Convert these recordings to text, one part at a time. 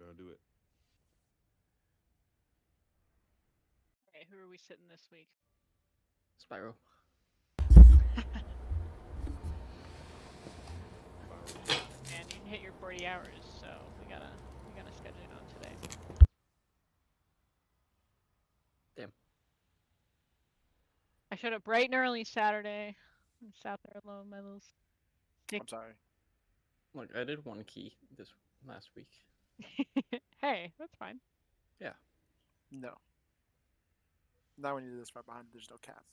gonna do it. Okay, who are we sitting this week? Spyro. And you hit your 40 hours, so we gotta schedule it on today. Damn. I showed up bright and early Saturday. I sat there alone, my little stick. I'm sorry. Look, I did one key this last week. Hey, that's fine. Yeah. No. Not when you do this far behind. There's no cap.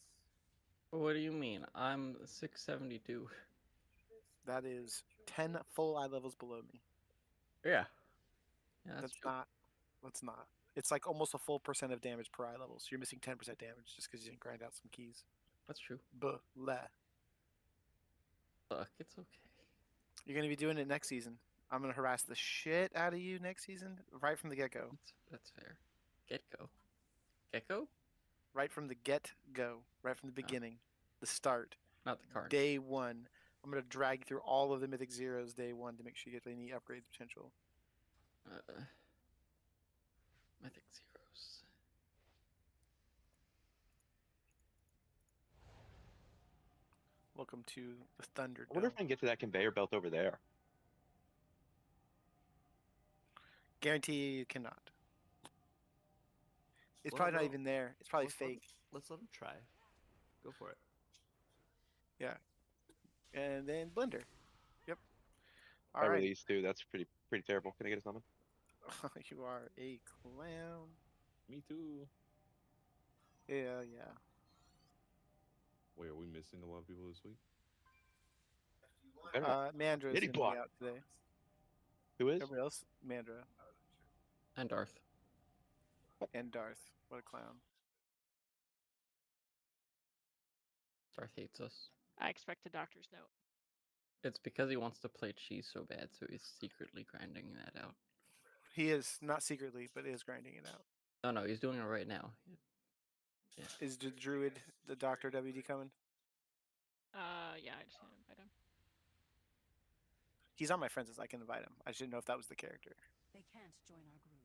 What do you mean? I'm 672. That is 10 full eye levels below me. Yeah. Yeah, that's That's true. not. That's not. It's like almost a full % of damage per eye level. So you're missing 10% damage just because you didn't grind out some keys. That's true. Bleh. Look, it's okay. You're going to be doing it next season. I'm going to harass the shit out of you next season, right from the get go. That's fair. Get-go. Gecko? Right from the get go. Right from the beginning. The start. Not the card. Day one. I'm going to drag you through all of the Mythic Zeros day one to make sure you get any upgrade potential. Mythic Zeros. Welcome to the Thunder I wonder if Dome. I can get to that conveyor belt over there. Guarantee you cannot. It's Well, probably not well, even there. It's probably let's let fake. let's let him try. Go for it. Yeah. And then Blender. Yep. I All right. release too. That's pretty terrible. Can I get a summon? You are a clown. Me too. Yeah. Wait, are we missing a lot of people this week? Better not. Mandra's Nitty gonna be block. out today. Who is? Everybody else, Mandra And Darth. and Darth. What a clown. Darth hates us. I expect a doctor's note. It's because he wants to play cheese so bad, so he's secretly grinding that out. He is not secretly, but is grinding it out. No, he's doing it right now. Yeah. Is the druid, the Doctor WD coming? Yeah, I just didn't invite him. He's on my friends list. I can invite him. I just didn't know if that was the character. They can't join our group.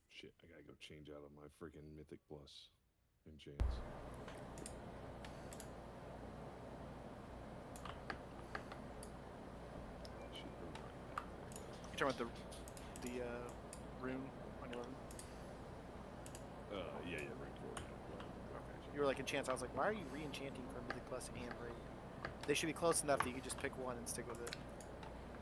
Shit, I gotta go change out of my freaking Mythic Plus enchants. Shit, You talking about the rune on your weapon? yeah, rank 4. Yeah. Okay. You were like enchants. I was like, why are you re-enchanting for Mythic Plus and Raid? They should be close enough that you could just pick one and stick with it.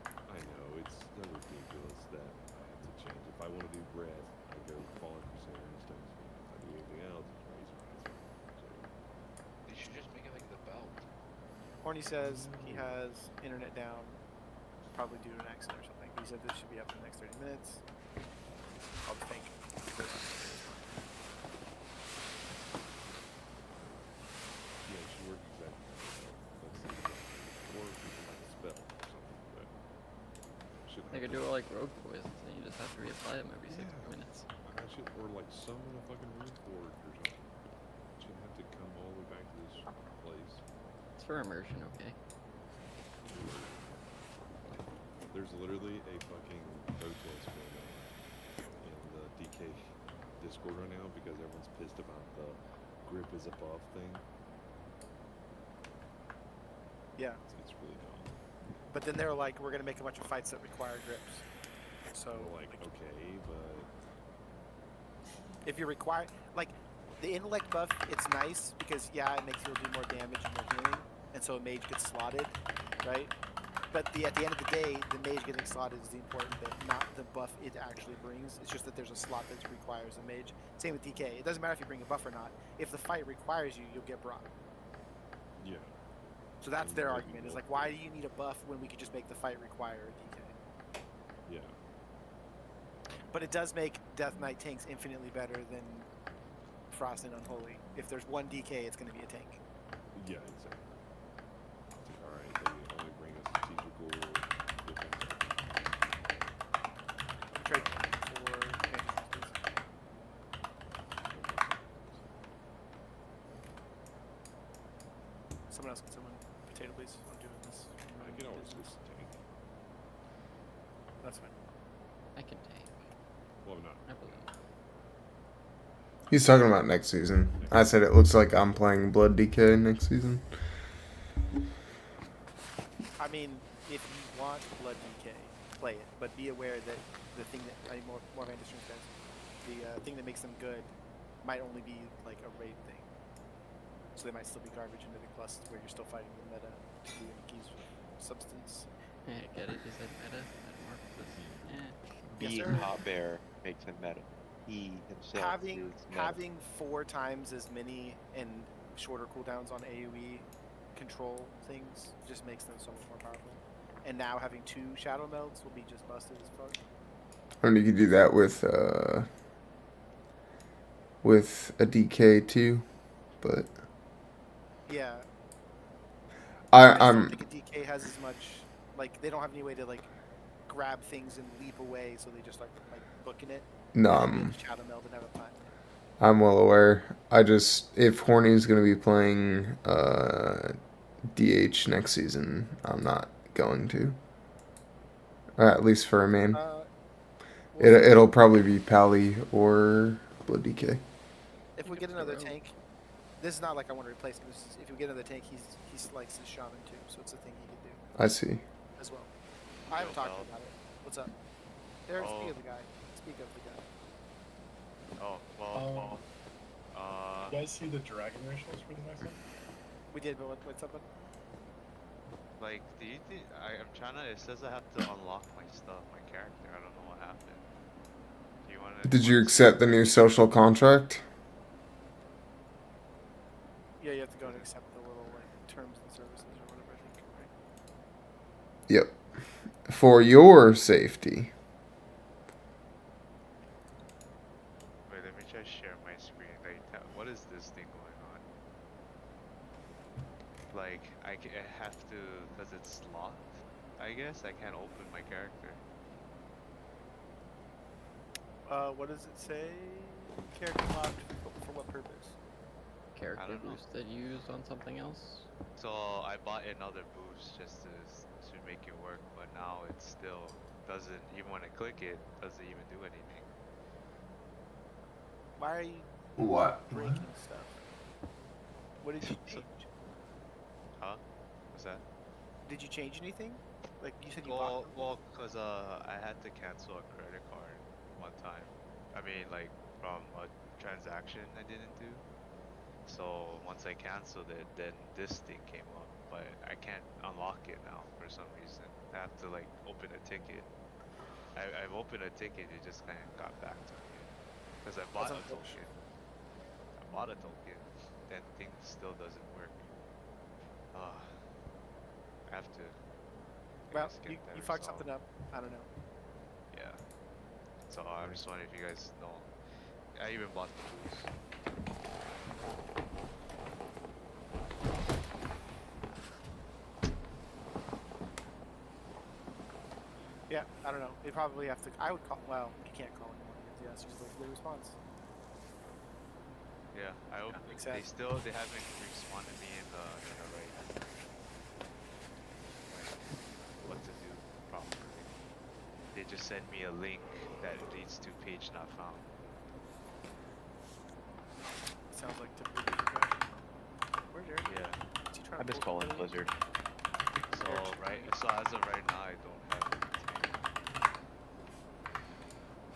I know, it's so ridiculous that I have to change. If I want to do breath, I go Fallen Crusader instead. If I do anything else, it's Razor. They should just make it like the belt. Horny says he has internet down, probably due to an accident or something. He said this should be up in the next 30 minutes. I'll just think. Yeah, it should work exactly like that. Or if you can like a spell or something, but shouldn't They have could to- do it like rogue poisons, and you just have to reapply them every 60 Yeah. minutes. I should, or like summon a fucking rune forge or something. Shouldn't have to come all the way back to this place. It's for immersion, okay? There's literally a fucking protest going on in the DK Discord right now because everyone's pissed about the grip is above thing. Yeah, It's really dumb. but then they're like, we're gonna make a bunch of fights that require grips. So We're like, okay, but if you're required, like the intellect buff, it's nice because yeah, it makes you do more damage and more healing, and so a mage gets slotted, right? But at the end of the day, the mage getting slotted is the important bit, not the buff it actually brings. It's just that there's a slot that requires a mage. Same with DK. It doesn't matter if you bring a buff or not. If the fight requires you, you'll get brought. yeah. So that's And their maybe argument. Is we'll- like, why do you need a buff when we could just make the fight require a DK? Yeah. But it does make Death Knight tanks infinitely better than Frost and Unholy. If there's one DK, it's going to be a tank. Yeah, exactly. It's like, alright, they only bring a strategical defense. Trade for Panthers, please. Someone else, someone potato, please. I'm doing this. I can always just tank. That's fine. I can take. Well, not. I believe. He's talking about next season. I said it looks like I'm playing Blood DK next season. I mean, if you want Blood DK, play it, but be aware that the thing that I mean, more Van Distrin says, the thing that makes them good might only be like a raid thing. So they might still be garbage into the clusters where you're still fighting the meta to do any keys with substance. Yeah, get it? You said meta? Metamorphosis. Yeah. Yes, Being sir. hot bear makes him meta. He himself Having is meta. having 4 times as many and shorter cooldowns on AoE control things just makes them so much more powerful. And now having 2 shadow melds will be just busted as fuck. And you could do that with a DK too, but Yeah. I just don't think a DK has as much, like, they don't have any way to, like, grab things and leap away, so they just start, like, booking it. no, And then shadow meld and have a time. I'm well aware. I just if Horny's gonna be playing DH next season, I'm not going to. At least for a main. It'll probably be Pally or Blood DK. If we get another tank, this is not like I want to replace him. This is, if we get another tank, he likes his shaman too, so it's a thing he could do I see. as well. I haven't talked to Bell. him about it. What's up? There, Oh. speak of the guy. Speak of the guy. Oh, well, You guys see the dragon rituals for the next one? We did, but what's up? Bud? like, do you think, I'm trying to, it says I have to unlock my stuff, my character, I don't know what happened. Do you wanna? Did you accept the new social contract? Yeah, you have to go and accept the little like terms and services or whatever. I think, right? Yep. For your safety. Wait, let me try to share my screen, like, what is this thing going on? Like, I have to, cause it's locked, I guess, I can't open my character. What does it say? Character locked for what purpose? Character don't know. boost that you used on something else? So, I bought another boost just to make it work, but now it still doesn't, even when I click it, doesn't even do anything. Why are you What? breaking stuff? What did you change? Huh? What's that? Did you change anything? Like you said you bought. Well, cause I had to cancel a credit card one time. I mean, like from a transaction I didn't do. So once I canceled it, then this thing came up, but I can't unlock it now for some reason. I have to like open a ticket. I've opened a ticket, it just kind of got back to me. Cause I bought a token. I bought a token, then thing still doesn't work. I have to. I Well, guess get that you fucked resolved. something up. I don't know. Yeah. So I'm just wondering if you guys know. I even bought the boost. Yeah, I don't know. They probably have to. I would call. Well, you can't call anyone. Yeah, it's just wait for the response. Yeah, I hope makes they sense. they haven't responded me in the right. Like, what to do properly. They just sent me a link that leads to page not found. Sounds like typical progression. Where's Eric? Yeah. Is he trying I to miss pull calling somebody? Blizzard. So as of right now I don't have anything.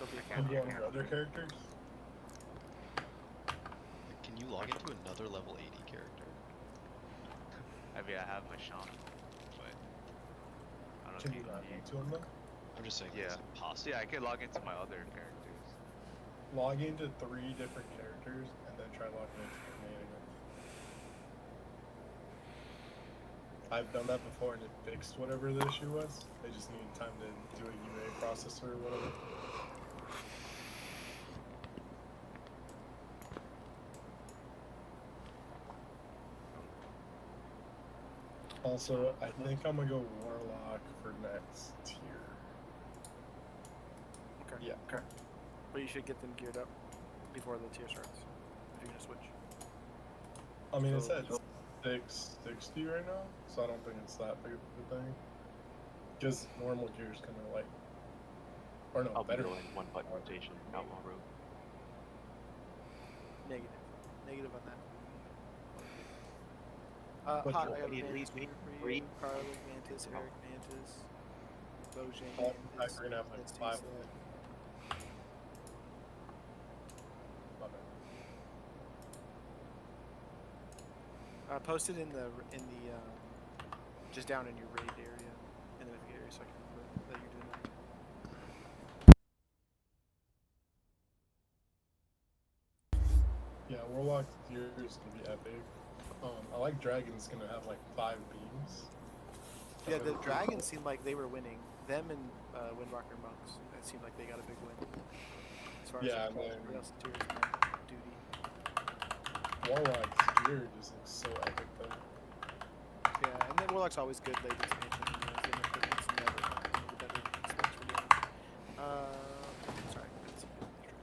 It'll be I can't Maybe do on your other characters? Can you log into another level 80 character? I mean, I have my shaman, but I don't Can think you log you- into them though? I'm just saying, Yeah. is it possible? Yeah, I could log into my other characters. Log into 3 different characters and then try logging into your main again. I've done that before and it fixed whatever the issue was. They just needed time to do a UA process or whatever. Also, I think I'm gonna go Warlock for next tier. Okay. Yeah. Okay. But you should get them geared up before the tier starts. If you're gonna switch. I mean, it's So- at 660 right now, so I don't think it's that big of a thing. Because normal gear is kind of like, or no, I'll be better. going one button rotation, outlaw rogue. Negative. Negative on that. But Hot, you I got need at Mantis least here for three. you. Carla, Mantis, Eric, Mantis, Bojang, Oh, Mantis, we're gonna have like Let's 5. see that. My bad. Post it in the just down in your raid area, in the Mythic area, so I can remember that you're doing that. Yeah, Warlock tier is gonna be epic. I like Dragon's gonna have like 5 beams. Yeah, the dragons seemed like they were winning. Them and Windwalker monks. It seemed like they got a big win. As far Yeah, as and then- everybody else's tiers and duty. Warlock's gear just looks so epic though. Yeah, and then Warlock's always good late expansion. You know, then it's never one of the better specs for doing. Sorry, that's a good trick.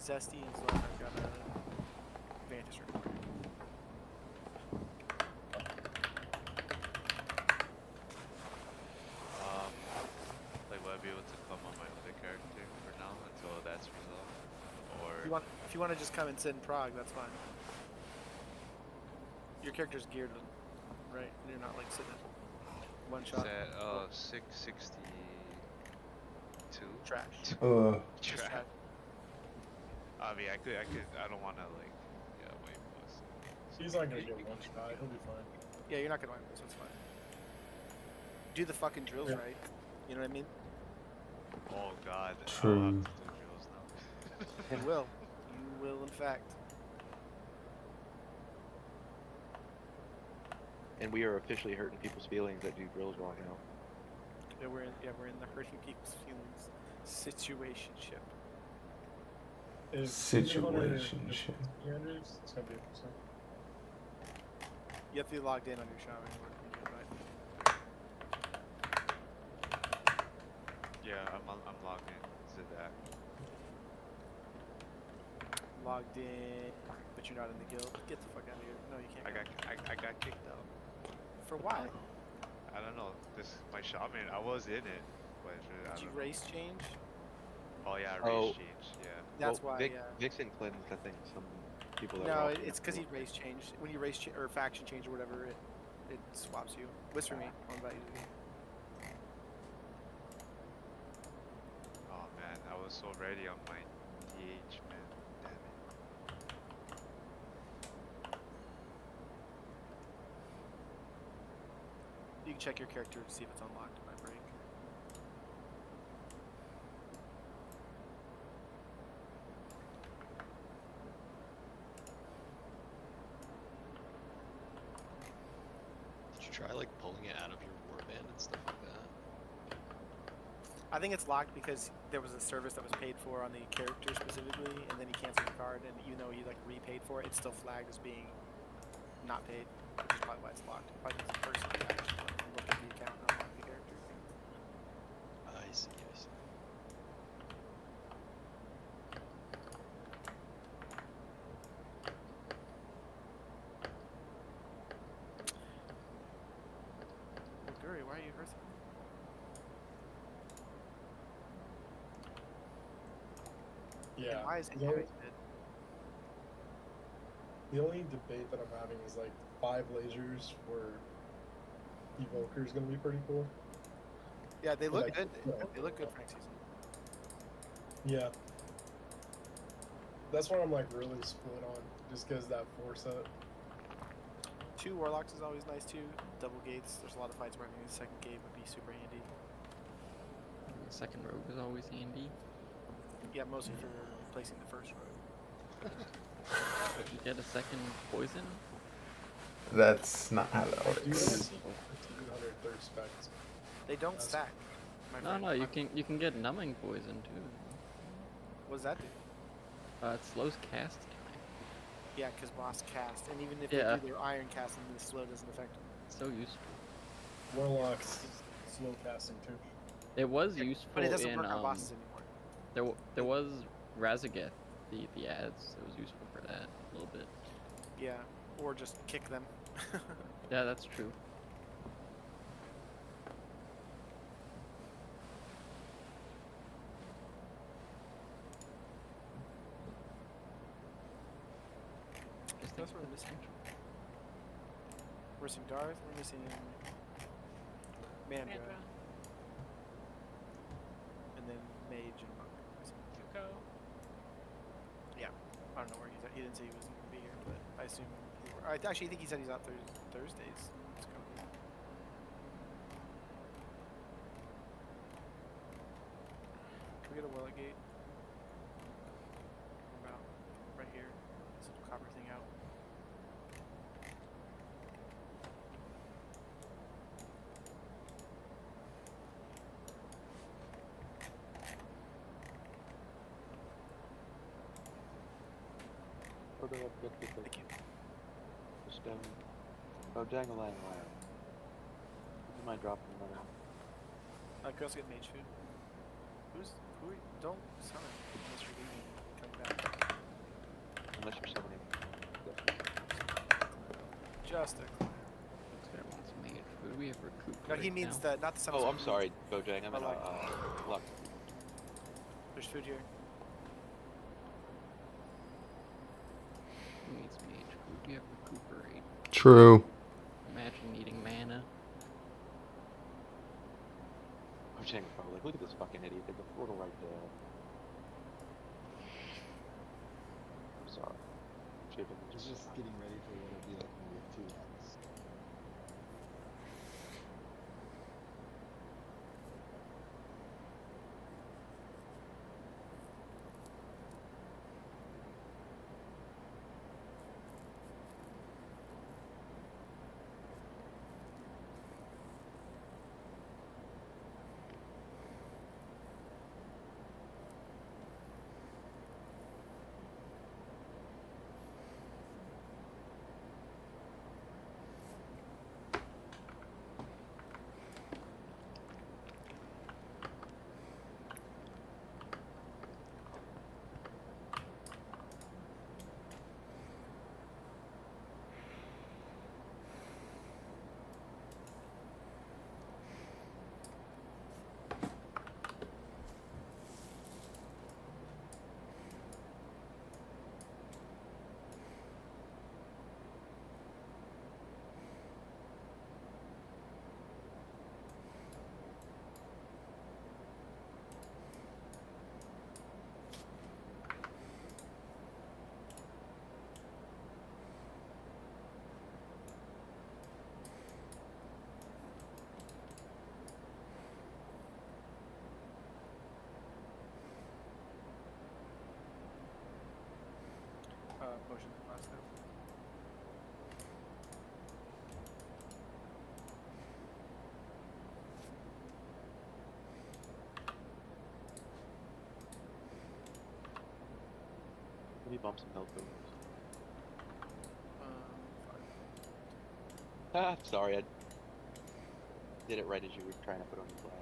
Zesty and Zlot have got a Vantage report. Like, will I be able to come on my other character for now until that's resolved? Or If you want to just come and sit in Prog, that's fine. Your character's geared, right? You're not like sitting at one is shot. that 662? Trash. Just Trash. trash. I mean, I don't want to like, yeah, wait, plus. He's not gonna get one shot, he'll be fine. Yeah, you're not gonna wipe this. That's fine. Do the fucking drills Yeah. right. You know what I mean? Oh God, True. I'll have to do drills now. You will. You will, in fact. And we are officially hurting people's feelings that do drills wrong now. Yeah, we're in the hurting people's feelings situationship. If Situationship. 300, it's gonna be interesting. You have to be logged in on your shaman work when you invite. Yeah, I'm logged in to that. Logged in, but you're not in the guild. Get the fuck out of here. No, you can't. I got kicked out. For why? I don't know. My shaman. I was in it, but I Did you don't know. race change? Oh yeah, race Oh. change. Yeah. That's Well, why. Vixen cleansed, I think, some people that No, were it's because he race changed. When you race or faction change or whatever, it swaps you. Whisper me. I'll invite you to me. Oh man, I was so ready on my DH, man. Damn it. You can check your character to see if it's unlocked by break. Did you try like pulling it out of your warband and stuff like that? I think it's locked because there was a service that was paid for on the character specifically, and then he canceled the card, and even though he like repaid for it, it's still flagged as being not paid, which is probably why it's locked. Probably because the person can actually look at the account and unlock the character. I see, I see. Guri, why are you earthing? Yeah. And why is it the, always only, dead? the only debate that I'm having is like 5 lasers for Evoker is gonna be pretty cool. Yeah, they look Like, good. yeah. They look good for next season. Yeah. That's what I'm like really split on, just because that 4-set. 2 Warlocks is always nice too. Double gates. There's a lot of fights where I think the second gate would be super handy. The second rogue is always handy. Yeah, mostly for replacing the first rogue. You get a second poison. That's not how that Do you works. want to see 200 third specs? They don't That's- stack. my No, friend. no, you can get numbing poison too. What does that do? It slows cast time. Yeah, because boss cast, and even if Yeah. they do their iron cast, then the slow doesn't affect them. So useful. Warlocks slow casting too. It was useful But it doesn't in work on bosses anymore. there was Razageth, the ads. It was useful for that a little bit. Yeah, or just kick them. Yeah, that's true. Just That's think what we're missing. We're missing Darth. We're missing Mandra, Mandra, and then Mage and Monk. Tuco. I don't know where he's at. He didn't say he wasn't gonna be here, but I assume. I actually think he said he's out Thursdays. Let's go. Can we get a Warlock gate? About right here. This little copper thing out. What do I get with Thank you. the stone? Oh, Dangling Wire. Would you mind dropping another one? Girls get mage food. Who are you? Don't summon unless you're leaving. Coming back. Unless you're summoning. Just a. This guy wants mage food. We have recoup. No, he right means now. not the summon. Oh, I'm sorry, Bojang. I'm in Like- luck. There's food here. Who needs mage food? We have recuperate. True. Imagine needing mana. Bojang was probably like, look at this fucking idiot. There's a portal right there. I'm sorry. Should've been I was just getting ready for what it'd be like when we have 2 lines. Potion last time. Let me bump some health over. Fine. Ah, sorry, I did it right as you were trying to put on your flag.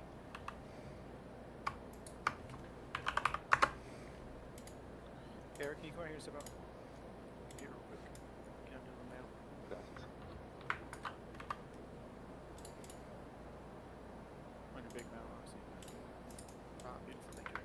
Eric, can you come out here and step out? Here real quick. Get under the mail. Gracias. On your big mail, obviously. Ah, beautiful, thank you.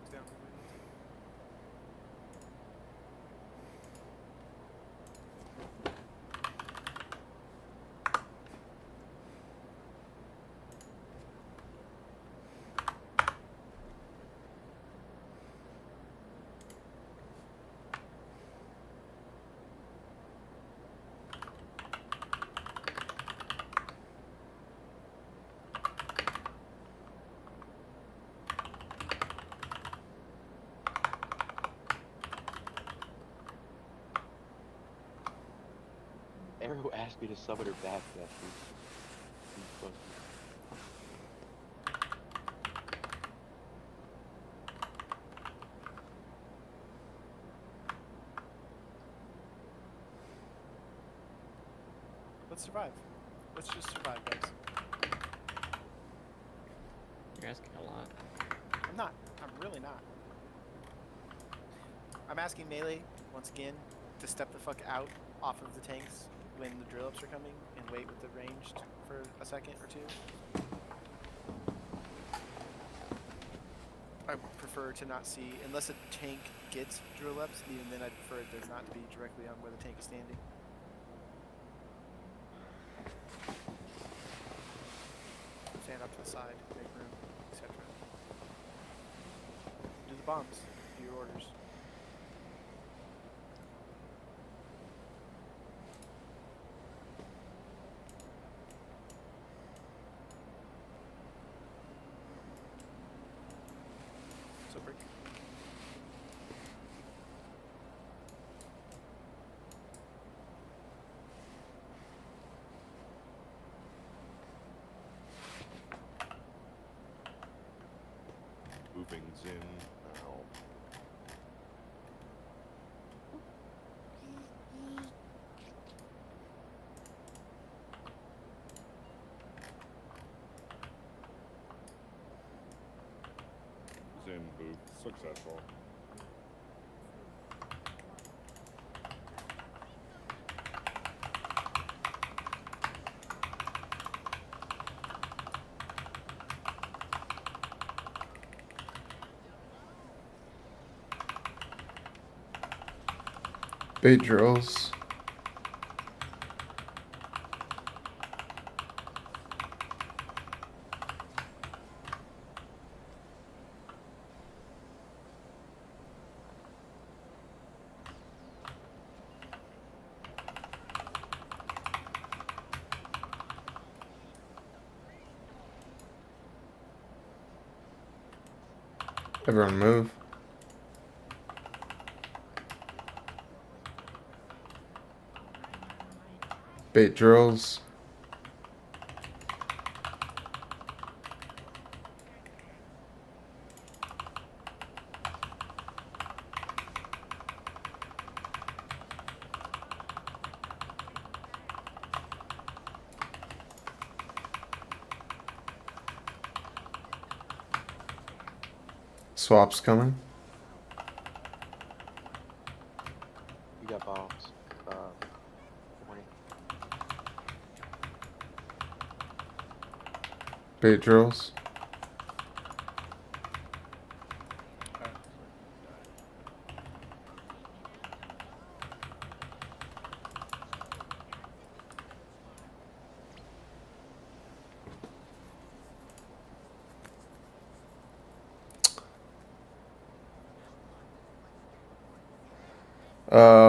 knocks down everybody. Arrow asked me to summon her back. That Let's survive. Let's just survive, guys. You're asking a lot. I'm not. I'm really not. I'm asking melee, once again, to step the fuck out off of the tanks when the drill ups are coming and wait with the ranged for a second or two. I prefer to not see, unless a tank gets drill ups, even then I prefer there not to be directly on where the tank is standing. Stand up to the side, make room, etc. Do the bombs. Do your orders. So break. Moving Zin now. Zin move successful. Bait drills. Everyone move. Bait drills. Swaps coming. we got bombs. 20. Bait drills.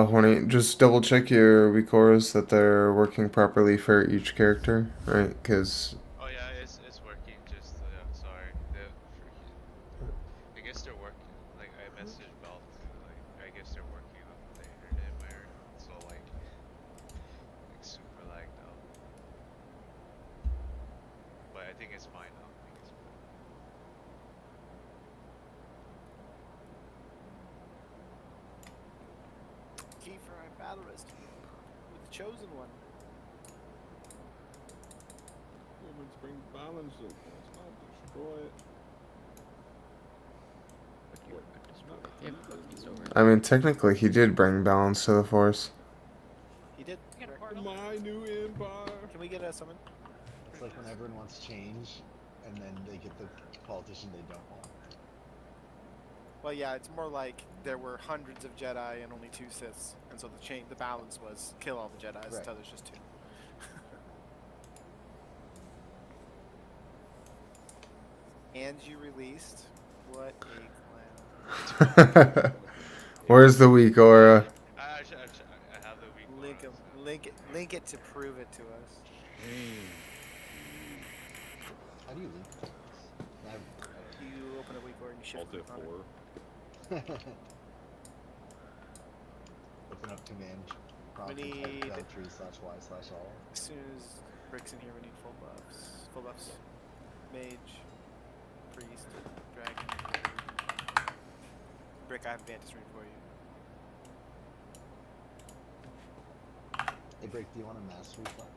Horny, just double check your recores that they're working properly for each character, right? Because Oh yeah, it's working. Just sorry, the freaking. I guess they're working. Like I messaged Belt. Like I guess they're working on the internet in my area. So like super lagged out. But I think it's fine now. I think it's fine. Key for our battle rest with the chosen one. Humans bring balance to it. Let's not destroy it. Yeah, he's over. I mean, technically, he did bring balance to the force. He did. Get a correct. portal. My new empire. Can we get a summon? It's like when everyone wants change, and then they get the politician they don't want. Well, yeah, it's more like there were hundreds of Jedi and only 2 Siths, and so the balance was kill all the Jedis Right. until there's just 2. And you released what a clown. Where's the weak aura? I have the weak Link aura, him, so- link it to prove it to us. How do you link things? You open a weak aura and you shift Alt click on it. F4. Open up command prompt We and type need- /y/all. As soon as Brick's in here, we need full buffs. Full buffs. Mage, priest, dragon. Brick, I have Vantage Ring for you. Hey, Break, do you want a mass reflex?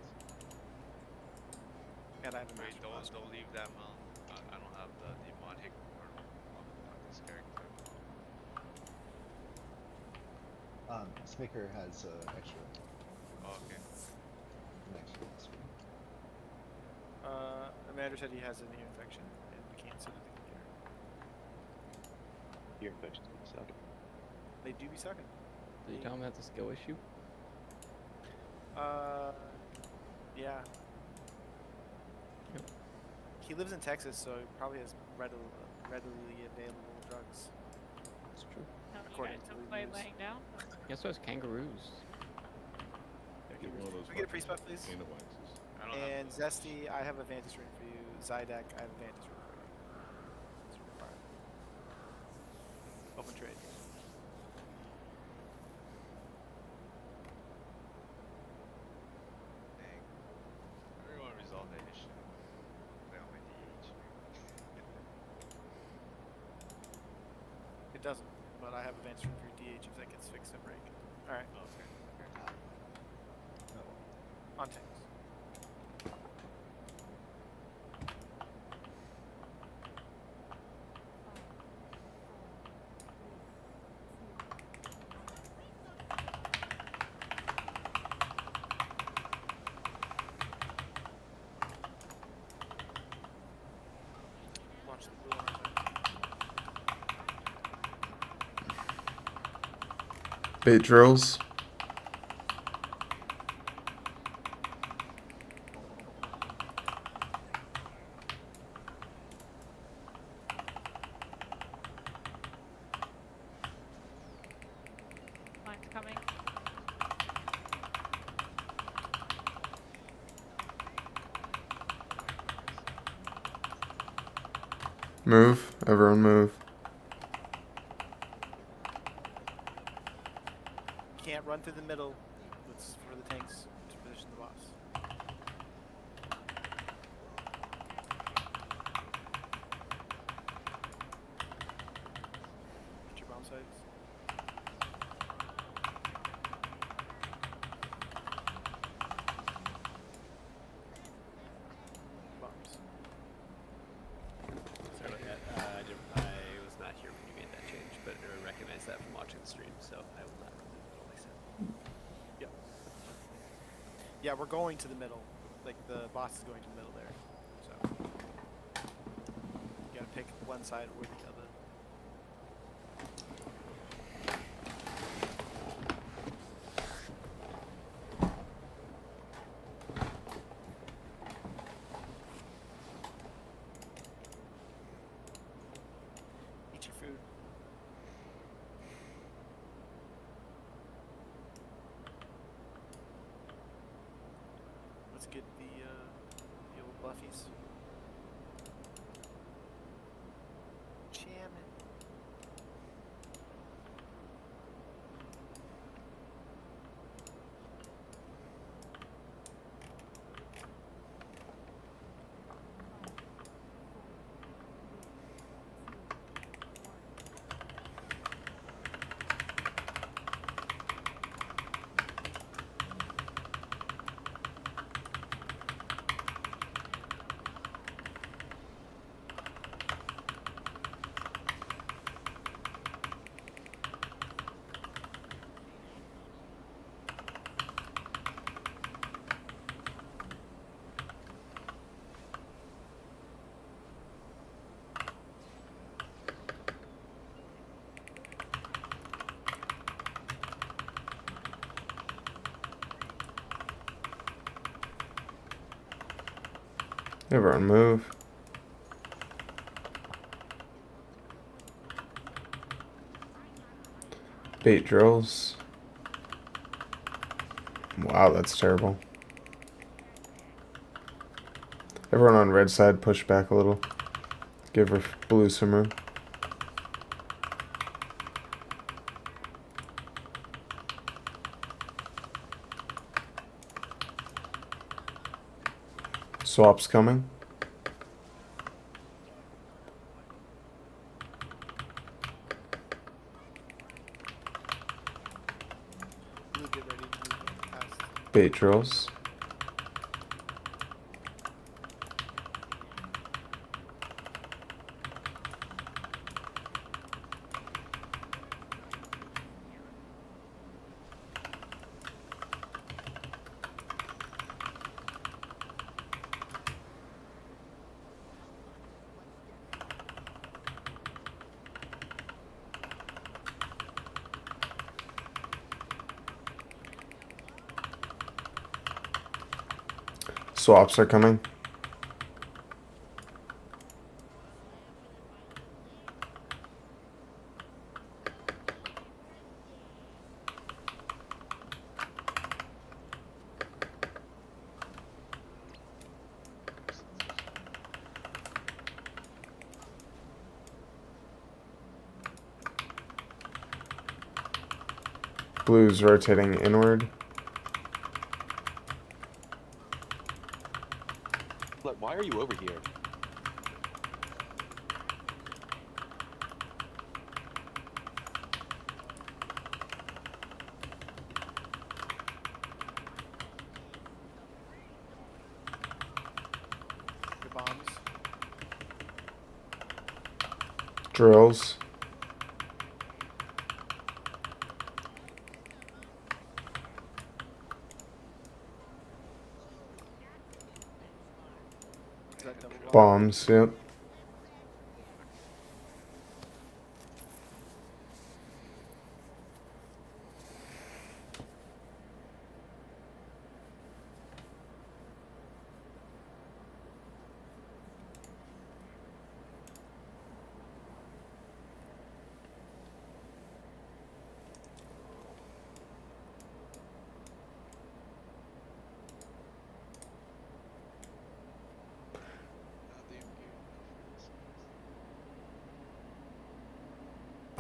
And I have a Wait, Master don't Blast. leave that mount. I don't have the demonic or on this character. Smicker has extra. Oh, okay. An extra mass reflex. Amanda said he has an ear infection, and we can't send anything here. Ear infections can suck. They do be sucking. Did you tell him that's a skill issue? Yeah. Yep. He lives in Texas, so he probably has readily available drugs. That's true. No, you According guys to don't the play news. laying down? Yes, there's kangaroos. Get one of those. Can we get a priest buff, please? Panda waxes. I don't And have Zesty, I have a Vantage Ring for you. Zydak, I have a Vantage Ring for you. It's required. Open trade. Dang. I really want to resolve that issue. Play on my DH. It doesn't, but I have a Vantage Ring for your DH if that gets fixed at break. Alright, Okay. on tanks. Watch the blue orange. Bait drills. Mine's coming. Move. Everyone move. Can't run through the middle. It's for the tanks to position the boss. Get your bomb sites. Bombs. Sorry about that. I was not here when you made that change, but I recognize that from watching the stream, so I will not run through the middle myself. Yep. Yeah, we're going to the middle. Like the boss is going to the middle there. So you gotta pick one side or the other. Eat your food. Let's get the old buffies. Jamming. Everyone move. Bait drills. Wow, that's terrible. Everyone on red side, push back a little. Give her blue some room. Swaps coming. Blue, get ready to move past. Bait drills. Swaps are coming. Blue's rotating inward. Like, why are you over here? Your bombs. Drills. Is that double bomb? Bombs, yep.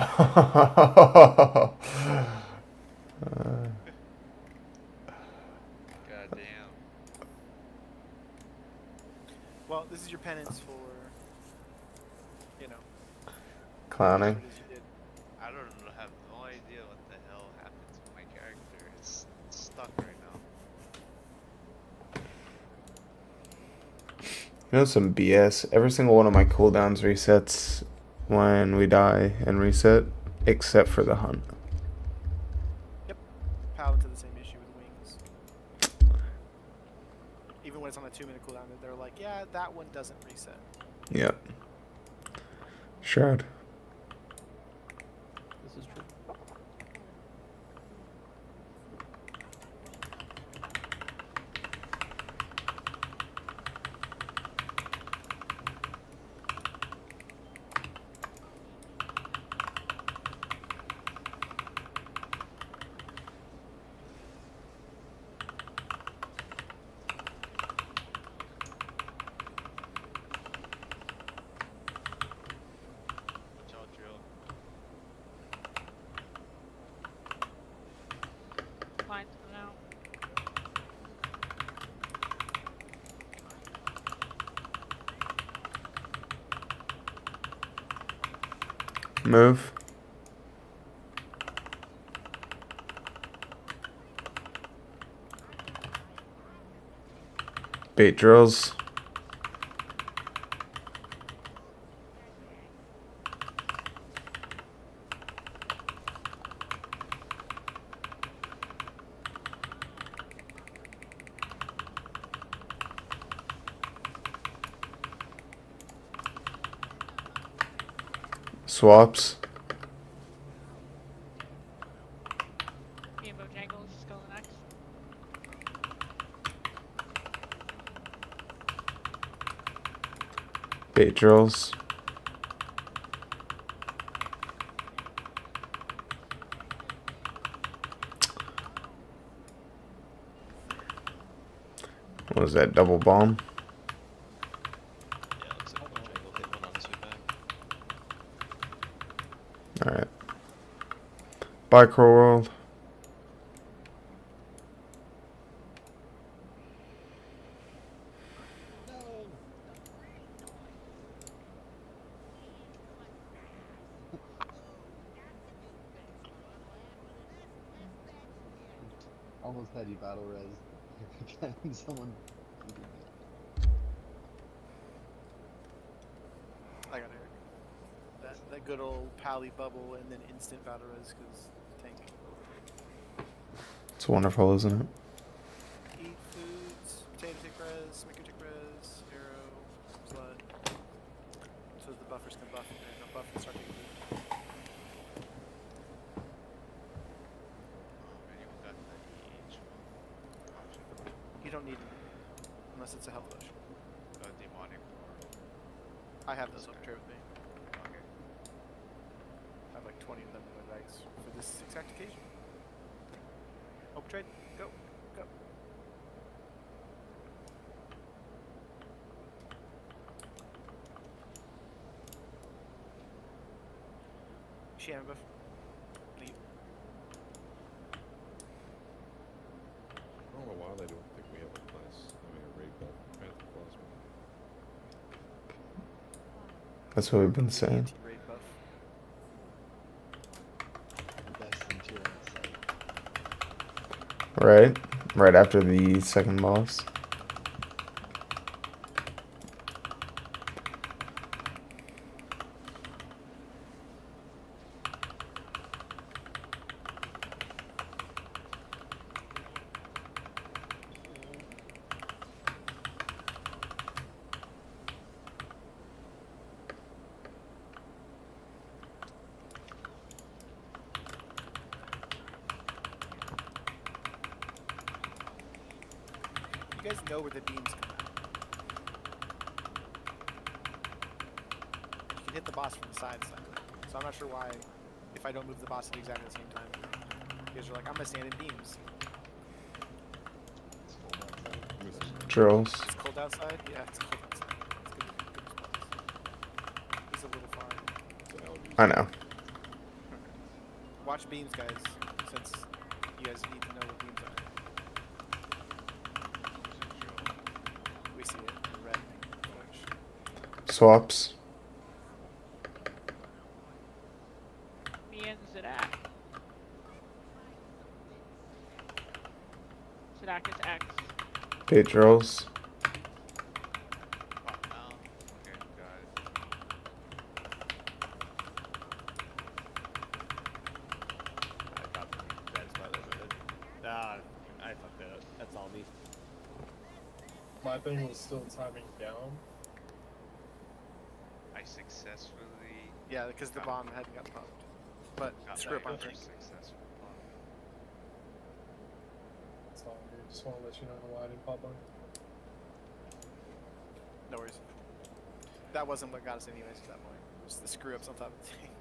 God damn. Well, this is your penance for, you know, Clowning. what it is you did. I don't know, have no idea what the hell happened to my character. It's stuck right now. You know some BS. Every single one of my cooldowns resets when we die and reset, except for the hunt. Yep. Paladins have the same issue with wings. Even when it's on a 2-minute cooldown, they're like, yeah, that one doesn't reset. Yep. Shroud. This is true. Watch out, drill. Lines coming out. Move. Bait drills. Swaps. Me and Bojangles going next. Bait drills. What was that, double bomb? Yeah, looks like Bojangle hit one on his way back. Alright. Bye, Crow World. Almost had you battle res. Again, someone. I got Eric. That good old pally bubble and then instant battle res because tank. It's wonderful, isn't it? Eat foods, potato tick res, make your tick res, arrow, slut. So the buffers can buff and no buff can start taking food. Anyone got the EH option? You don't need them unless it's a health potion. Demonic or I have those up here with me. okay. I have like 20 of them in my bags for this exact occasion. Hope trade, go, go. Shaman buff. Leave. I don't know why they don't think we have a class. I mean, a raid buff. Panther Plasma. That's what we've been saying. Raid buff. Best in tier on site. Right? Right after the second boss. You guys know where the beams come out. You can hit the boss from the side side. So I'm not sure why, if I don't move the boss at exactly the same time, you guys are like, I'm gonna stand in beams. Drills. It's cold outside? Yeah, it's cold outside. It's good. He's a little far. I know. Watch beams, guys, since you guys need to know what beams are. We see it in red. Swaps. Me and Zidak. Zidak is X. Bait drills. Pop down. Okay, got it. I got the red spot limited. I fucked that up. That's all me. My thing was still timing down. I successfully Yeah, because the bomb hadn't got popped. But got screw up my on first tank. successful pop. That's all I just want to let you know why I didn't pop on. No worries. That wasn't what got us anyways at that point. It was the screw ups on top of the tank.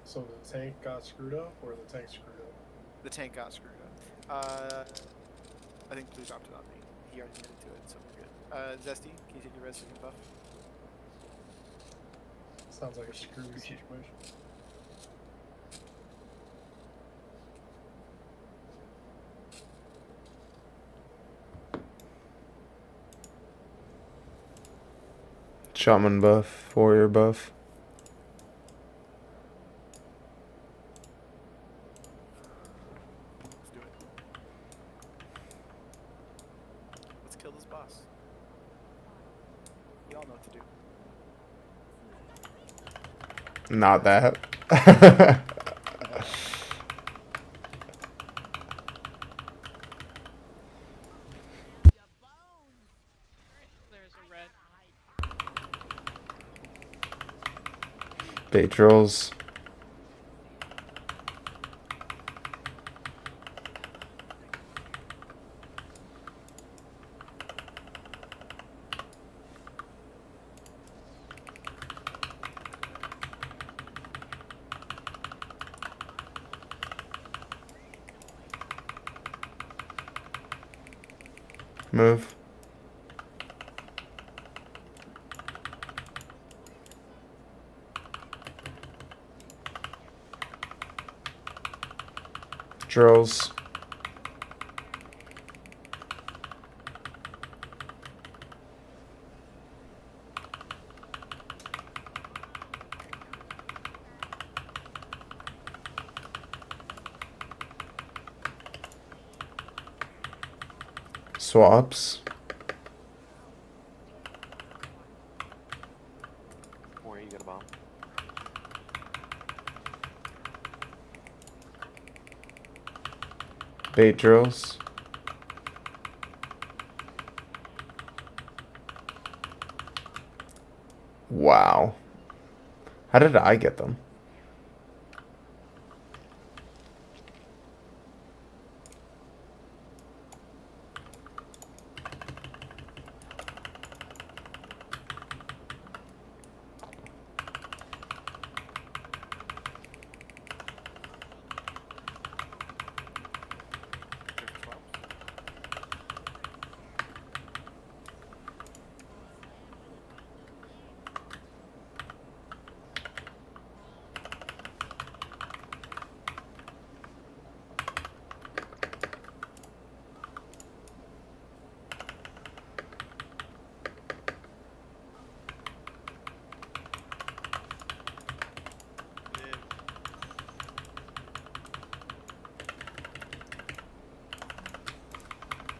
So the tank got screwed up, or the tank screwed up? The tank got screwed up. I think Blue dropped it on me. He already admitted to it, so we're good. Zesty, can you take your red second buff? Sounds like a screwy situation. Shaman buff. Warrior buff. Let's do it. Let's kill this boss. We all know what to do. Not that. There's a red. Bait drills. Move. Drills. Swaps. Where you got a bomb? Bait drills. Wow. How did I get them?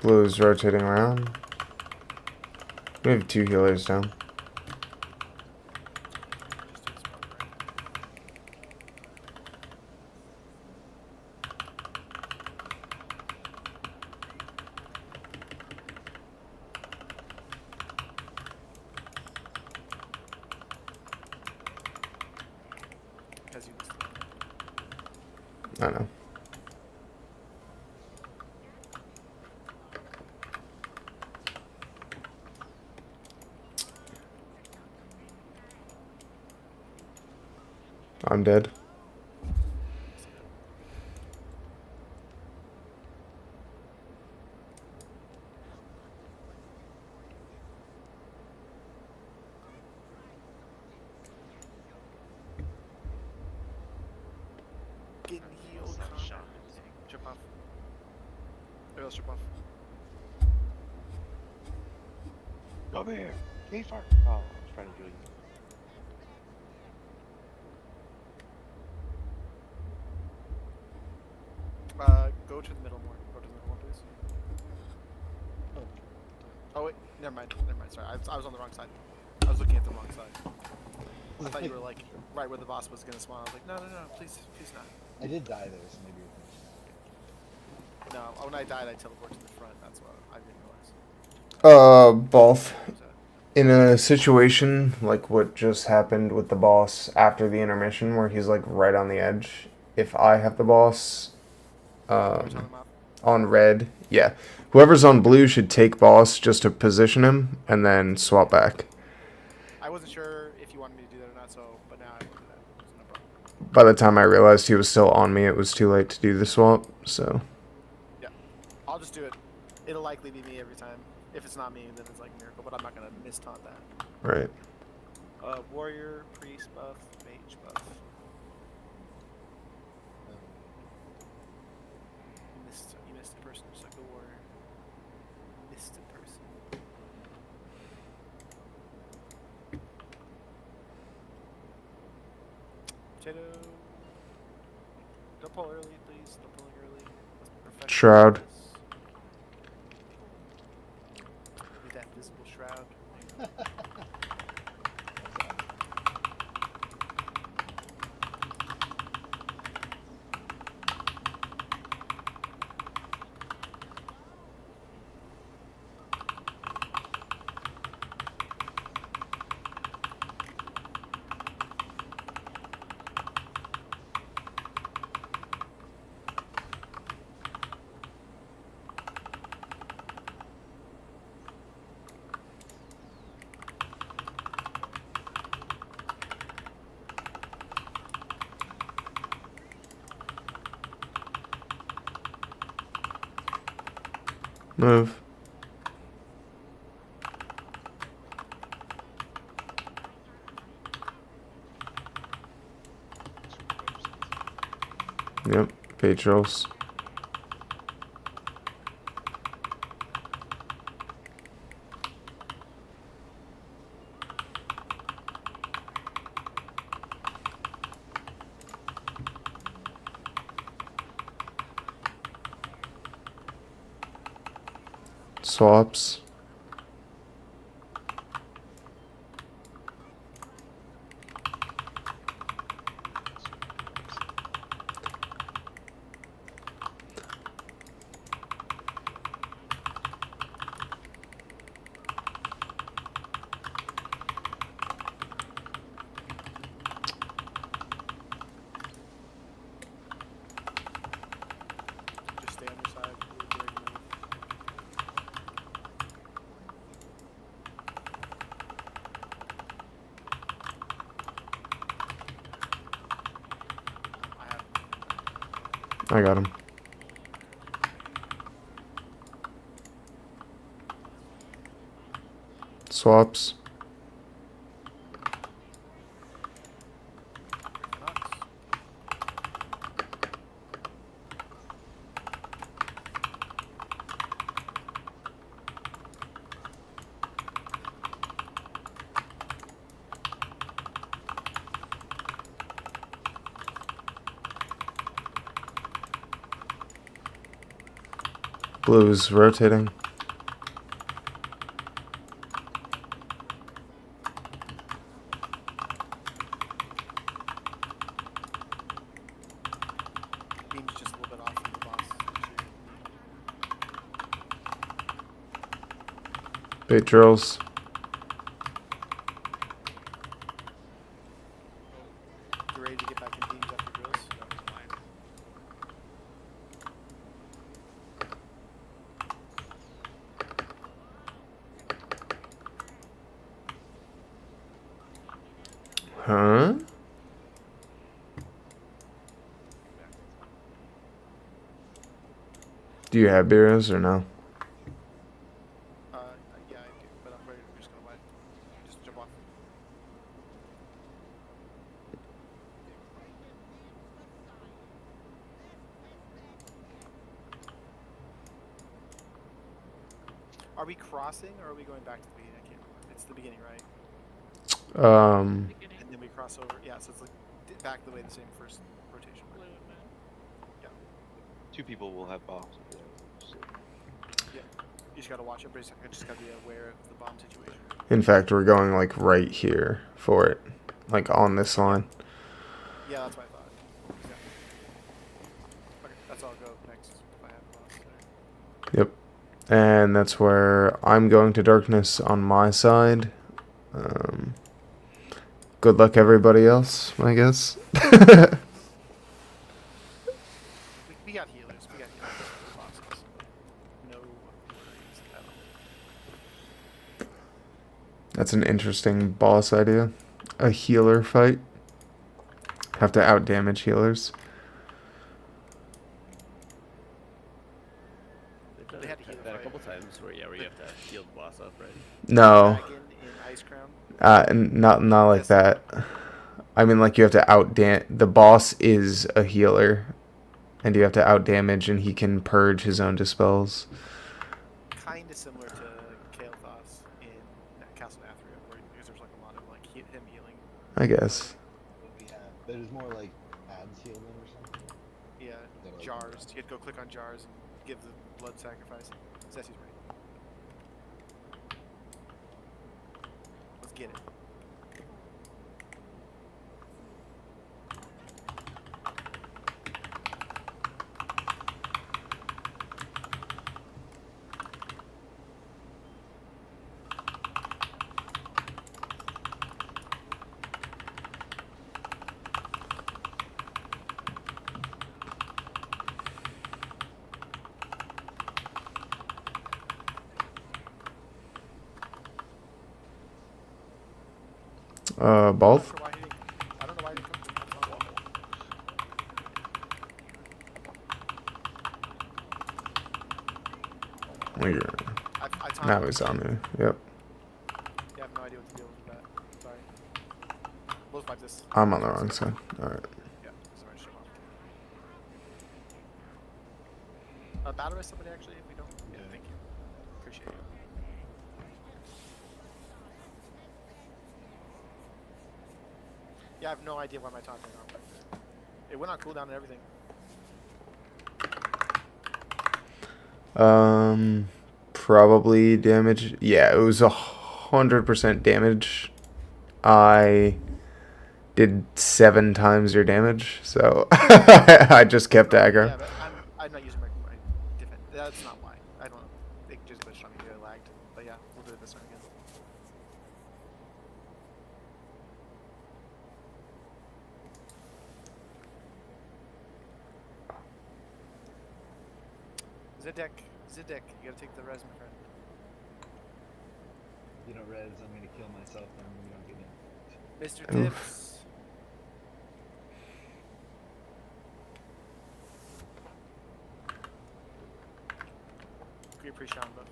Blue is rotating around. We have 2 healers down. Because you missed it. I know. I'm dead. Getting healed. Jump off. There goes jump off. Come here. K-Fart. Oh, I was trying to do it. Go to the middle more. Go to the middle more, please. Oh wait, never mind. Never mind. Sorry, I was on the wrong side. I was looking at the wrong side. I thought you were like right where the boss was gonna spawn. I was like, no, no, no, please, please not. I did die there, so maybe you're No, when I died, I teleported to the front. That's what I didn't realize. Both. In a situation like what just happened with the boss after the intermission, where he's like right on the edge, if I have the boss on red, yeah, whoever's on blue should take boss just to position him and then swap back. I wasn't sure if you wanted me to do that or not, so but now I will do that. So no problem. By the time I realized he was still on me, it was too late to do the swap, so. Yeah, I'll just do it. It'll likely be me every time. If it's not me, then it's like a miracle, but I'm not gonna miss-taunt that. Right. Warrior, priest buff, mage buff. You missed a person, just like a warrior. Missed a person. Potato. Don't pull early, please. Don't pull early. Let's be professional. Shroud. With that visible shroud. Move. Yep. Page rolls. Swaps. Just stay on your side. Move, move, move. I have. I got him. Swaps. Nuts. Blues rotating. Beam's just a little bit off from the boss. Bait drills. You ready to get back in beams after drills? Huh? Do you have beers or no? Yeah, I do, but I'm ready. We're just gonna let just jump off. Are we crossing or are we going back to the beginning? I can't remember. It's the beginning, right? Beginning. And then we cross over. Yeah, so it's like back the way the same first rotation. Blue went. and moon. Two people will have bombs. So. Yeah. You just gotta watch it, but I just gotta be aware of the bomb situation. In fact, we're going like right here for it. Like on this line. Yeah, that's what I thought. Yeah. Okay, that's all I'll go next if I have bombs there. Yep. And that's where I'm going to darkness on my side. Good luck everybody else, I guess. We got healers. We got healers for the bosses. No worries at all. That's an interesting boss idea. A healer fight. Have to out damage healers. They've done They had to heal that a fight. couple times where you have to heal the boss up, right? No. Dragon in Ice Crown. Not like that. I mean, like you have to out the boss is a healer, and you have to out damage, and he can purge his own dispels. Kind of similar to Kael'thas in Castle Nathria, where because there's like a lot of like him healing. I guess. Yeah, but it was more like ads healing or something. Yeah, They're like- jars. You had to go click on jars and give the blood sacrifice. Ceci's right. Let's get it. Both? I don't know why he didn't come to me. That's all. I timed Now it. he's on me. Yep. Yeah, I have no idea what to deal with that. Sorry. We'll fight this. I'm on the wrong side. Alright. Yeah, sorry, shut off. Battle rest somebody actually if we don't. Yeah, Yeah. thank you. Appreciate it. Yeah, I have no idea why my taunting not back there. It went on cooldown and everything. Probably damage. Yeah, it was 100% damage. I did 7 times your damage, so I just kept aggro. Yeah, but I'm not using my defense. That's not why. I don't know. It just glitched on me. It lagged. But yeah, we'll do it this time again. Zedek, you gotta take the res, my friend. You know, Reds, I'm gonna kill myself and we don't get in. Mr. Oof. Tips. Great pre-shot buff.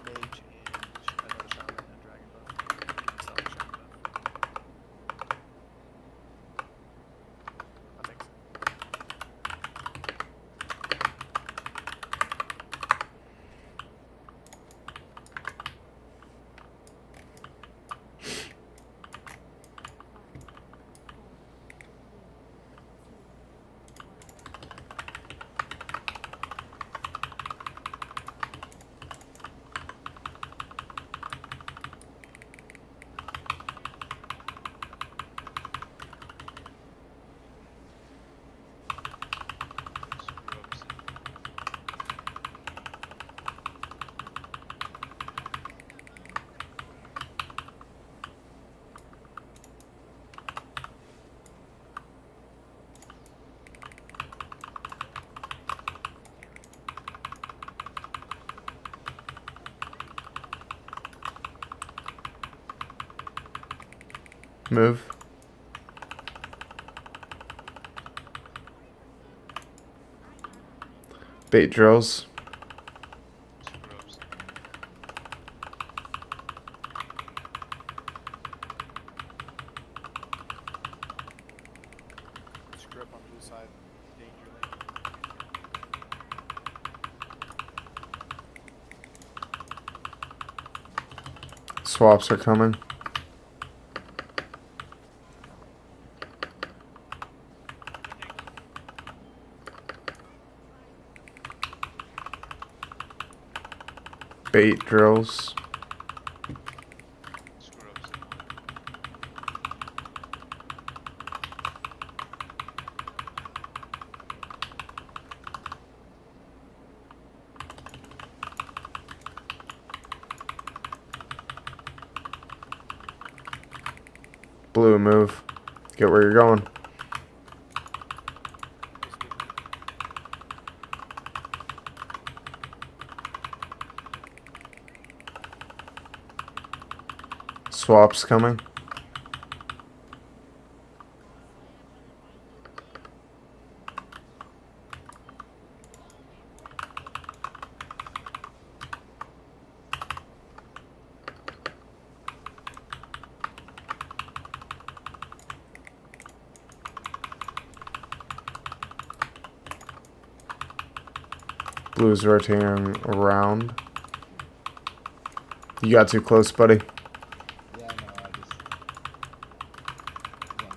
Mage and another shaman and dragon buff. Solid shaman buff. Oh, thanks. Move. Bait drills. Scrubs. Screw up on blue side. Danger lane. Swaps are coming. Bait drills. Scrubs. Blue, move. Get where you're going. Swaps coming. Blue's rotating around. You got too close, buddy. Yeah, I know, I just... Yeah.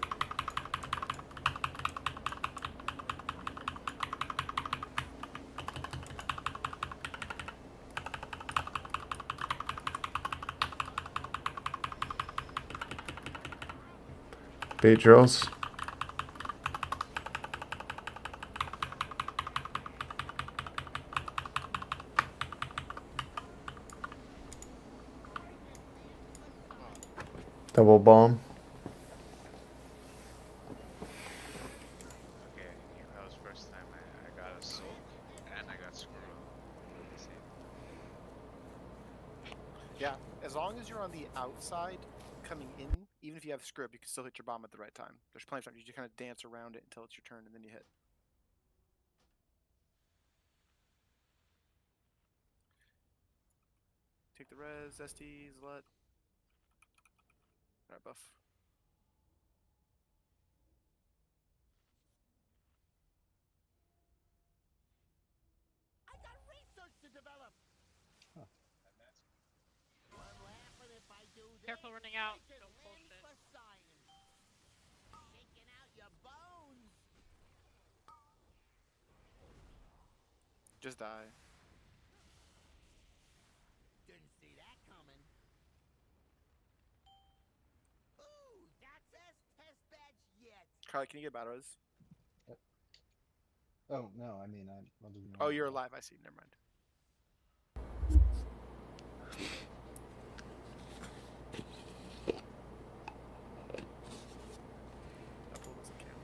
Bait drills. Double bomb. Okay, that was first time I got a soak and I got screwed at the same. Yeah, as long as you're on the outside coming in, even if you have script, you can still hit your bomb at the right time. There's plenty of times you just kind of dance around it until it's your turn and then you hit. Take the res, STs, let. Alright, buff. I got research to develop. Huh. I'm laughing if I do this. Careful running out. I can Don't win bullshit. for science. Shaking out your bones. Just die. Didn't see that coming. Ooh, that's as test badge yet. Carly, can you get battle res? Oh no, I mean I'll do Oh, normal you're buff. alive. I see. Never mind. That bull doesn't count.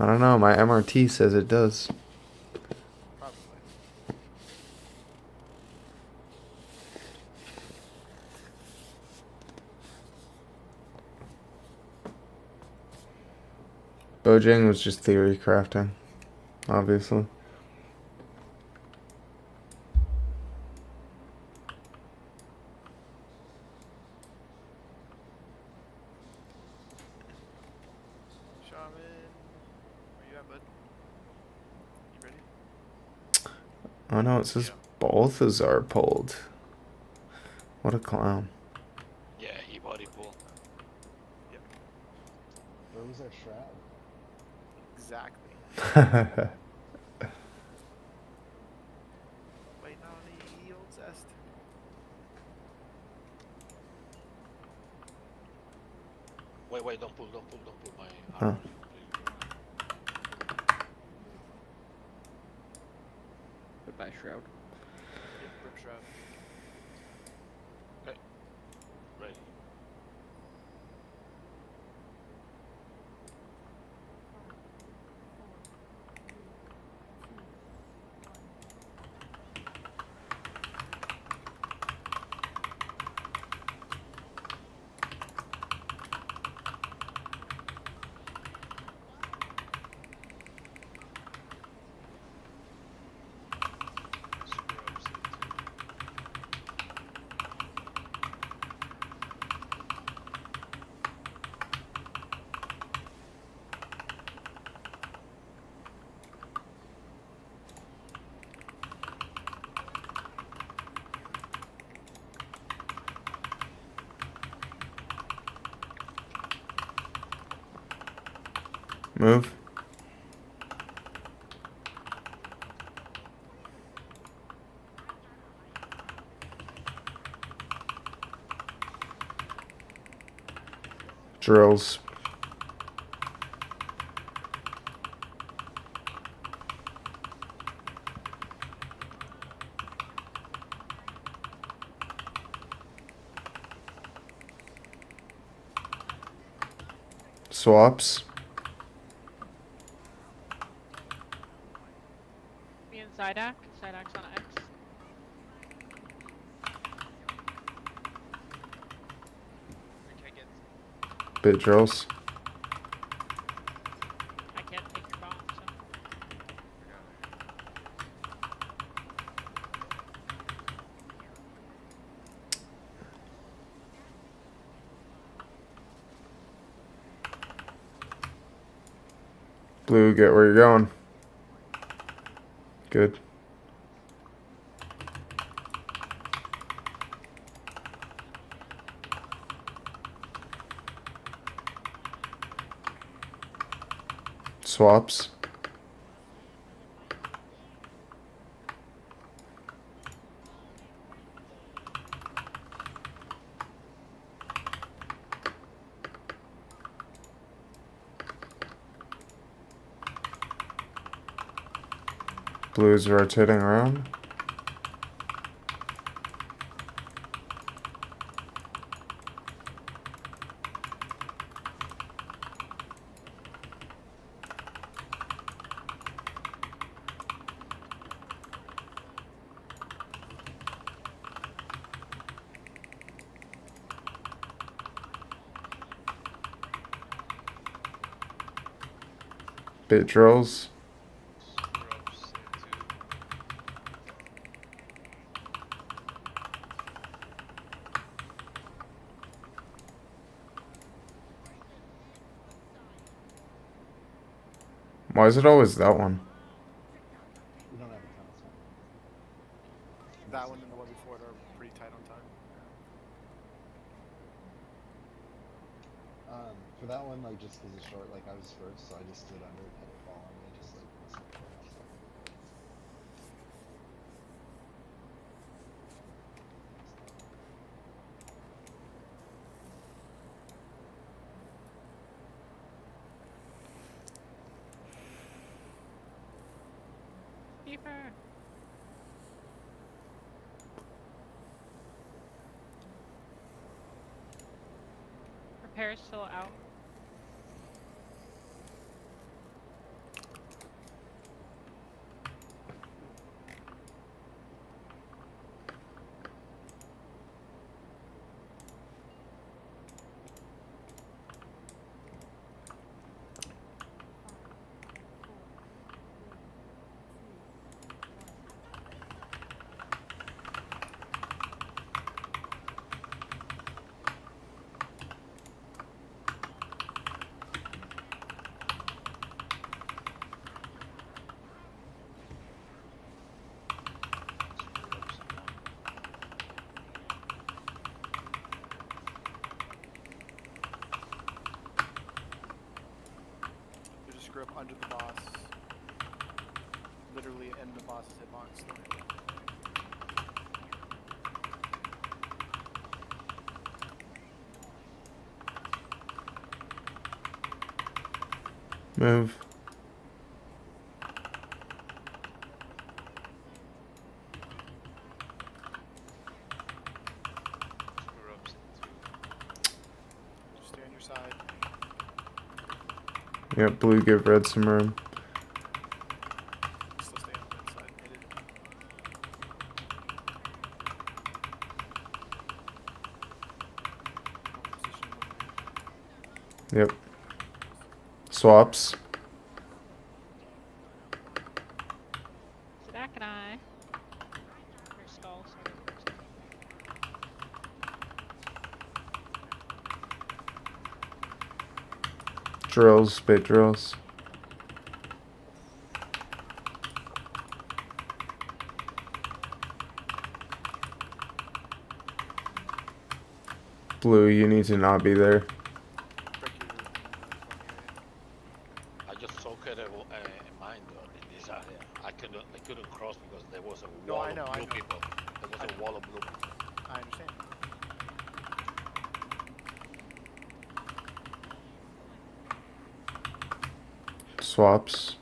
I don't know. My MRT says it does. Probably. Bojang was just theory crafting, obviously. Shaman, where you at, bud? You ready? Oh no, it says Balthazar pulled. What a clown. Yeah, he body pull. Yep. Where was our shroud? Exactly. Waiting on the old zest. Wait, don't pull my Huh. armor. Goodbye, Shroud. Yep, rip shroud. Okay. Ready. Super upset. Move. Drills. Swaps. Me and Zydak. Zydak's on X. Okay, get Bit drills. I can't take your bomb, so. Blue, get where you're going. Good. Swaps. Blue's rotating around. Bit drills. super upset too. Why is it always that one? We don't have a console. That one and the one before it are pretty tight on time. For that one, like, just because it's short, like, I was first, so I just stood under it, had it fall on me, just, like, Keeper. Repair is still out. You just screw up under the boss. Literally in the boss's hitbox. Move. Screw ups in 2. Just stay on your side. Yeah, blue, give red some room. Still stay on the red side. Hit it. Position. Yep. Swaps. Zach and I. Your skull, sorry. Drills, bait drills. Blue, you need to not be there. I just soak it in mine though, in this area. I couldn't cross because there was a No, wall I know, of I blue know. people. There was a wall of blue people. I understand. Swaps.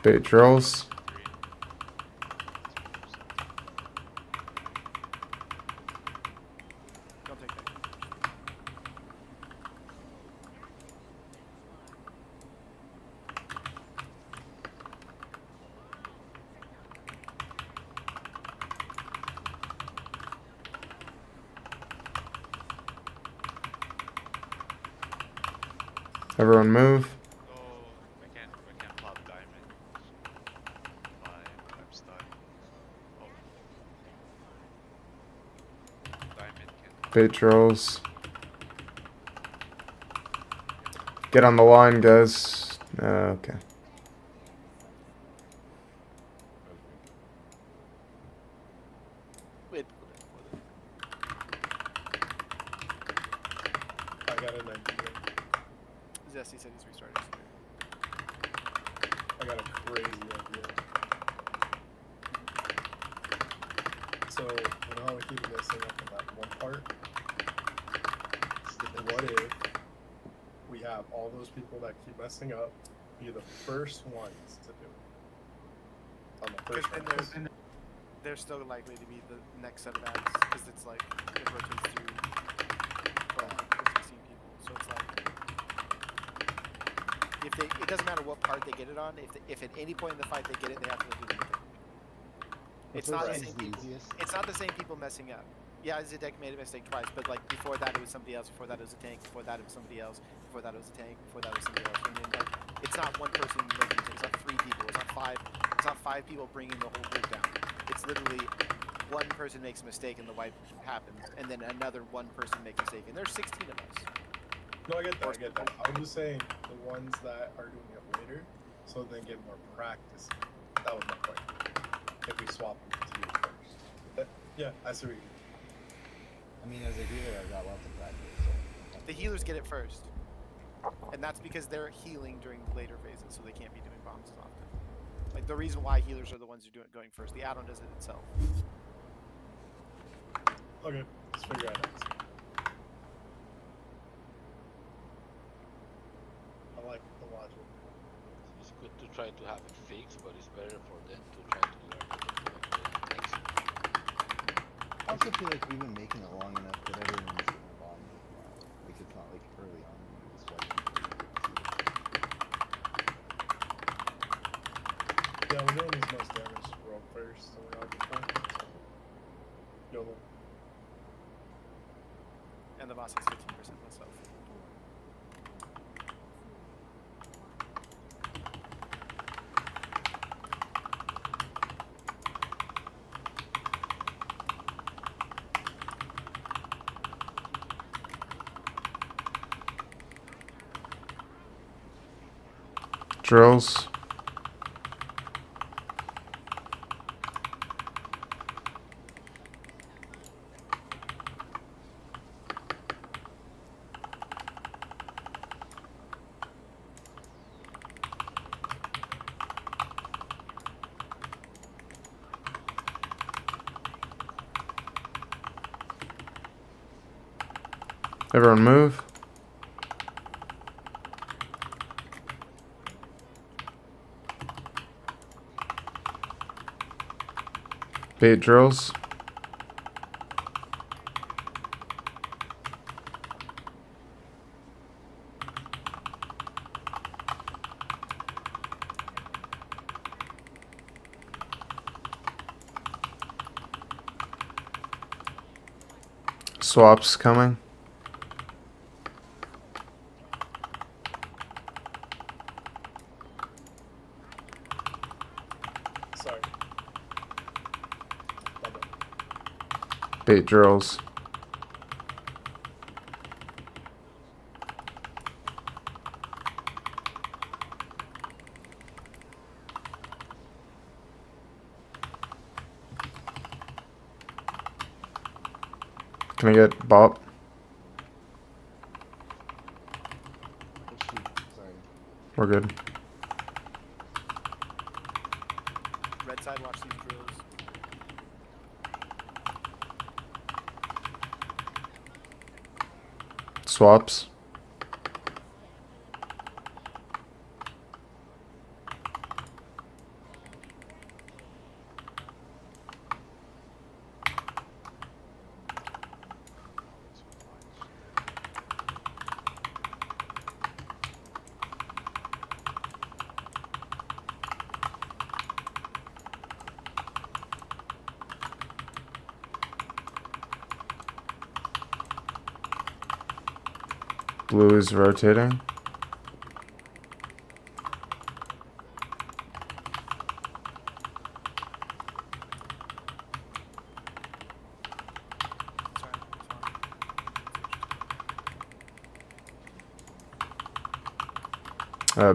Bait drills. Don't take that. Everyone move. No, I can't pop diamond. I'm stuck. Oh. Diamond can. Bait drills. Get on the line, guys. Okay. Wait. I got an idea. Zesty said he's restarting. I got a crazy idea. So, you know how we keep messing up in that one part? What if we have all those people that keep messing up be the first ones to do it? first Because then round. they're still likely to be the next set of ads because it's like it rotates through 12 or 16 people. So it's like it doesn't matter what part they get it on. If at any point in the fight they get it, they have to do the Mythic. It's not the First same round is the people. easiest. It's not the same people messing up. Yeah, Zedek made a mistake twice, but like before that it was somebody else. Before that it was a tank. Before that it was somebody else. Before that it was a tank. Before that it was somebody else. And then like it's not one person making mistakes. It's not 3 people. It's not 5. It's not 5 people bringing the whole group down. It's literally one person makes a mistake and the wipe happens, and then another one person makes a mistake, and there's 16 of us. No, I get that. I get that. I was just saying the ones that are doing it later, so they get more practice. That was my point. If we swap them to you first. But, yeah, I see what you mean. I mean, as a healer, I've got lots of practice. So The healers get it first, and that's because they're healing during later phases, so they can't be doing bombs as often. Like the reason why healers are the ones who do it going first. The add-on does it itself. Okay, let's figure it out. I like the logic. It's good to try to have it fixed, but it's better for them to try to learn it next. I also feel like we've been making it long enough that everyone's getting a bomb now. Like it's not like early on when you just like. Yeah, we're doing these most damage rogue first, so we're not before. YOLO. And the boss has 15% less health. Drills. Everyone move. Bait drills. Swaps coming. Sorry. My bad. Bait drills. Can I get Bop? Oh shoot, sorry. We're good. Red side, watch these drills. Swaps. Blue is rotating.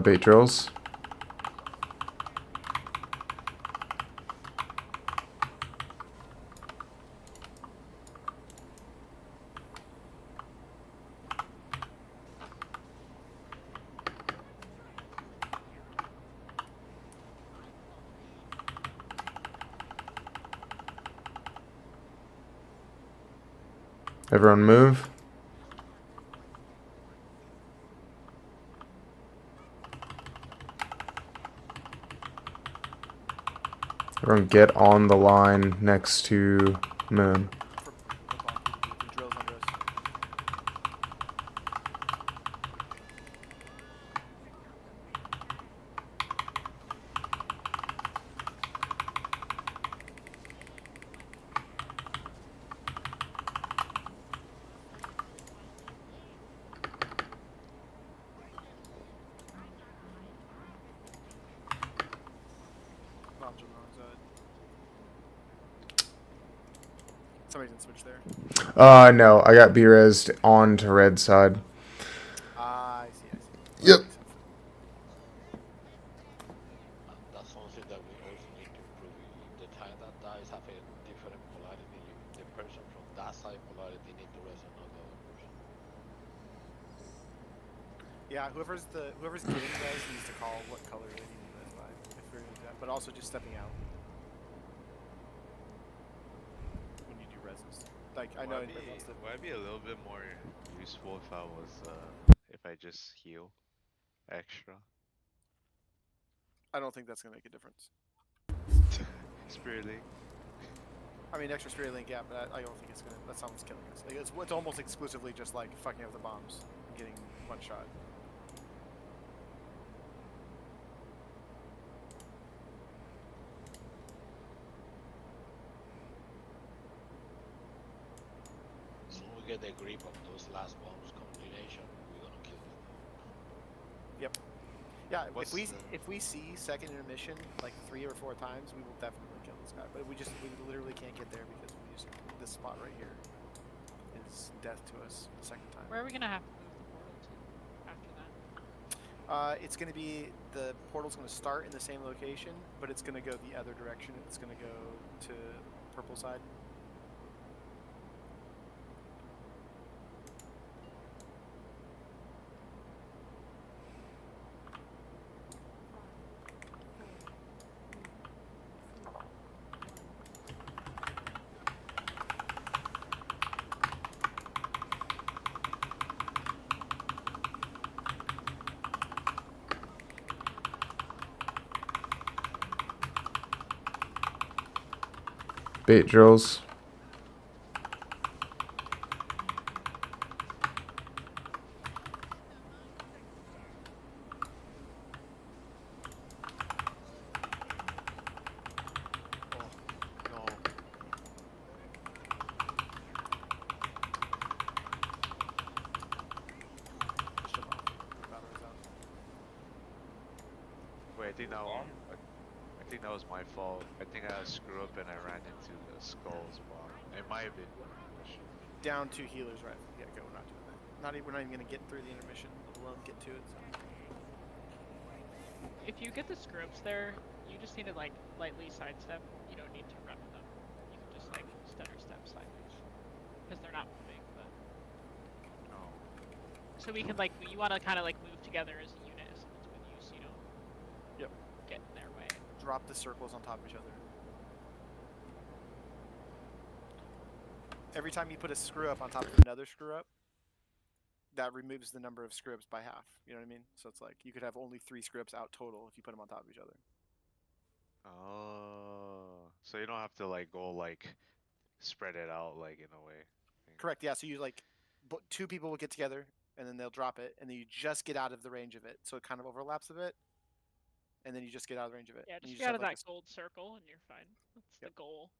Bait drills. Everyone move. Everyone get on the line next to Moon. For the bomb people who drills under us. Bombs on the wrong side. Somebody didn't switch there. No, I got B-resed on to red side. Ah, I see. Yep. That's something that we also need to improve. The time that dies have a different polarity. The person from that side polarity need to rest another other person. Yeah, whoever's getting res needs to call what color they need res by, if we're gonna do that. But also just stepping out when you do reses. Like I know. Would it be a little bit more useful if I was if I just heal extra? I don't think that's gonna make a difference. Spirit Link. I mean, extra Spirit Link, yeah, but I don't think it's gonna. That's not what's killing us. Like, it's almost exclusively just like fucking up the bombs, and getting one shot. So we get the grip of those last bombs combination, we're gonna kill them. Yep. Yeah, What's if we see second intermission like 3 or 4 times, we will definitely kill this guy. But we literally can't get there because this spot right here is death to us the second time. Where are we gonna have to move the portal to after that? It's gonna be the portal's gonna start in the same location, but it's gonna go the other direction. It's gonna go to purple side. Bait drills. Wait, I think that was my fault. I think I screwed up and I ran into the skulls bomb. It might have been intermission. Down 2 healers, right? Yeah, go. We're not doing that. We're not even gonna get through the intermission, let alone get to it. So. If you get the screws there, you just need to like lightly sidestep. You don't need to run them. You can just like stutter step sideways because they're not moving. But so we can like you want to kind of like move together as a unit as someone's with you, so you don't get in their way. Drop the circles on top of each other. Every time you put a screw up on top of another screw up, that removes the number of screw ups by half. You know what I mean? So it's like you could have only 3 screw ups out total if you put them on top of each other. Oh, so you don't have to like go like spread it out like in a way. Correct. Yeah. So you like 2 people will get together and then they'll drop it, and then you just get out of the range of it, so it kind of overlaps a bit, and then you just get out of the range of it. Yeah, and you just get out of have, like, that gold circle and you're fine. That's the goal.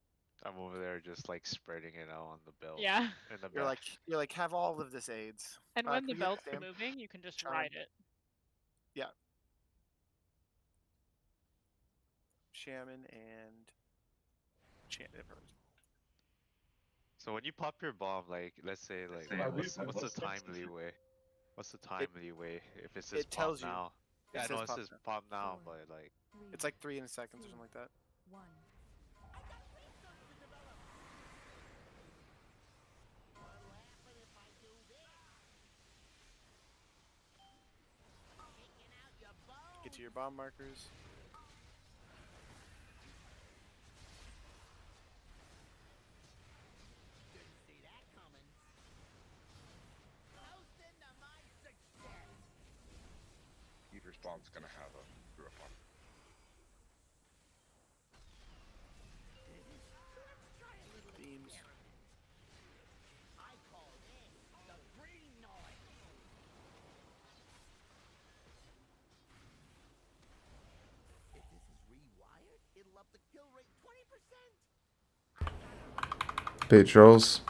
I'm over there just like spreading it out on the belt. Yeah. In the You're back. like have all of this aids. And when the can we get belt's Sam? moving, you can just Charm. ride it. Yeah. Shaman and Champion. So when you pop your bomb, like let's say like what's the time leeway? What's the time leeway if it says It tells pop you. now? Yeah, It no, says it pop says now. pop now, but like It's like 3 seconds or something like that. 1. Get to your bomb markers. Either spawn's gonna have a screw up on. Bait draws.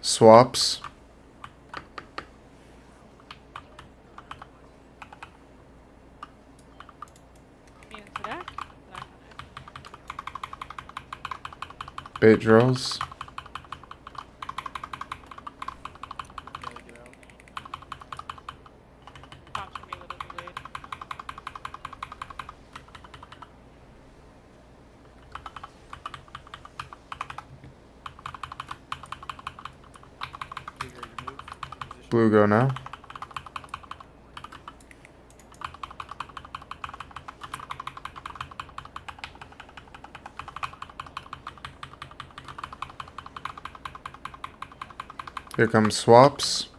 Swaps. Me and Sadak? Sadak on it. Bait draws. Melee get out. Bombs for me a little delayed. Blue ready to move. Position. Blue go now. Here comes swaps.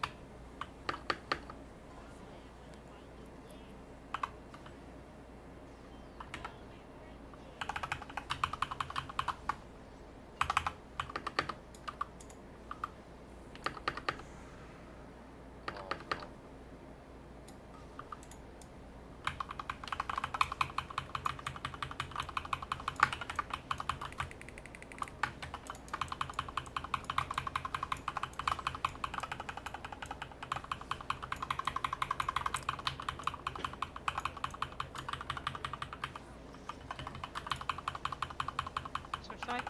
Switch side.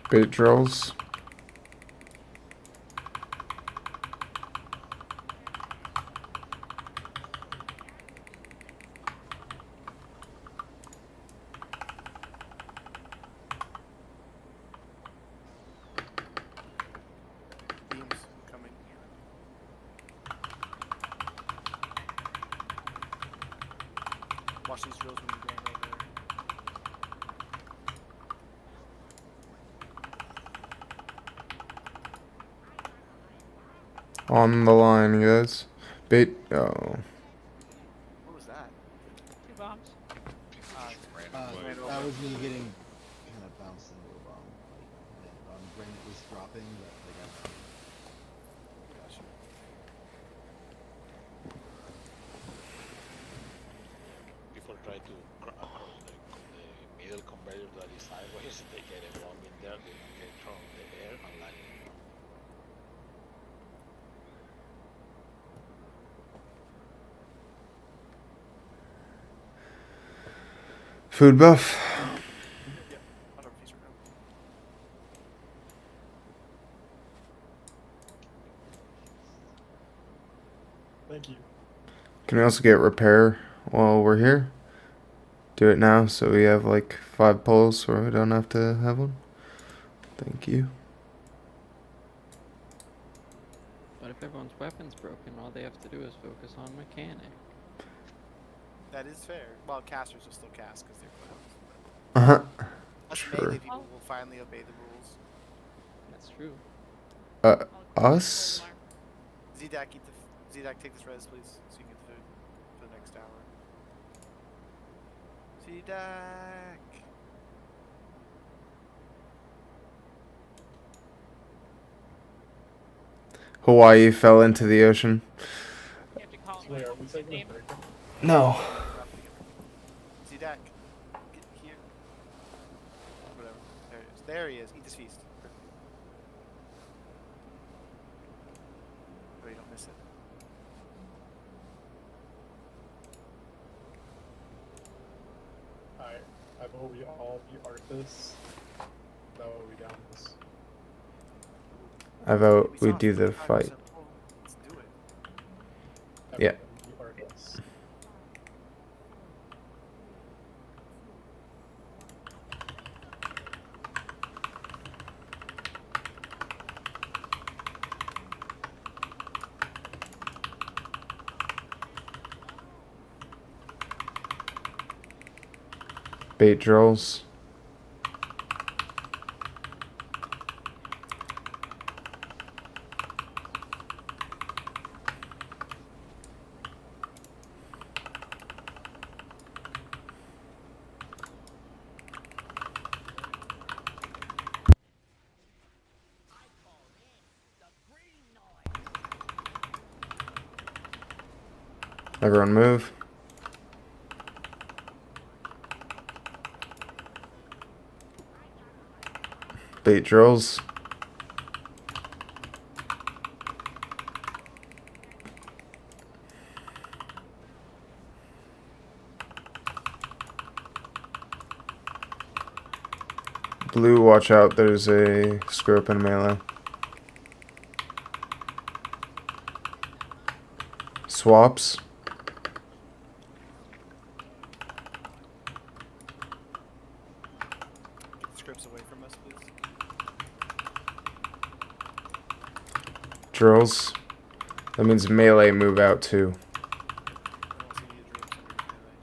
Bait draws. Beams coming. Watch these drills when you're going over there. On the line, guys. Bait. Oh. What was that? 2 bombs. That was me getting kind of bounced into a bomb. Like, when it was dropping, but like I Gotcha. People try to cross the middle conveyor that is sideways. They get a bomb in there. They get thrown in the air and land. Food buff. Yep. Auto feature room. Thank you. Can we also get repair while we're here? Do it now so we have like 5 pulls where we don't have to have one. Thank you. But if everyone's weapon's broken, all they have to do is focus on mechanic. That is fair. Well, casters will still cast because they're clowns. Uh-huh. Us Sure. melee people will finally obey the rules. That's true. Us? Zdak, eat the Zdak, take this res, please, so you can get the food for the next hour. Zdak. Hawaii fell into the ocean. You have to call him Wait, like are we his taking a name. break? No. Zdak, get here. Whatever. There it is. There he is. Eat this feast. Oh, you don't miss it. Alright, I vote we all be Arthas. That way we down this. I vote we saw do the 45% fight. pull. Let's do it. Yeah. Everybody be Arthas. Bait drills. Everyone move. Bait drills. Blue, watch out, there's a screw up in melee. Swaps. Get the scripts away from us, please. Drills. That means melee move out too. I don't see any drills underneath melee.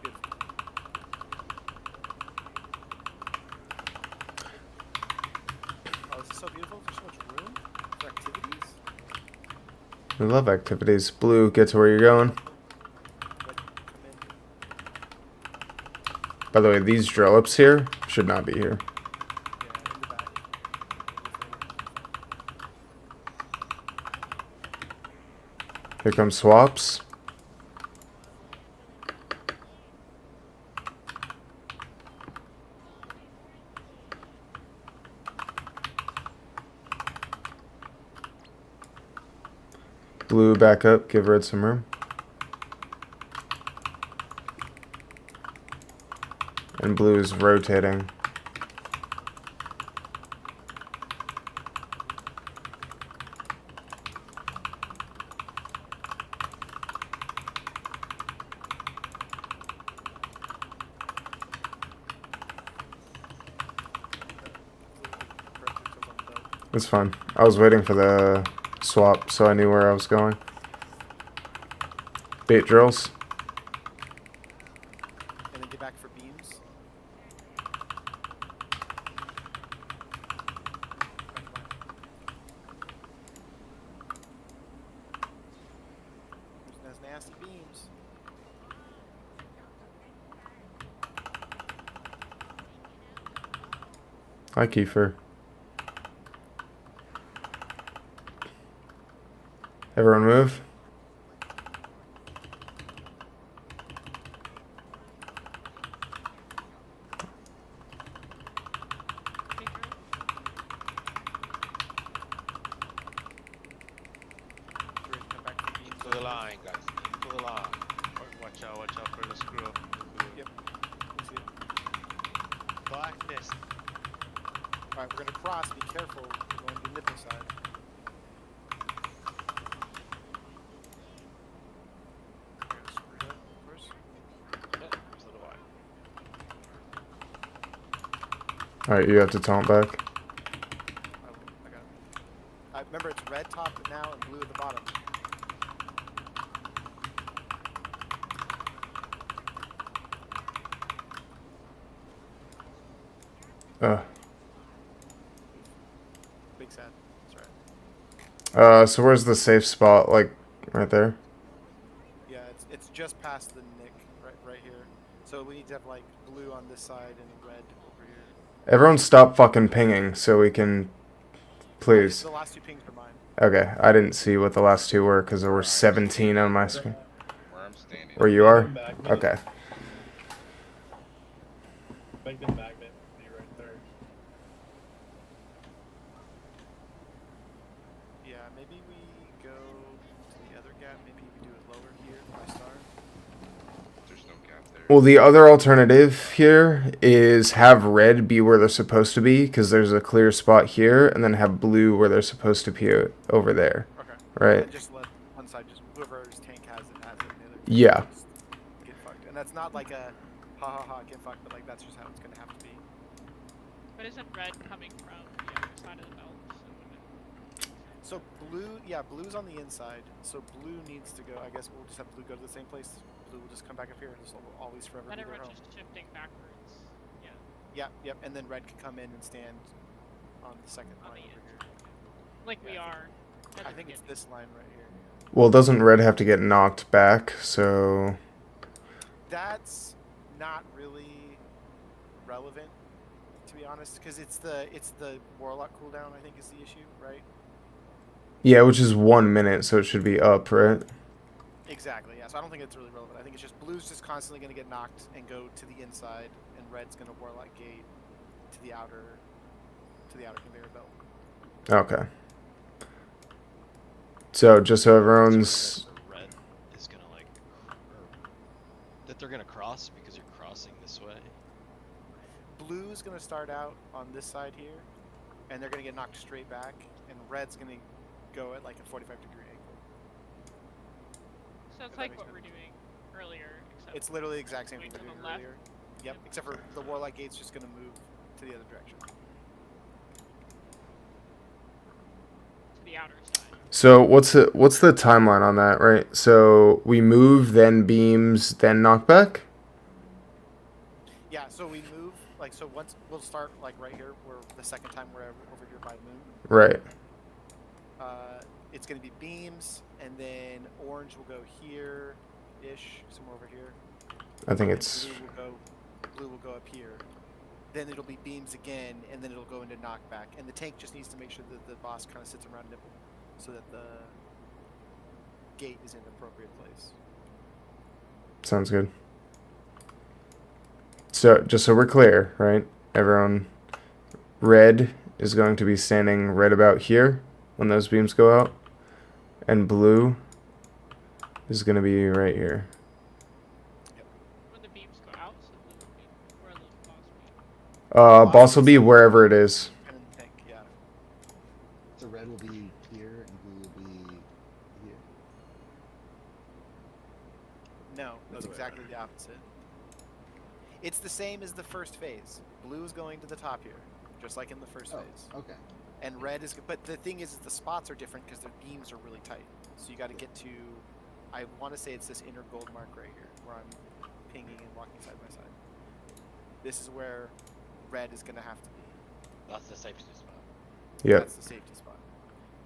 Good. Oh, this is so beautiful. There's so much room for activities. We love activities. Blue, get to where you're going. Red, come in. By the way, these drill ups here should not be here. Yeah, in the back. Here comes swaps. Blue, back up. Give red some room. And blue is rotating. It's fine. I was waiting for the swap, so I knew where I was going. Bait drills. And then get back for beams. There's those nasty beams. Hi, Kiefer. Everyone move. Into the line, guys. Into the line. Watch out for the screw up. Yep. See it. Blackness. Alright, we're gonna cross. Be careful. We're going to the nipple side. We're gonna screw up first. Yeah, so do I. Alright, you have to taunt back. I got it. Remember, it's red top now and blue at the bottom. Big sad. That's right. So where's the safe spot? Like, right there? Yeah, it's just past the nick, right here. So we need to have like blue on this side and red over here. Everyone stop fucking pinging so we can... Please. The last two pings are mine. Okay, I didn't see what the last two were because there were 17 on my screen. Where I'm standing. Where you are? Okay. Make the magnet be right there. Yeah, maybe we go to the other gap. Maybe we do it lower here by star. There's no gap there. Well, the other alternative here is have red be where they're supposed to be because there's a clear spot here, and then have blue where they're supposed to be over there. Okay. Right? And just let one side, just whoever's tank has it, and the other Yeah. just get fucked. And that's not like a ha ha ha get fucked, but like that's just how it's gonna have to be. But isn't red coming from the other side of the belt? So blue, yeah, blue's on the inside. So blue needs to go. I guess we'll just have blue go to the same place. Blue will just come back up here and just always forever Then be their everyone's home. just shifting backwards. Yeah. Yep, yep. And then red can come in and stand on the second On line the over here. Like we are. at I the think it's beginning. this line right here. Well, doesn't red have to get knocked back? So... That's not really relevant, to be honest, because it's the warlock cooldown. I think is the issue, right? Yeah, which is 1 minute, so it should be up, right? Exactly, yeah. So I don't think it's really relevant. I think it's just blue's just constantly going to get knocked and go to the inside, and red's going to Warlock Gate to the outer conveyor belt. Okay. So just so everyone's... Red is gonna like, or that they're gonna cross because you're crossing this way. Blue's going to start out on this side here, and they're going to get knocked straight back, and red's going to go at like a 45-degree angle. So it's like what we're doing earlier, except It's literally the exact same thing going we to did the left. earlier. Yep, except for the Warlock Gate's just going to move to the other direction. To the outer side. So what's the timeline on that, right? So we move, then beams, then knockback? Yeah, so we move, like, so once, we'll start, like, right here, where the second time we're over here by moon. Right. It's going to be beams, and then orange will go here-ish, somewhere over here. I think and it's... Blue will go up here. Then it'll be beams again, and then it'll go into knockback. And the tank just needs to make sure that the boss kind of sits around nipple, so that the gate is in the appropriate place. Sounds good. So, just so we're clear, right? Everyone, red is going to be standing right about here when those beams go out. And blue is going to be right here. When the beams go out, so blue will be where the boss will be. Boss will be wherever it is. And tank, yeah. So red will be here and blue will be here. No, that's exactly the opposite. It's the same as the first phase. Blue is going to the top here, just like in the first phase. Okay. And red is, but the thing is the spots are different because their beams are really tight. So you got to get to, I want to say it's this inner gold mark right here, where I'm pinging and walking side by side. This is where red is going to have to be. That's the safety spot. Yeah. That's the safety spot.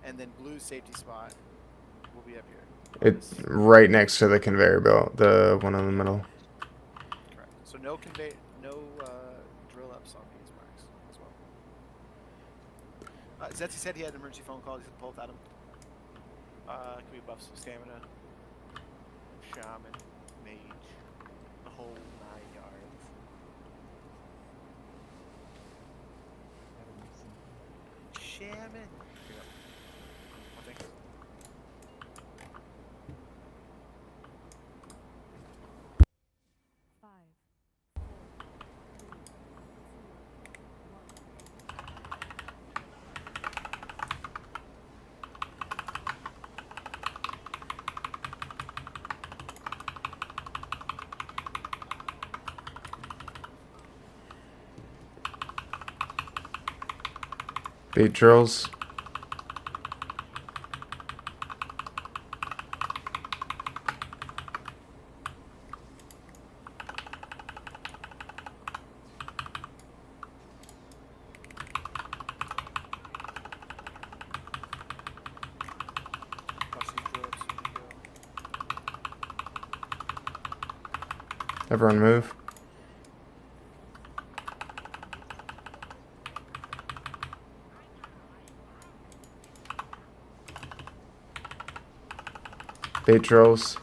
And then blue's safety spot will be up here. It's right next to the conveyor belt, the one in the middle. Correct. So no drill ups on these marks as well. Zetsi said he had an emergency phone call. He said pull it at him. Can we buff some stamina? Shaman, mage, the whole 9 yards. Shaman. Here we go. One thing. Bait drills. Watch these drill ups when you go. Everyone move. Bait drills.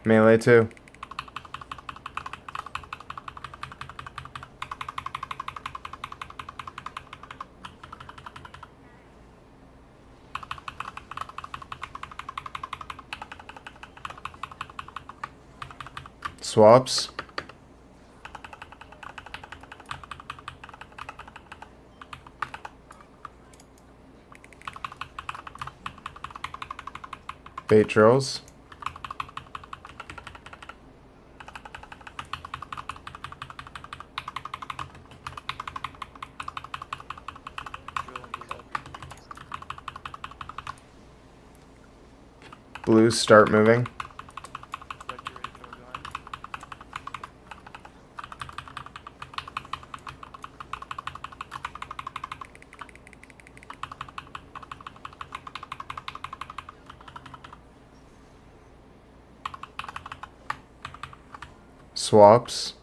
Melee too. Swaps. Bait drills. Blues start moving. Swaps.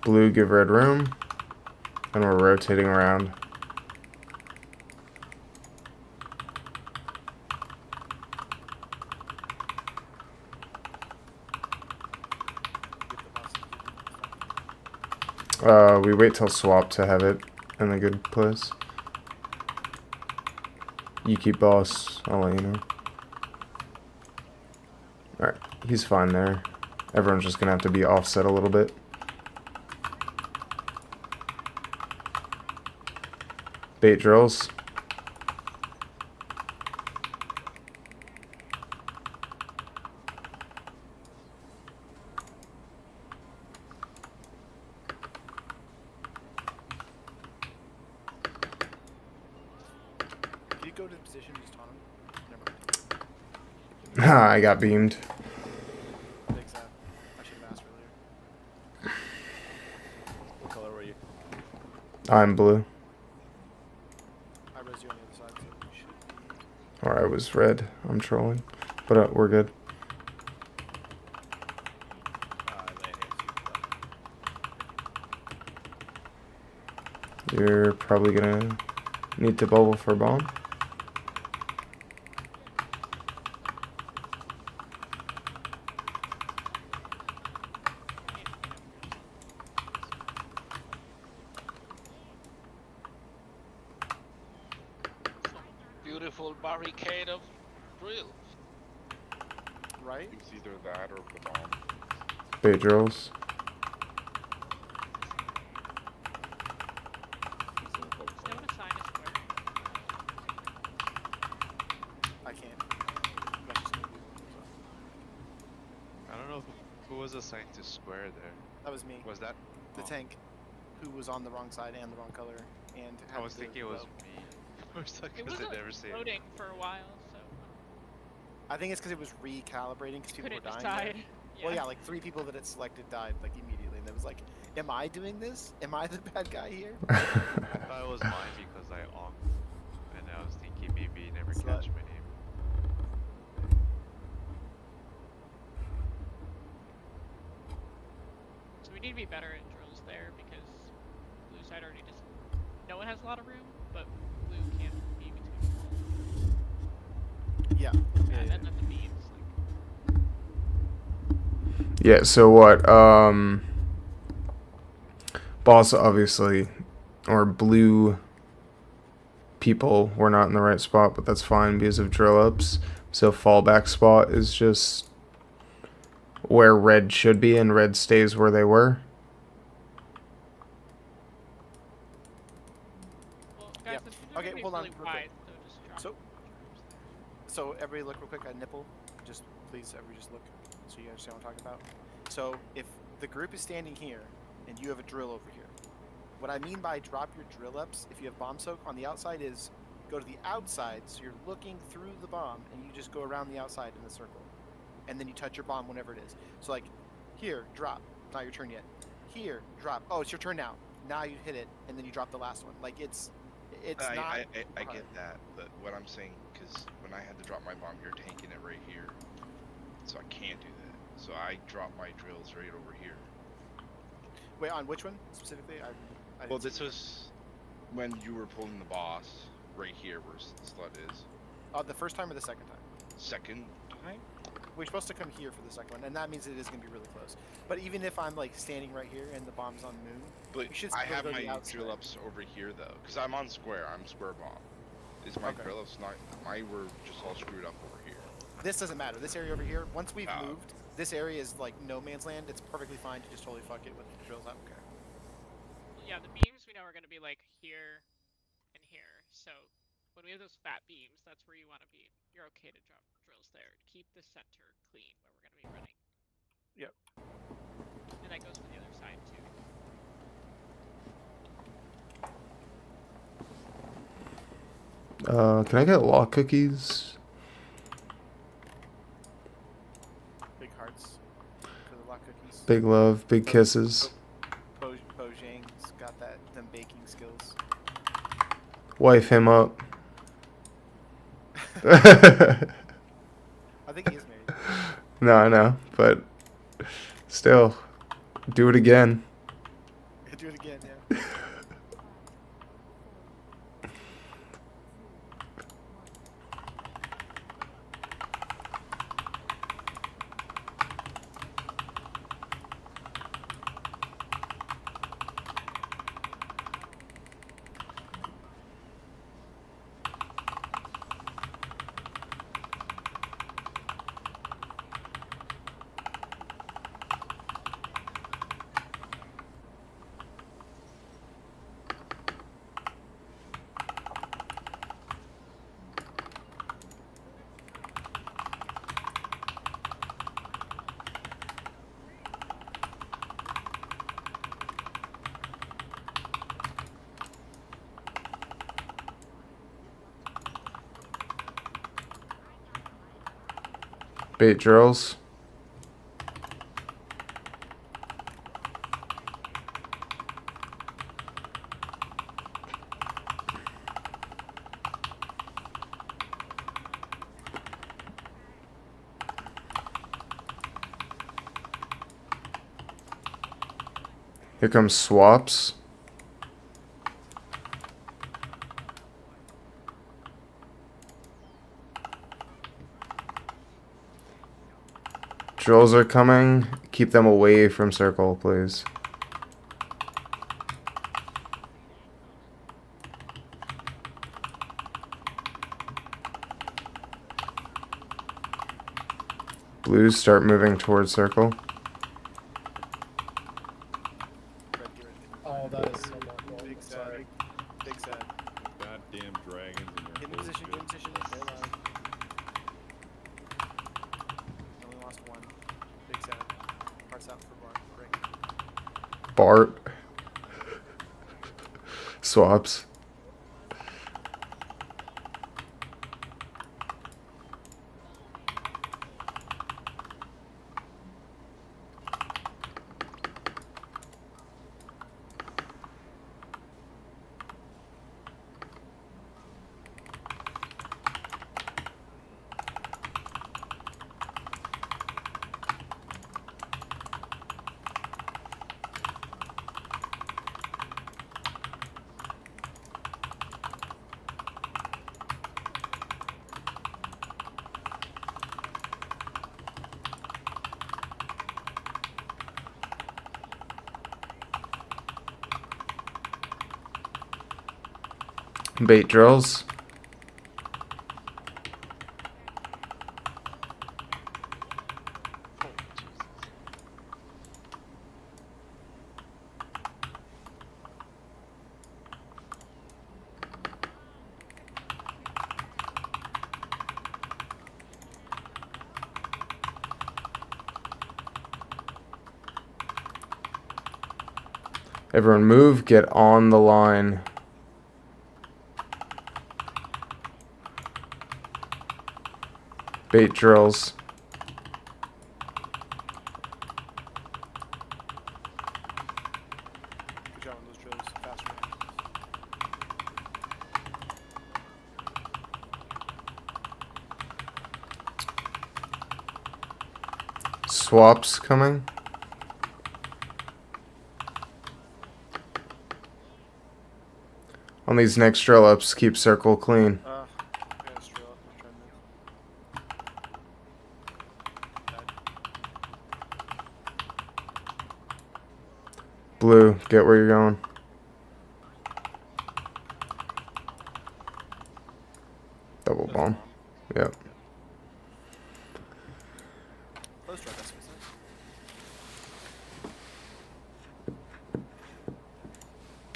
Blue, give red room. And we're rotating around. We wait till swap to have it in a good place. You keep boss, I'll let you know. Alright, he's fine there. Everyone's just gonna have to be offset a little bit. Bait drills. Can you go to the position just on him? Never mind. I got beamed. Thanks, I should have asked earlier. What color were you? I'm blue. I res you on the other side, so you should. Or I was red. I'm trolling. But we're good. You're probably gonna need to bubble for bomb. Beautiful barricade of drills. Right? It's either that or the bomb. Bait drills. No one assign a square. I can't. That's just gonna be so. I don't know who was assigned to square there. That was me. Was that The tank, who was on the wrong side and the wrong color, and I had was the thinking it was low. me. First, It because was they never say it. loading for a while, so I think it's because it was recalibrating because people couldn't were dying. decide. there. Well, yeah, like 3 people that it selected died like immediately, and it was like, am I doing this? Am I the bad guy here? I thought it was mine because I onked, and I was thinking maybe he never Slut. catch my name. So we need to be better at drills there because blue side already just no one has a lot of room, but blue can't be between. Yeah. And then the beams. Yeah, so what? Boss obviously, or blue people were not in the right spot, but that's fine because of drill ups. So fallback spot is just where red should be, and red stays where they were. Well, guys, Yep. the beams are Okay, gonna be hold on really real wide, quick. so just drop So- them. So everybody look real quick at nipple. Just please, everybody just look so you understand what I'm talking about. So if the group is standing here and you have a drill over here, what I mean by drop your drill ups, if you have bomb soak on the outside, is go to the outside so you're looking through the bomb and you just go around the outside in a circle. And then you touch your bomb whenever it is. So like, here, drop. Not your turn yet. Here, drop. Oh, it's your turn now. Now you hit it, and then you drop the last one. Like it's not. I hard. get that, but what I'm saying, because when I had to drop my bomb, you're tanking it right here, so I can't do that. So I drop my drills right over here. Wait, on which one specifically? I didn't Well, see this it. was when you were pulling the boss right here, where the slut is. The first time or the second time? Second time? We're supposed to come here for the second one, and that means it is going to be really close. But even if I'm like standing right here and the bomb's on moon, But we should I still have go to the my outside. drill ups over here though, because I'm on square. I'm square bomb. Is my Okay. drill ups not? Mine were just all screwed up over here. This doesn't matter. This area over here, once we've Oh. moved, this area is like no man's land. It's perfectly fine to just totally fuck it with the drills. I don't care. Yeah, the beams we know are gonna be like here and here. So when we have those fat beams, that's where you want to be. You're okay to drop drills there. Keep the center clean where we're gonna be running. Yep. And that goes for the other side too. Can I get lock cookies? Big hearts for the lock cookies. Big love, big kisses. Bojang's got them baking skills. Wife him up. I think he is married. No, I know, but still, do it again. do it again, yeah. Bait drills. Here comes swaps. Drills are coming. Keep them away from circle, please. Blues start moving towards circle. Oh, that is so not cool. Big sad. Sorry. Big sad. Goddamn dragons and Get in their position, get in bullshit. position. Stay alive. Only lost one. Big sad. Hearts out for Bart. Break. Bart. Swaps. Bait drills. Everyone move, get on the line. Bait drills. Good job on those drills. Faster. Swaps coming. On these next drill ups, keep circle clean. Yeah, let's drill up. I'm trying to move. Blue, get where you're going. Double bomb. Yep. Close drive, that's what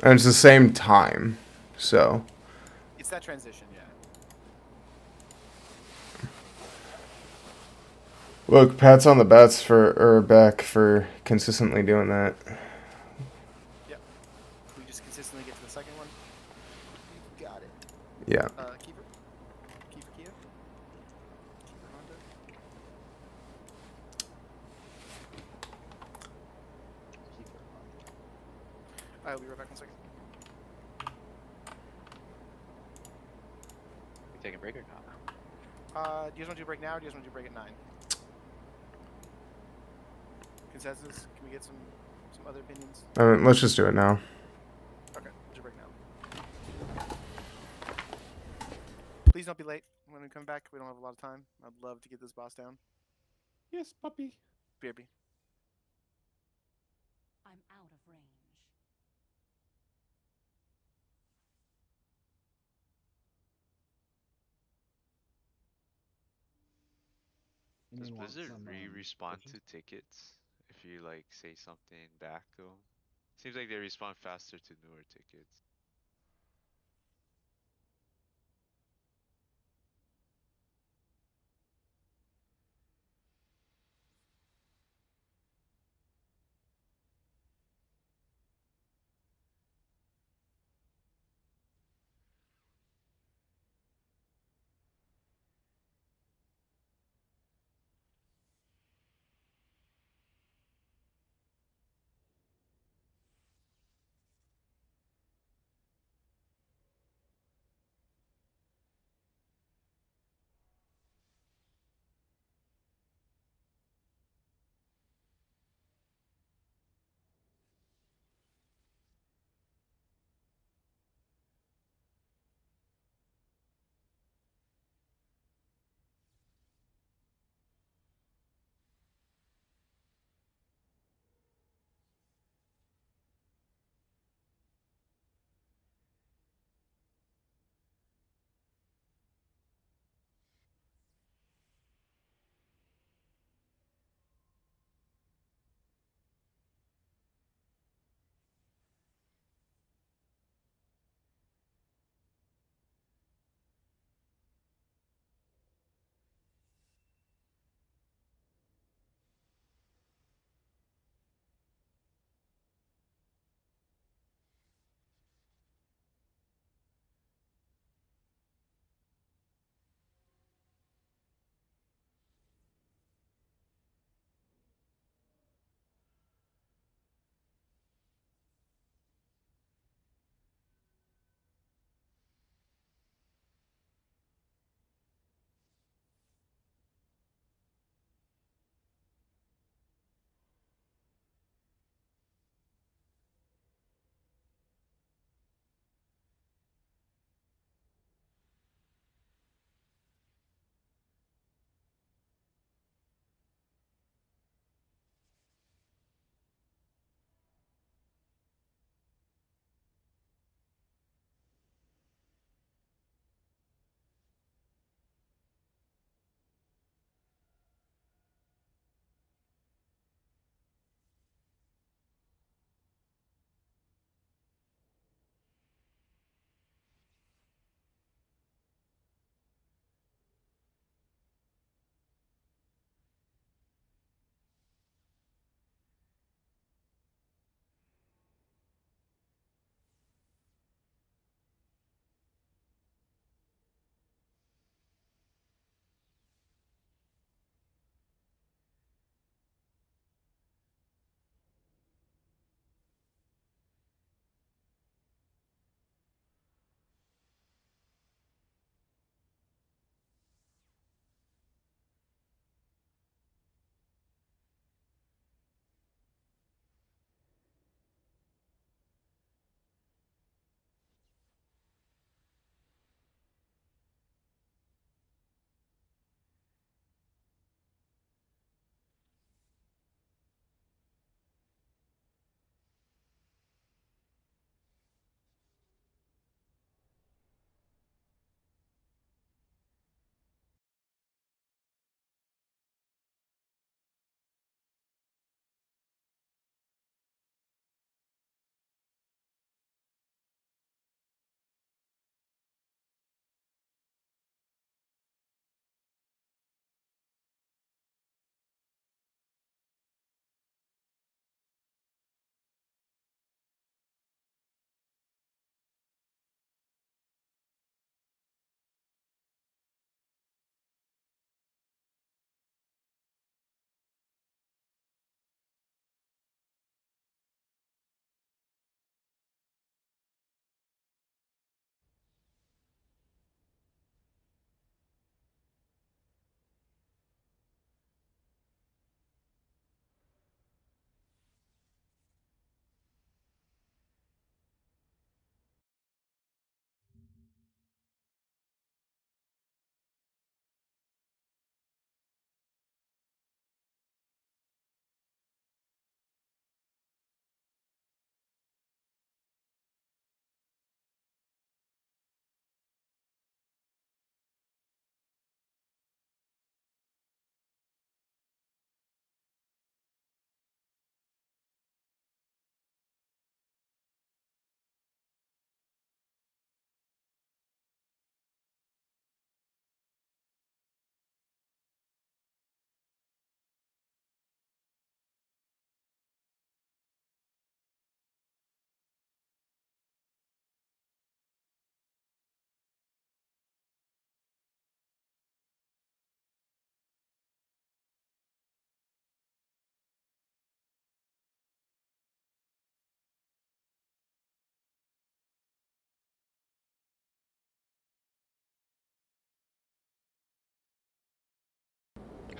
And it's the same time, so. it's that transition, yeah. Look, pats on the back for consistently doing that. Yep. We just consistently get to the second one. You got it. Yeah. Keeper. Keeper Kia. Keeper Honda. I'll be right back in a second. We take a break or not? Do you guys want to do break now or do you guys want to do break at 9? Consensus? Can we get some some other opinions? Let's just do it now. Okay, just break now. Please don't be late when we come back. We don't have a lot of time. I'd love to get this boss down. Yes, puppy. BRB. I'm out of range. Does Anyone want Blizzard some, respond pitches? to tickets if you like say something back to them? Seems like they respond faster to newer tickets.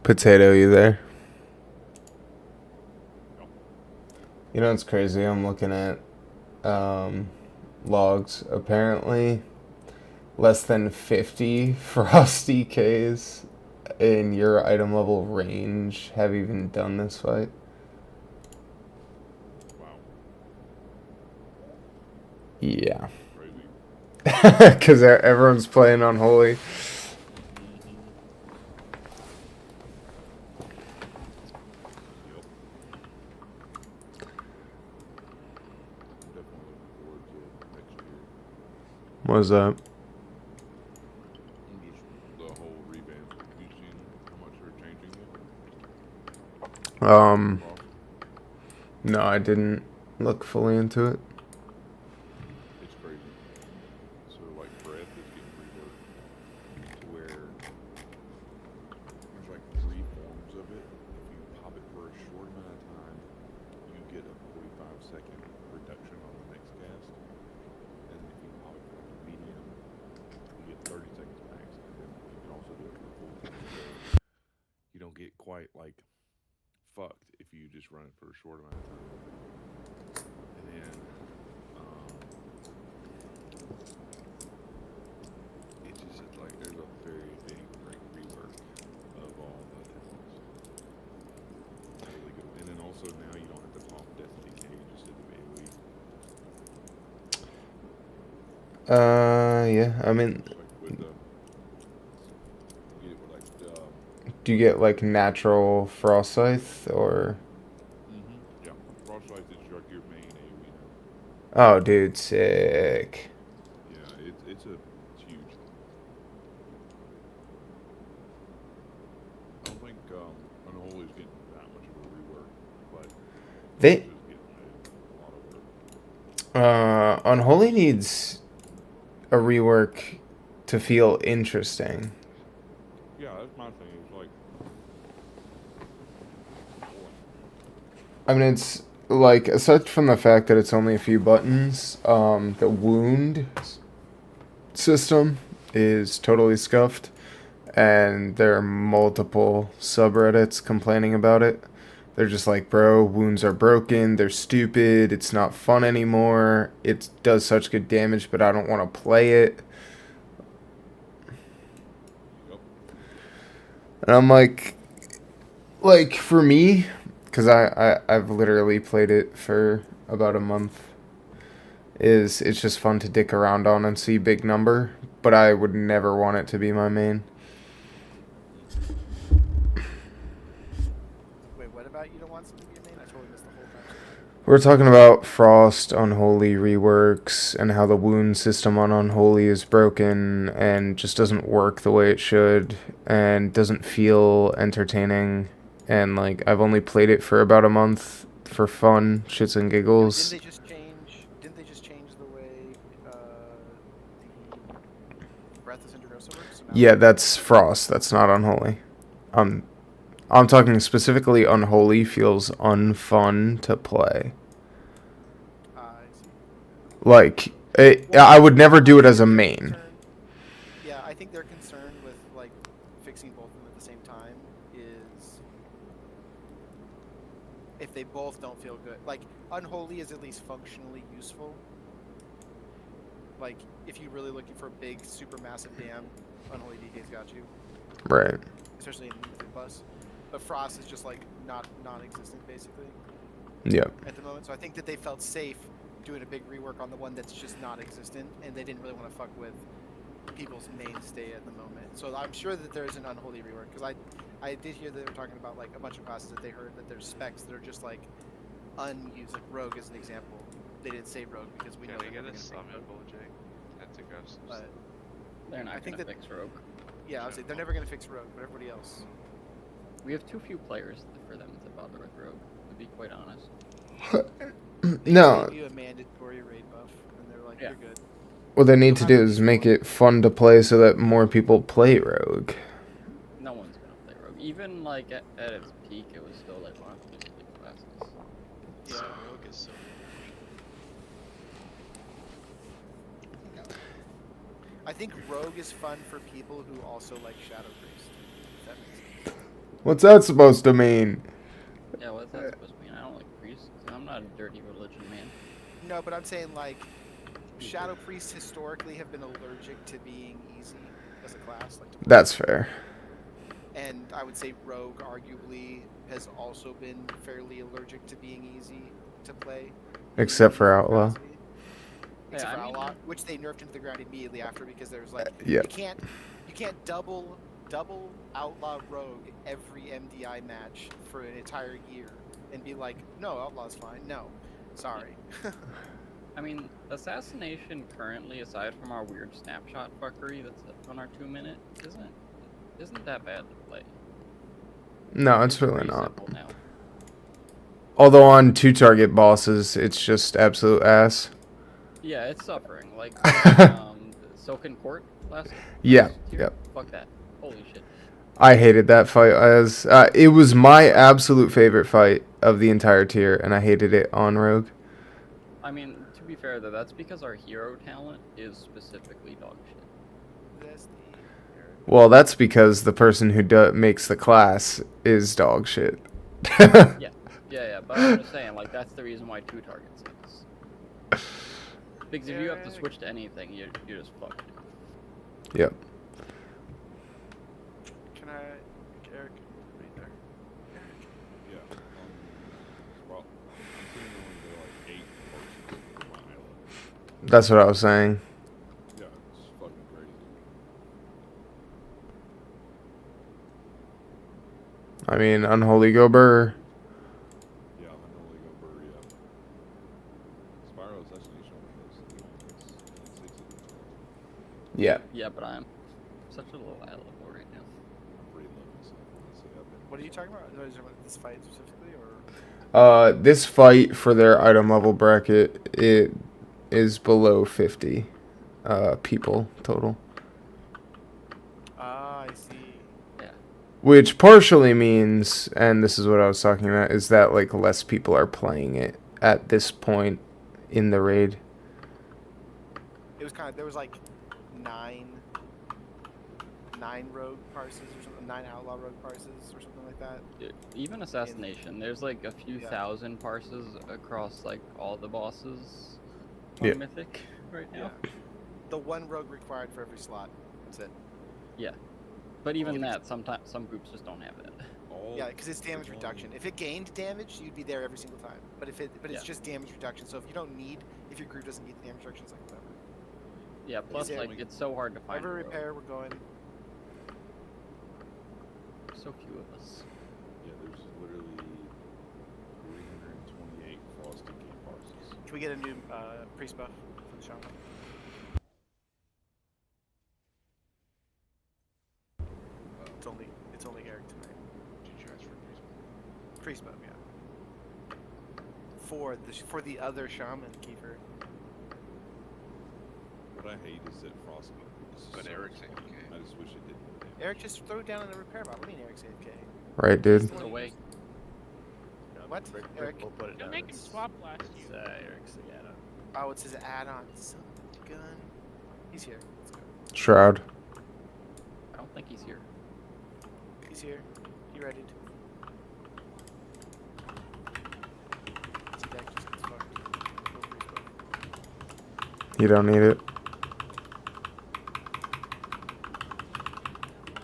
Potato, you there? You know, it's crazy. I'm looking at logs. Apparently, less than 50 frost DKs in your item level range have even done this fight. Wow. Yeah. Crazy. Because everyone's playing Unholy. Yep. I'm definitely looking forward to next year. What was that? Just the whole revamp. You seen how much they're changing it? Um, Frost? no, I didn't look fully into it. It's crazy. So like breath is getting reworked to where there's like 3 forms of it. If you pop it for a short amount of time, you get a 45-second reduction on the next cast. And if you pop it for like a medium, you get 30 seconds max. And then you can also do it for full time. So you don't get quite like fucked if you just run it for a short amount of time. And then it's just like there's a very big rework of all the talents. Really good. And then also now you don't have to pop Death and Decay, you just did the AoE. Yeah, I mean, Like with the you get it with like do you get like natural frost scythe or? yeah, Frostlight is like your main AoE now. Oh, dude, sick. Yeah, it's huge. I don't think Unholy's getting that much of a rework, but They it's just getting a lot of work. Unholy needs a rework to feel interesting. Yeah, that's my thing. It's like I mean, it's like, aside from the fact that it's only a few buttons, the wound system is totally scuffed, and there are multiple subreddits complaining about it. They're just like, bro, wounds are broken, they're stupid, it's not fun anymore, it does such good damage, but I don't want to play it. And I'm like, for me, because I've literally played it for about a month, it's just fun to dick around on and see big number, but I would never want it to be my main. Wait, what about you don't want something to be your main? I totally missed the whole conversation. We're talking about Frost, Unholy reworks, and how the wound system on Unholy is broken and just doesn't work the way it should, and doesn't feel entertaining. And like, I've only played it for about a month for fun, shits and giggles. Didn't they just change the way the Breathless Intergrosso works? So Yeah, that's Frost. That's not Unholy. I'm talking specifically Unholy feels unfun to play. I see. Like, I would never do it as a main. Yeah, I think their concern with like fixing both of them at the same time is if they both don't feel good. Like, Unholy is at least functionally useful. Like, if you're really looking for a big, super massive dam, Unholy DK's got you. Right. Especially in Mythic Plus. But Frost is just like non-existent basically. Yep. At the moment, so I think that they felt safe doing a big rework on the one that's just non-existent, and they didn't really want to fuck with people's mainstay at the moment. So I'm sure that there is an Unholy rework, because I did hear that they were talking about like a bunch of classes that they heard that there's specs that are just like unused. Like Rogue is an example. They didn't say Rogue because we know Can I they're get never a gonna make summon Rogue. Bojack? Had to grab some But stuff. They're not I think gonna that fix Rogue. yeah, I was saying they're never gonna fix Rogue, but everybody else. We have too few players for them to bother with Rogue, to be quite honest. They No. gave you a mandatory raid buff, and they're like, you're good. What they need to do is make it fun to play so that more people play Rogue. No one's gonna play Rogue. Even like at its peak, it was still like one of the big classes. Yeah, Rogue is so. I think Rogue is fun for people who also like Shadow Priest. If that makes sense. What's that supposed to mean? Yeah, what's that supposed to mean? I don't like priests. I'm not a dirty religion man. No, but I'm saying like shadow priests historically have been allergic to being easy as a class, like to play. That's fair. And I would say rogue arguably has also been fairly allergic to being easy to play. Except for outlaw. Capacity. Except for outlaw, which they nerfed into the ground immediately after because there's like Yeah. you can't double outlaw rogue every MDI match for an entire year and be like, no, outlaw's fine. No, sorry. I mean, assassination currently, aside from our weird snapshot fuckery that's on our 2-minute, isn't that bad to play. No, it's really pretty not. simple now. Although on 2-target bosses, it's just absolute ass. Yeah, it's suffering. Like, Silken Court last Yeah, tier? yep. Fuck that. Holy shit. I hated that fight as it was my absolute favorite fight of the entire tier, and I hated it on Rogue. I mean, to be fair though, that's because our hero talent is specifically dog shit. Well, that's because the person who makes the class is dog shit. Yeah, but I'm just saying, like, that's the reason why 2 targets sucks. Because if you have to switch to anything, you're just fucked. Yep. Can I, Eric, right there? Yeah. Well, I'm seeing only like 8 horses for my island. That's what I was saying. Yeah, it's fucking crazy. I mean, Unholy Gober. Yeah, Unholy Gober, yeah. Spiral Assassination only has 6 of them. Yeah. Yeah, but I'm such a low eye level right now. I'm pretty low myself, honestly. What are you talking about? No, is it about this fight specifically, or? This fight for their item level bracket, it is below 50 people total. Ah, I see. Yeah. Which partially means, and this is what I was talking about, is that like less people are playing it at this point in the raid. It was kind of, there was like 9 rogue parses or something, 9 outlaw rogue parses or something like that. Even assassination, there's like a few thousand parses across like all the bosses on Mythic right now. Yeah. The 1 rogue required for every slot. That's it. Yeah. But even that, sometimes some groups just don't have that. Yeah, because it's damage reduction. If it gained damage, you'd be there every single time. But it's just damage reduction. So if your group doesn't need the damage reduction, it's like whatever. Yeah, plus like it's so hard to find. Every repair, we're going. So few of us. Yeah, there's literally 328 frosted king parses. Can we get a new priest buff for the shaman? It's only Eric tonight. Did you ask for Priest buff, yeah. For the other shaman, Kiefer. What I hate is that Frosty is But so Eric's fun. AFK. I just wish it didn't. Eric, just throw it down in the repair bot. What do you mean Eric's AFK? Right, dude? He's the one No way. What? Eric? We'll put it Don't down. make him swap last you. Eric's the add-on. Oh, it's his add-on. Son of a gun. He's here. Let's go. Shroud. I don't think he's here. He's here. You ready? This deck just gets fucked. No priest buff. You don't need it.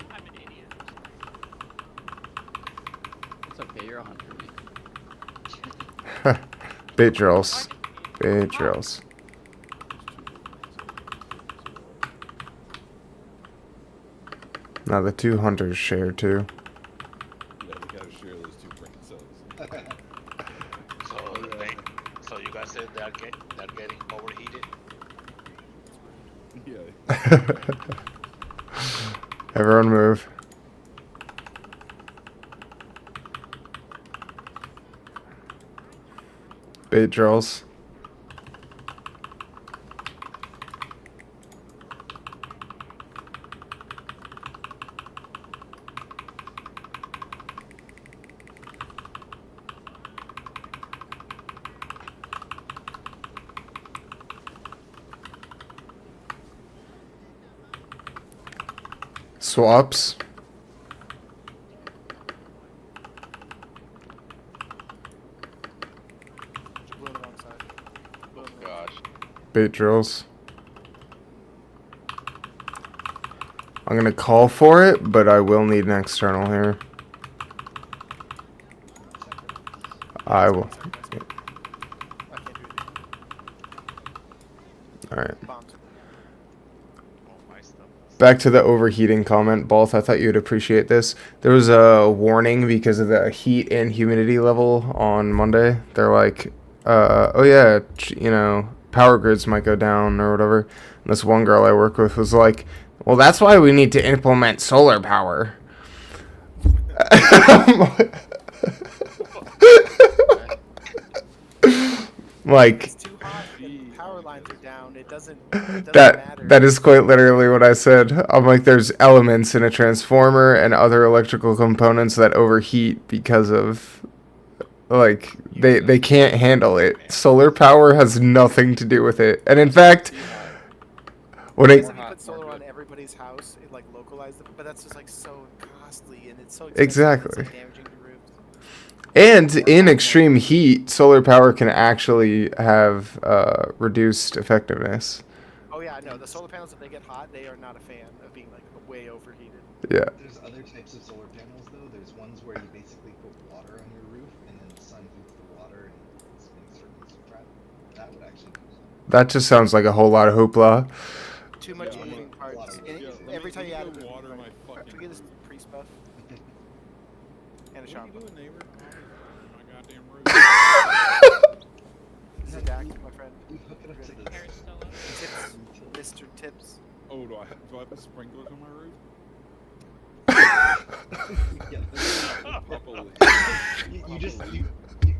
I'm an idiot. It's okay, you're a hunter. Bait drills. Bait drills. Now the 2 hunters share too. Yeah, we gotta share those 2 princesses. So you guys said they're getting overheated? Yeah. Everyone move. Bait drills. Swaps. Bait drills. I'm gonna call for it, but I will need an external here. I will. Alright. Back to the overheating comment, Balth. I thought you'd appreciate this. There was a warning because of the heat and humidity level on Monday. They're like, oh yeah, you know, power grids might go down or whatever. And this one girl I work with was like, well, that's why we need to implement solar power. Like, it's too hot and power lines are down. It doesn't matter. that is quite literally what I said. I'm like, there's elements in a transformer and other electrical components that overheat because of, like, they can't handle it. Solar power has nothing to do with it. And in fact, when If you put solar on everybody's house, it like localized them, but that's just like so costly and it's so expensive. Exactly. It's, like, damaging the roofs. And in extreme heat, solar power can actually have reduced effectiveness. Oh yeah, no, the solar panels, if they get hot, they are not a fan of being like way overheated. Yeah. There's other types of solar panels though. There's ones where you basically put water on your roof and then the sun heats the water and it's makes circles of crap. That would actually do something. That just sounds like a whole lot of hoopla. Too much moving parts. Every time you add a water, forget this priest buff. And a shot. What are you doing, neighbor? My goddamn roof. Zach, my friend. Hook it up to the Tips, Mr. Tips. Oh, do I have sprinklers on my roof? you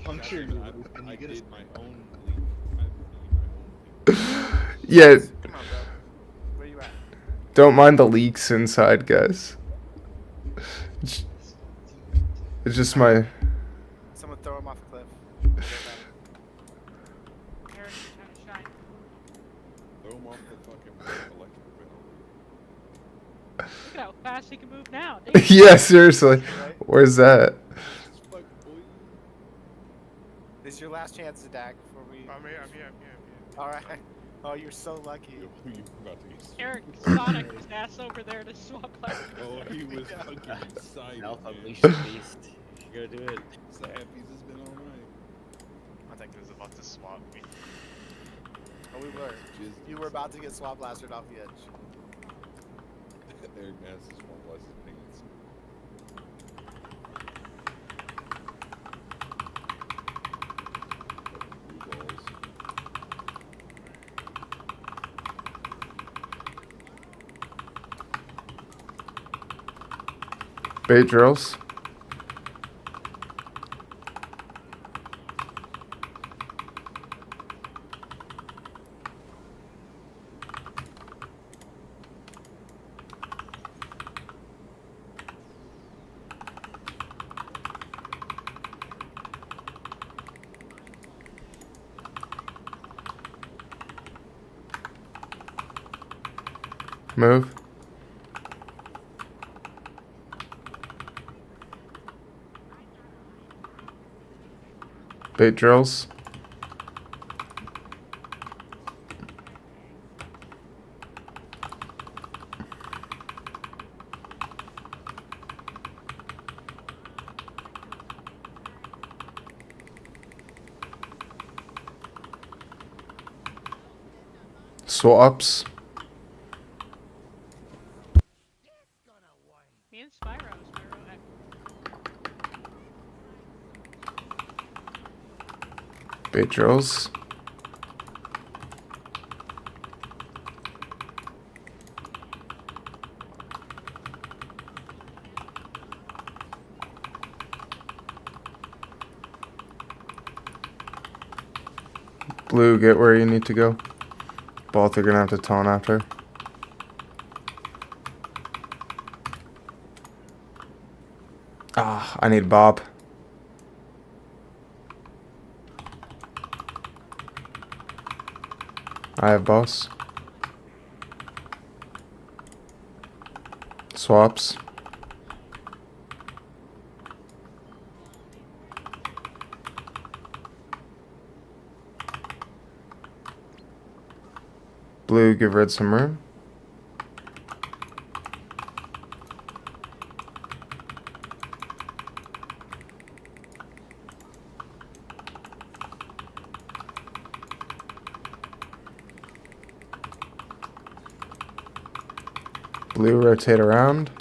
puncture your roof and I you get did a my own leak. Yeah. Come on, bro. Where you at? Don't mind the leaks inside, guys. It's just my... Someone throw him off a cliff. Aaron, you're trying to shine. Throw them off the fucking electrical bill. Look at how fast he can move now. Yeah, seriously. Where's that? This is your last chance, Zach, before we... I'm here. Alright. Oh, you're so lucky. You're about to get Eric, Sonic his ass over there to swap left. Oh, he was fucking excited. Elf man. unleash the beast. You gotta do it. It's the happiest it's been all night. I think he was about to swap me. Oh, we were. You were about to get swap blastered off the edge. Eric has his one bless his pants. Blue balls. Bait drills. Move. Bait drills. Swaps. Me and Spyro at Bait drills. Blue, get where you need to go. Both are gonna have to taunt after. Ah, I need Bob. I have boss. Swaps. Blue, give red some room. Blue, rotate around.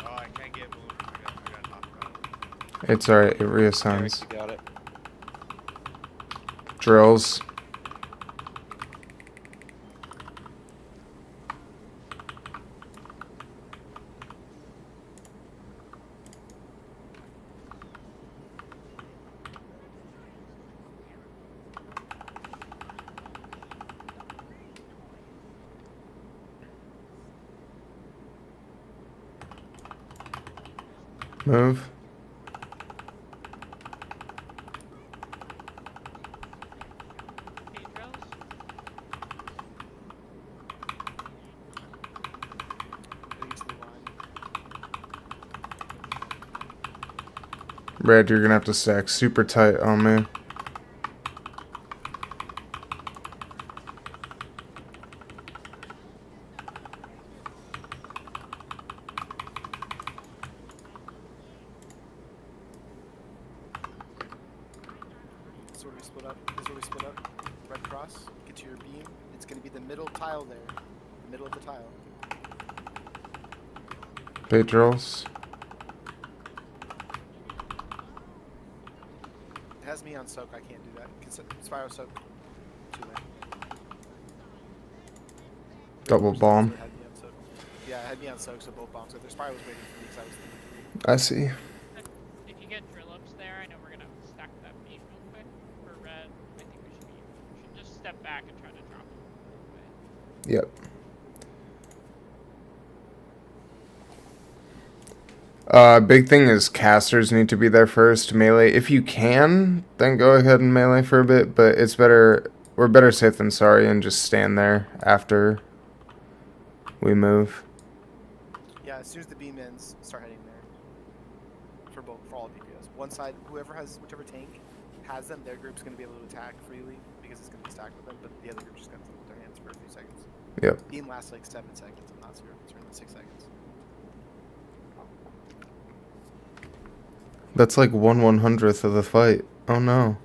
Oh, I can't get moved. I got knocked out. It's alright, it Derek, reassigns. you got it. Drills. Move. Pedros? Getting to the line. Red, you're gonna have to stack super tight on me. This is where we split up. This is where we split up. Red cross. Get to your beam. It's going to be the middle tile there. The middle of the tile. Bait drills. It has me on soak. I can't do that. Spyro soak. Too late. Double bomb. It had me on soak. Yeah, it had me on soak, so both bombs. So their Spyro was waiting for me because I was. I see. If you get drill ups there, I know we're gonna stack that beam real quick for red. I think we should just step back and try to drop it. Yep. Big thing is casters need to be there first. Melee, if you can, then go ahead and melee for a bit. But it's better. We're better safe than sorry, and just stand there after we move. Yeah, as soon as the beam ends, start heading there. For all DPS. One side, whichever tank has them, their group's going to be able to attack freely because it's going to be stacked with them, but the other group's just going to hold their hands for a few seconds. Yep. Beam lasts like 7 seconds, I'm not 0, it's around 6 seconds. That's like 1/100th of the fight. Oh no.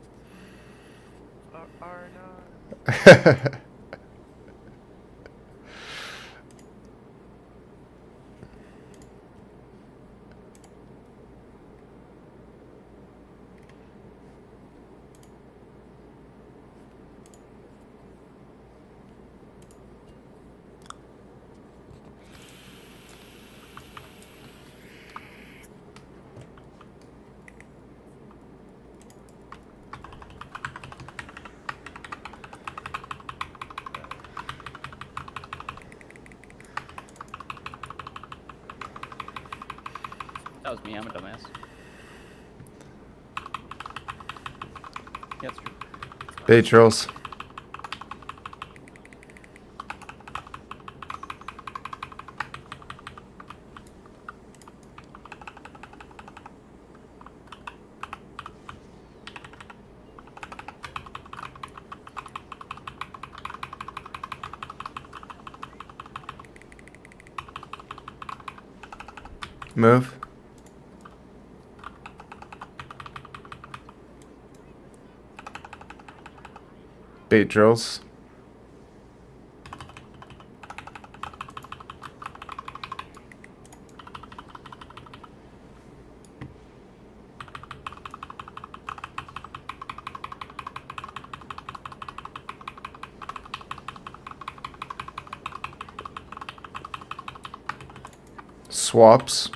That was me, I'm a dumbass. Yeah, that's true. Bait drills. Move. Bait drills. Swaps.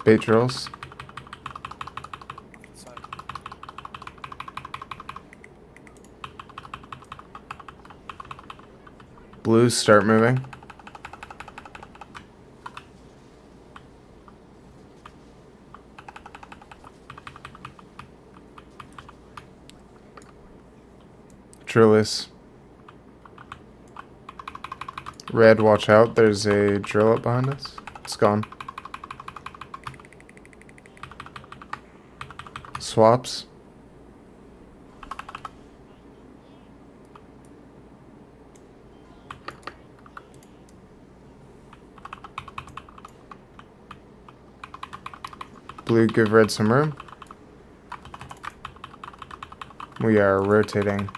Bait drills. Blues start moving. Drillis. Red, watch out. There's a drill up behind us. It's gone. Swaps. Blue, give red some room. We are rotating.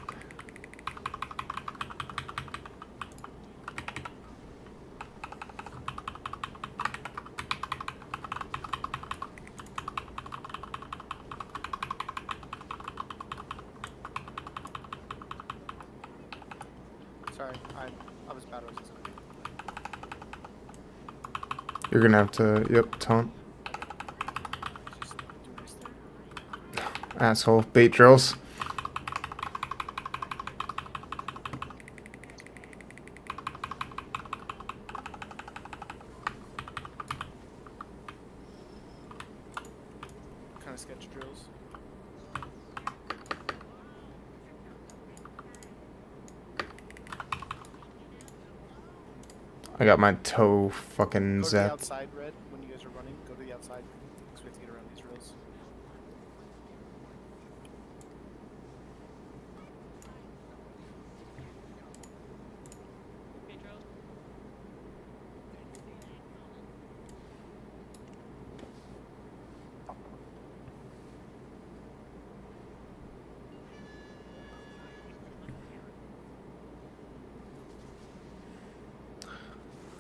Sorry, I was bad. I was just You're gonna have to, yep, taunt. Asshole. Bait drills. kind of sketch drills. I got my toe fucking Go to the zapped. outside, Red, when you guys are running. Go to the outside, because we have to get around these drills.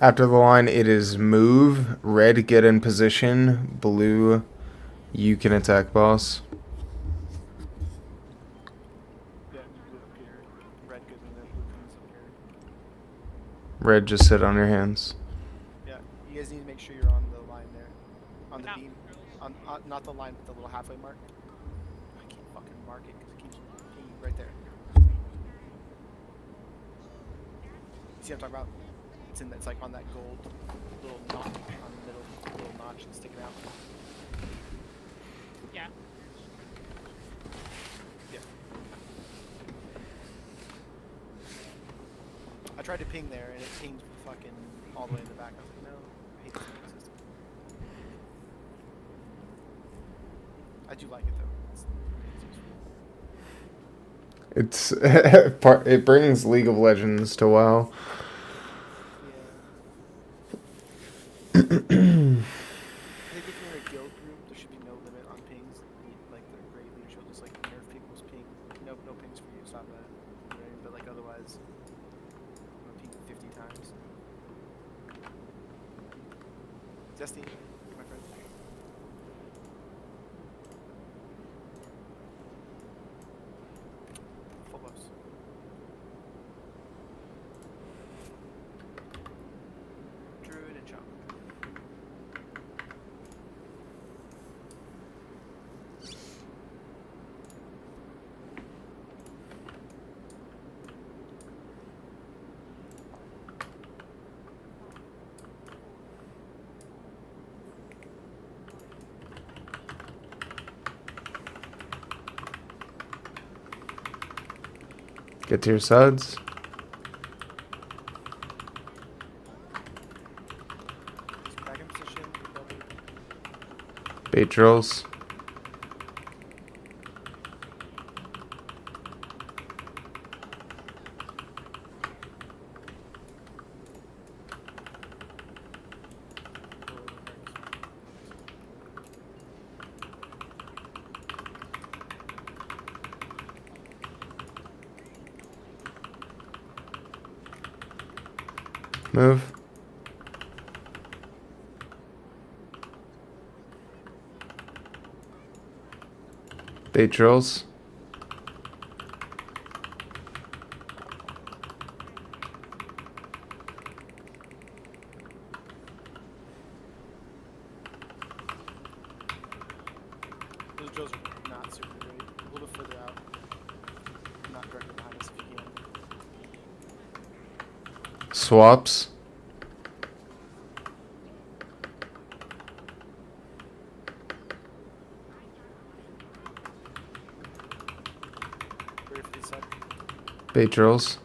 After the line, it is move. Red, get in position. Blue, you can attack boss. Yeah, blue up here. Red goes in there, blue comes up here. Red, just sit on your hands. Yeah, you guys need to make sure you're on the line there. On the beam. On not the line, but the little halfway mark. I can't fucking mark it because it keeps pinging right there. You see what I'm talking about? It's like on that gold little knot on the middle, little notch that's sticking out. Yeah. Yeah. I tried to ping there and it pinged fucking all the way in the back. I was like, no, I hate this ping system. I do like it though. It's it brings League of Legends to WoW. I think if you're in a guild group, there should be no limit on pings. Like the great leadership will just like nerf people's ping. No pings for you. Stop that. Right? But like otherwise, I'm gonna ping 50 times. Destiny, my friend. Full buffs. Druid and Chomp. Get to your suds. Back in position. Bait drills. Move. Bait drills. Those drills are not super great. A little bit further out. Not directly behind us if you can. Swaps. Ready for the side. Bait drills.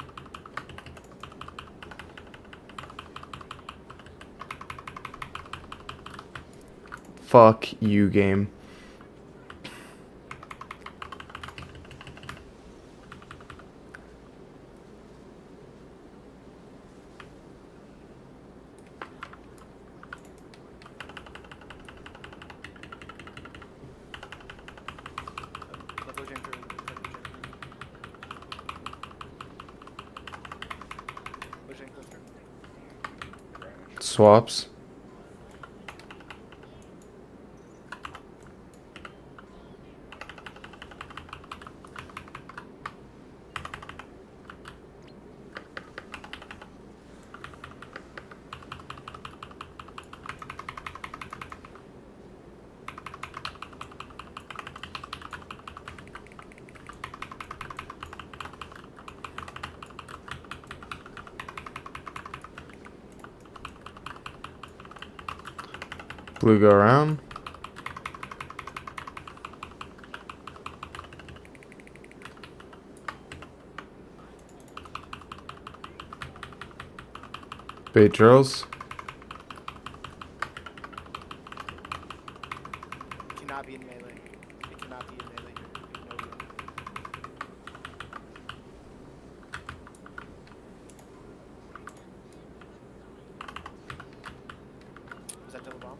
Fuck you, game. Swaps. Blue go around. Bait drills. It cannot be in melee. It cannot be in melee. No room. Was that double bomb?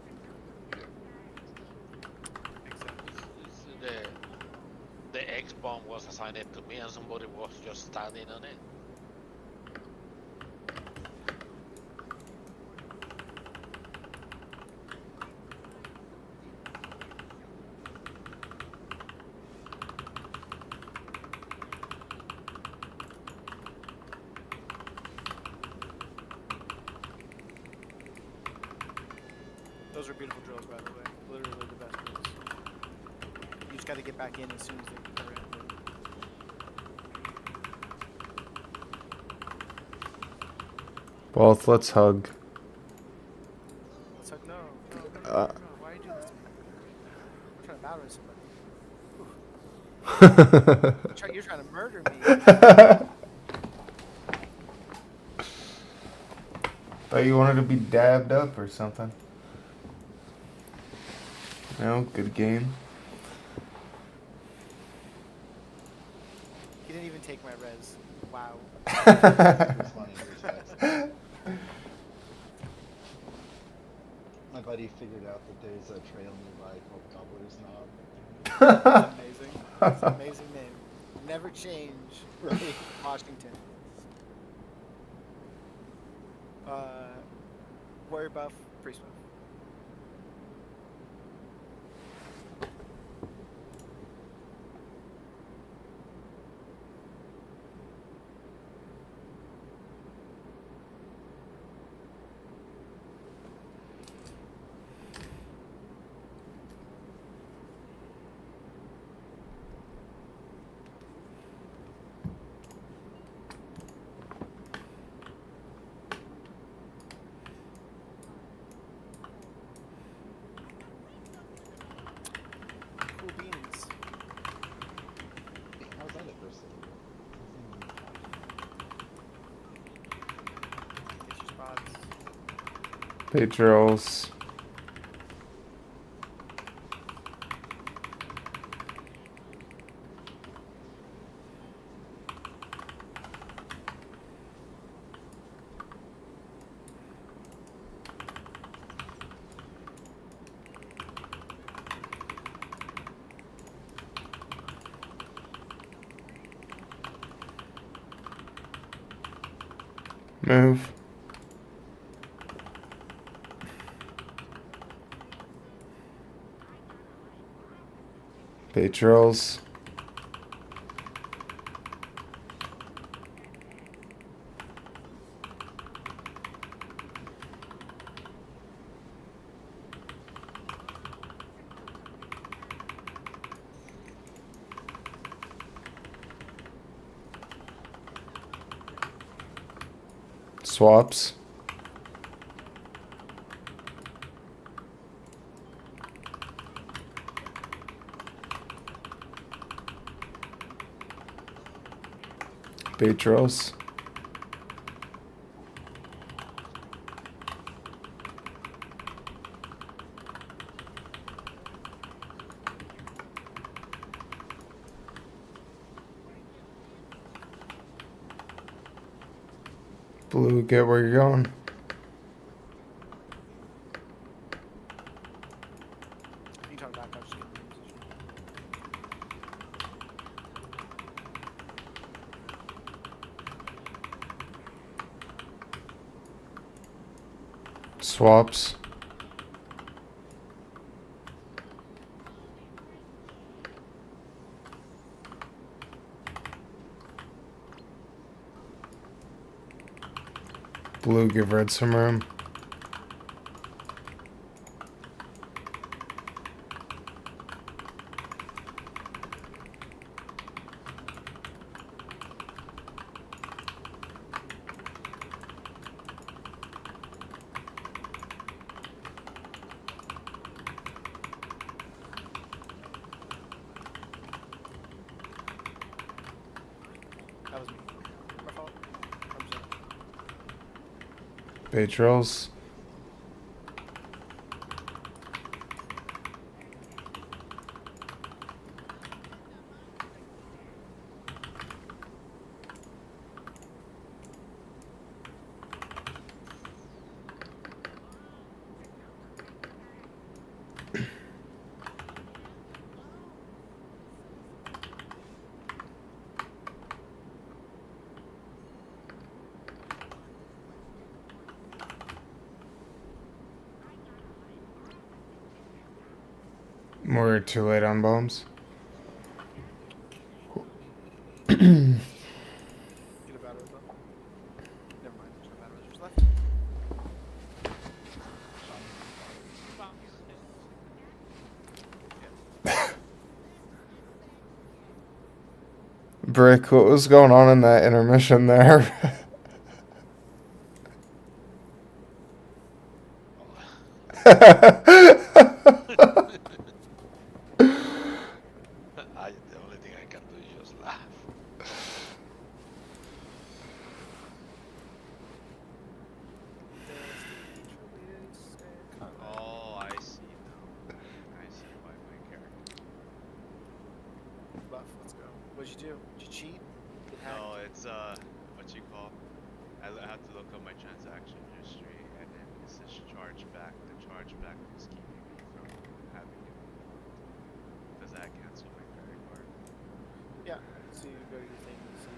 The X bomb was assigned to me and somebody was just standing on it. Those are beautiful drills, by the way. Literally the best drills. You just got to get back in as soon as they are in. Both, let's hug. It's like, no. Why are you doing this to me? I'm trying to battle somebody. You're trying to murder me. Thought you wanted to be dabbed up or something. No, good game. He didn't even take my res. Wow. My buddy figured out that there's a trail nearby called Gobbler's Knob. That's amazing. That's an amazing name. Never change. Right. Washington. Warrior buff, priest buff. Cool beans. How was that at first? Get your spots. Bait drills. Move. Bait drills. Swaps. Bait drills. Blue, get where you're going. You can turn back. I was just getting in position. Swaps. Blue, give red some room. That was me. My fault. I'm sorry. Bait drills. We're too late on bombs. Get a battery though. Never mind. There's no batteries left. Brick, what was going on in that intermission there? The only thing I can do is just laugh. Oh, I see now. I see why my character. Buff. Let's go. What'd you do? Did you cheat? Get hacked? No, it's what you call. I have to look up my transaction history, and then it says charge back. The charge back was keeping me from having it because I canceled my credit card. Yeah. So you go to your things and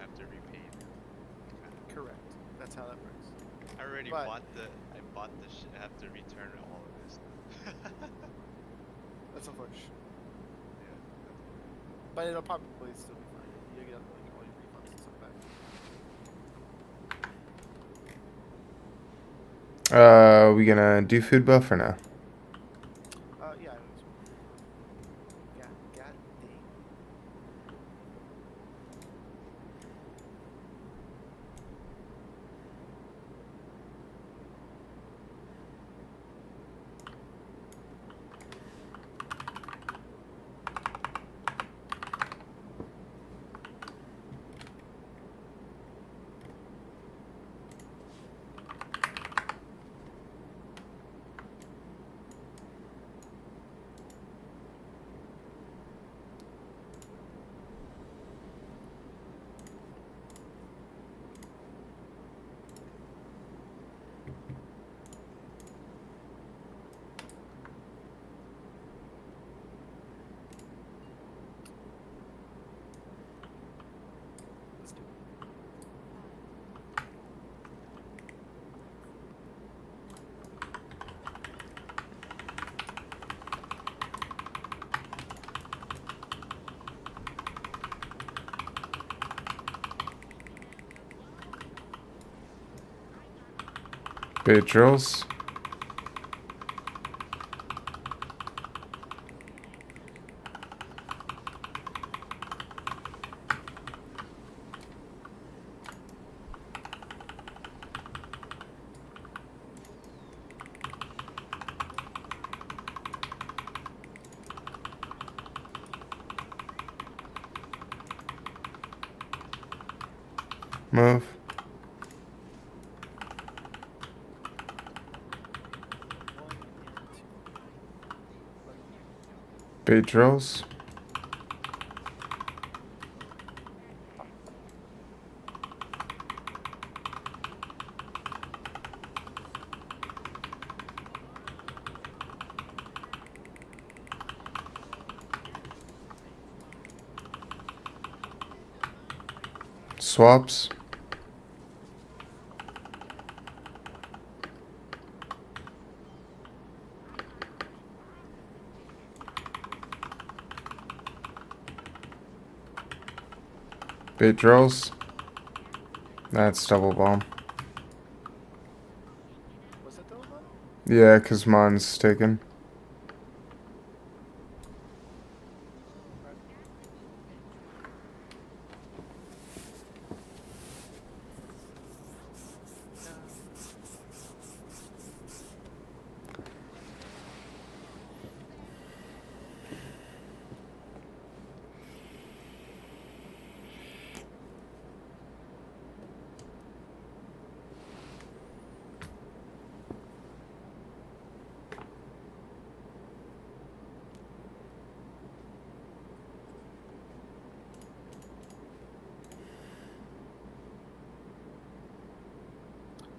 After repaying. Correct. That's how that works. I already But- bought the. I bought the shit. I have to return all of this. That's unfortunate. Yeah. But it'll probably still be fine. You'll get like all your refunds and stuff back. We gonna do food buff or no? Yeah. It was... God dang. Let's do it. Bait drills. Move. Bait drills. Swaps. Bait drills. That's double bomb. Was it double bomb? Yeah, because mine's taken.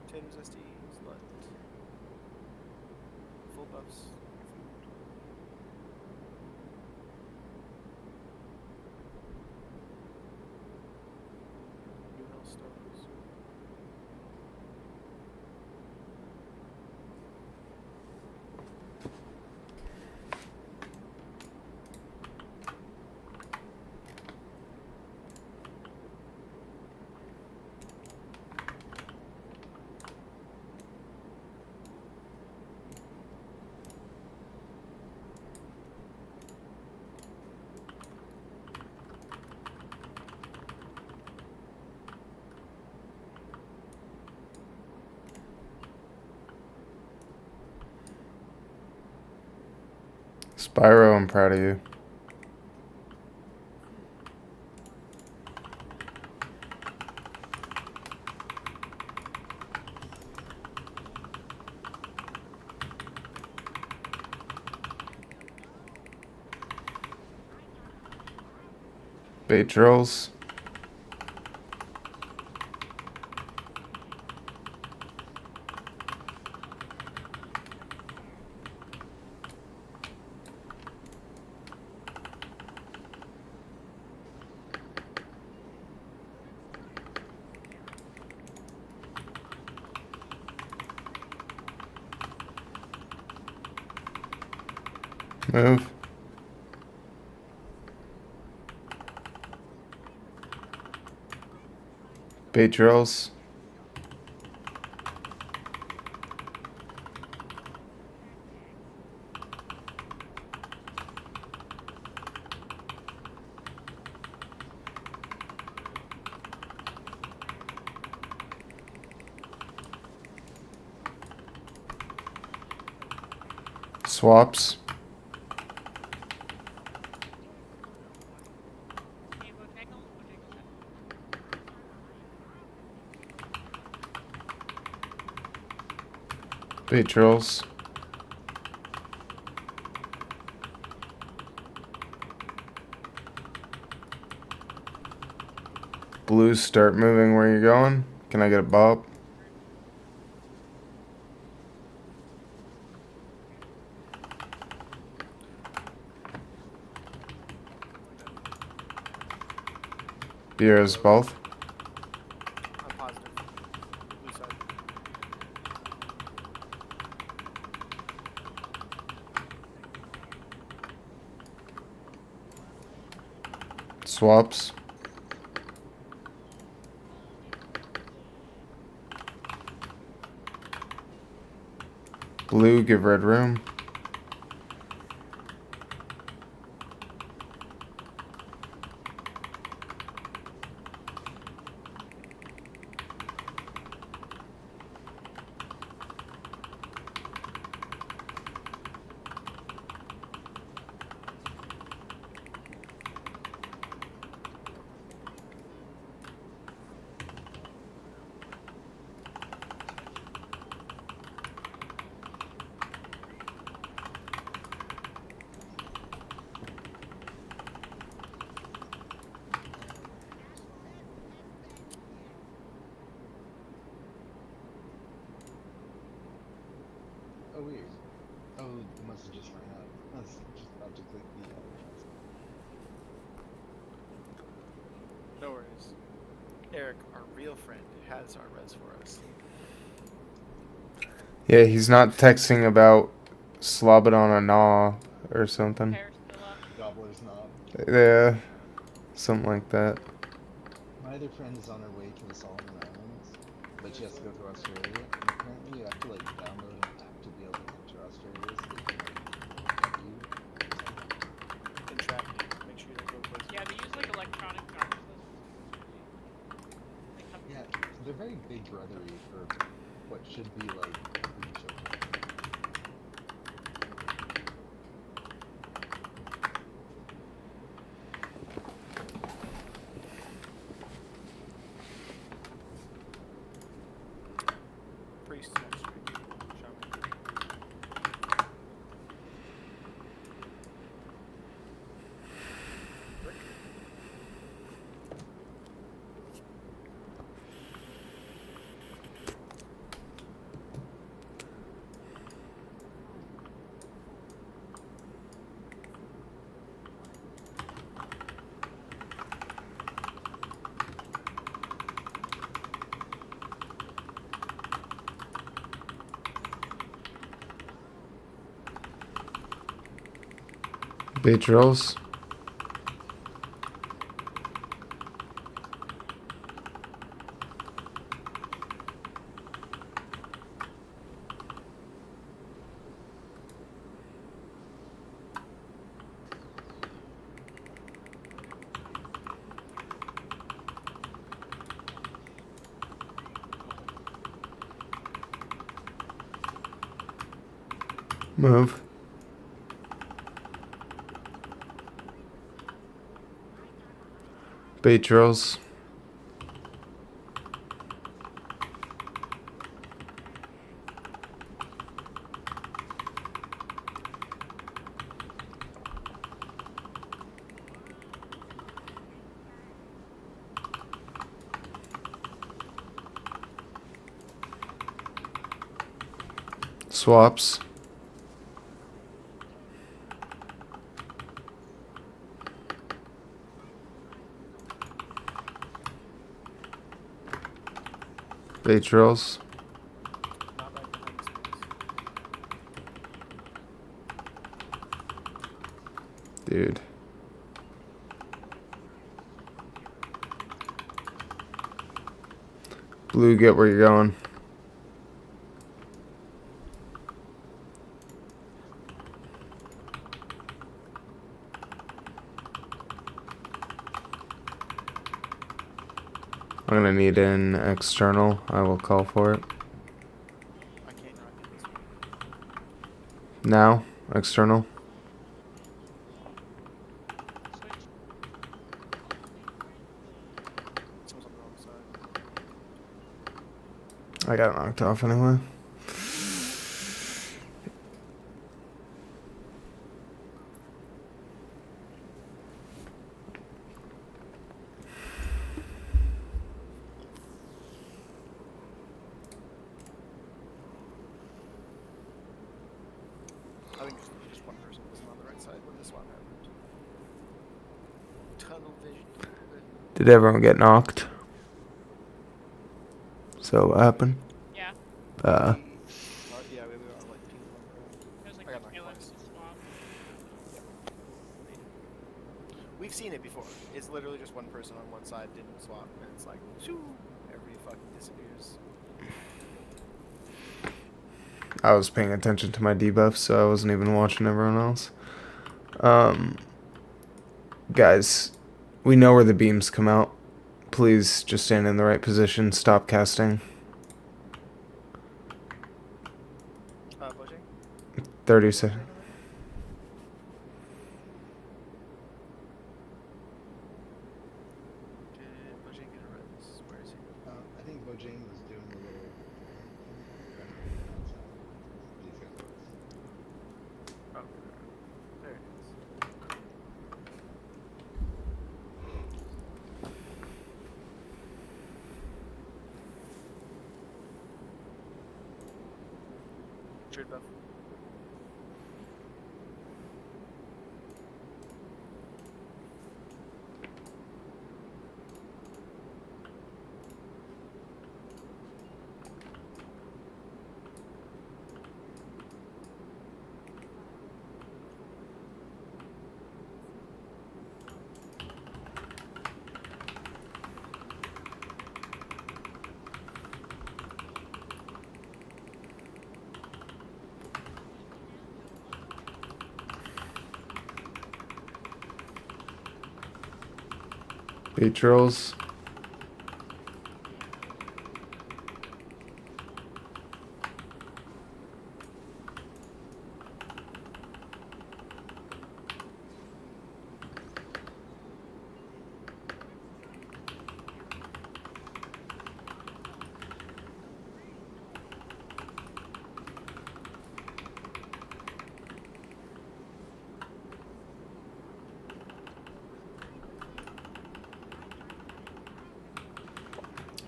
Potatoes, SDs, slut. Full buffs. Food. New health stones. Spyro, I'm proud of you. Bait drills. Move. Bait drills. Swaps. Bait drills. Blues, start moving where you're going. Can I get a bob? Beers both. I'm positive. Blue side. Swaps. Blue, give red room. Oh, weird. Oh, it must have just run out. I was just about to click the No worries. Eric, our real friend, has our res for us. Yeah, he's not texting about slob it on a gnaw or something. Hair still up. Gobbler's knob. Yeah, something like that. My other friend is on her way to the Solomon Islands, but she has to go to Australia, and apparently you have to like download an app to be able to enter Australia so they can like track you or something. And trap you. Make sure you don't go places. Yeah, they use like electronic driver's licenses. They come Yeah, they're very big brothery for what should be like pretty children. Priest next week. Shaman. Rick. Bait drills. Move. Bait drills. Swaps. Bait drills. Not back behind the space. Dude. Blue, get where you're going. I'm gonna need an external. I will call for it. I can't not get this one. Now, external. Switch. Someone's on the wrong side. I got knocked off anyway. I think just one person wasn't on the right side when the swap happened. Tunnel vision. Did everyone get knocked? So what happened? Yeah. Yeah, we were on like ping pong ground. There's like I got the knocked tail end twice. of the swap. We've seen it before. It's literally just one person on one side didn't swap, and it's like, shoo, everybody fucking disappears. I was paying attention to my debuffs, so I wasn't even watching everyone else. Guys, we know where the beams come out. Please just stand in the right position. Stop casting. Pushing? 30 seconds. Did Bojang get a res? Where is he? I think Bojang was doing a little renovation outside. These guys both. Oh, there it is. Druid buff. Bait drills.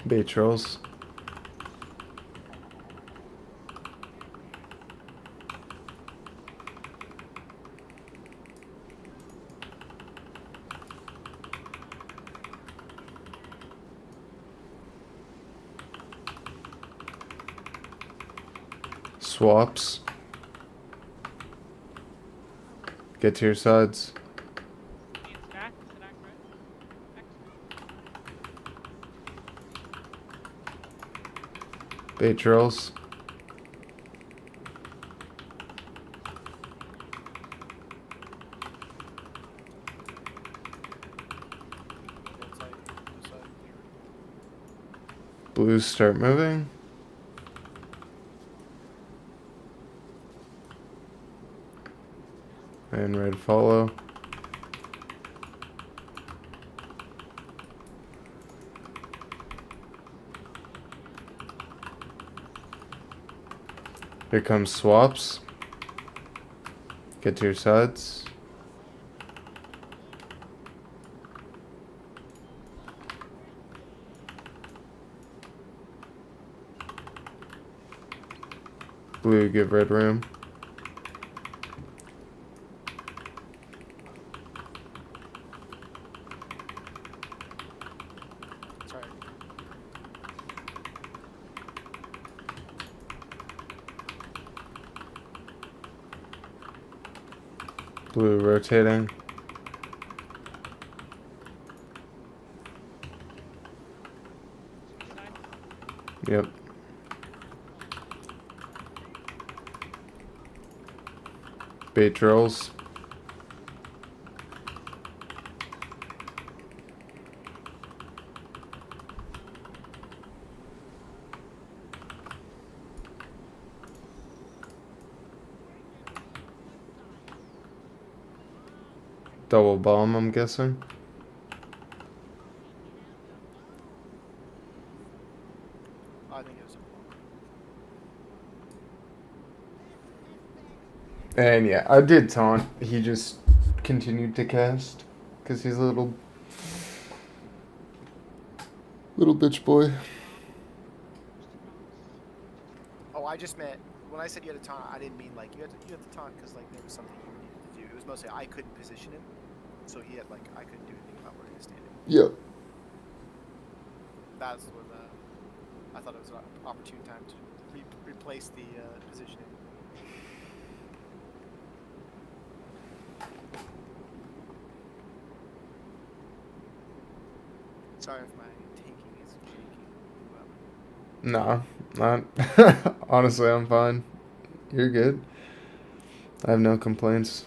Bait drills. Swaps. Get to your sides. Beams back. Is it accurate? Excellent. Bait drills. Blues start moving. And red follow. Here comes swaps. Get to your sides. Blue, give red room. Sorry. Blue rotating. Yep. Bait drills. Double bomb, I'm guessing. I think it was a And yeah, I did taunt. He just continued to cast. Because he's a little bitch boy. Oh, I just meant when I said you had a taunt, I didn't mean like you had to taunt because like there was something you needed to do. It was mostly I couldn't position him, so he had like I couldn't do anything about where he was standing. Yep. That's what I thought it was an opportune time to replace the positioning. Sorry if my tanking is janky. Nah, not. Honestly, I'm fine. You're good. I have no complaints.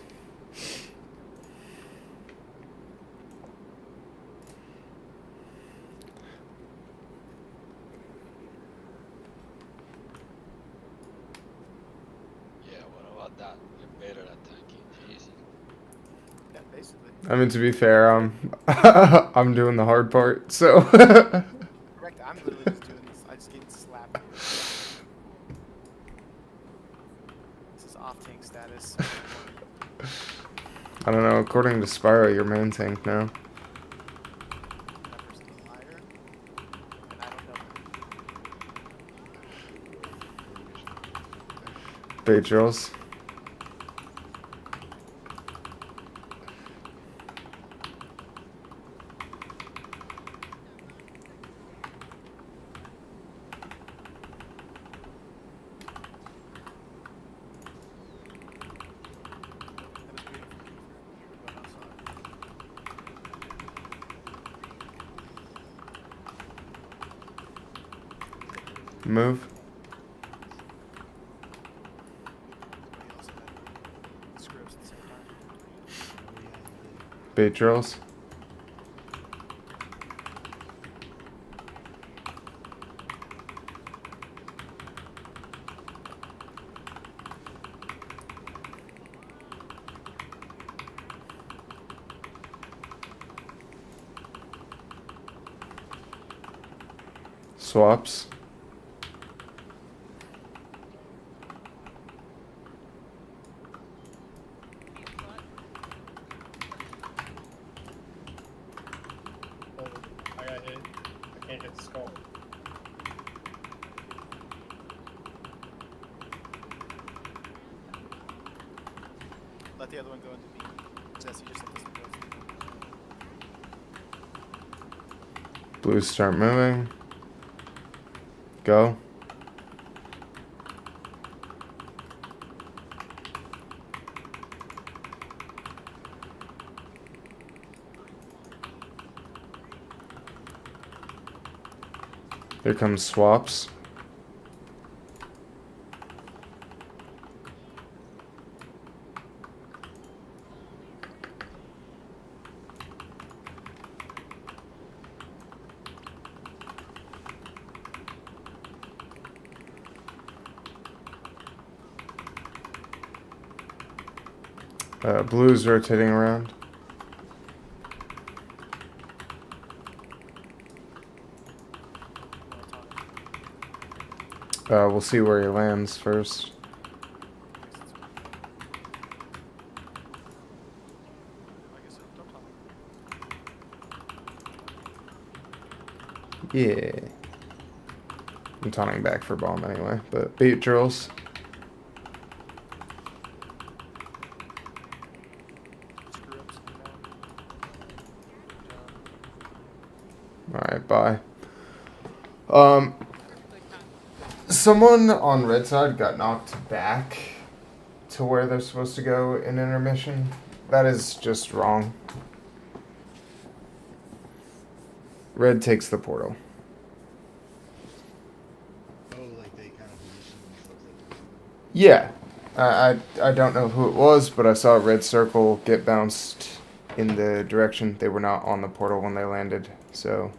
Yeah, what about that? You're better at tanking. Easy. Yeah, basically. I mean, to be fair, I'm doing the hard part, so. Correct. I'm literally just doing this. I just get slapped. This is off tank status. I don't know. According to Spyro, you're main tank now. That person's a liar, and I don't know. Bait drills. Move. Bait drills. Swaps. Oh, I got hit. I can't hit the skull. Let the other one go into B. Jesse, just let this one go into B. Blues start moving. Go. Here comes swaps. Blues rotating around. We'll see where he lands first. Yeah. I'm taunting back for bomb anyway, but bait drills. Alright, bye. Someone on red side got knocked back to where they're supposed to go in intermission. That is just wrong. Red takes the portal. Oh, like they kind of positioned themselves like. Yeah. I don't know who it was, but I saw a red circle get bounced in the direction. They were not on the portal when they landed, so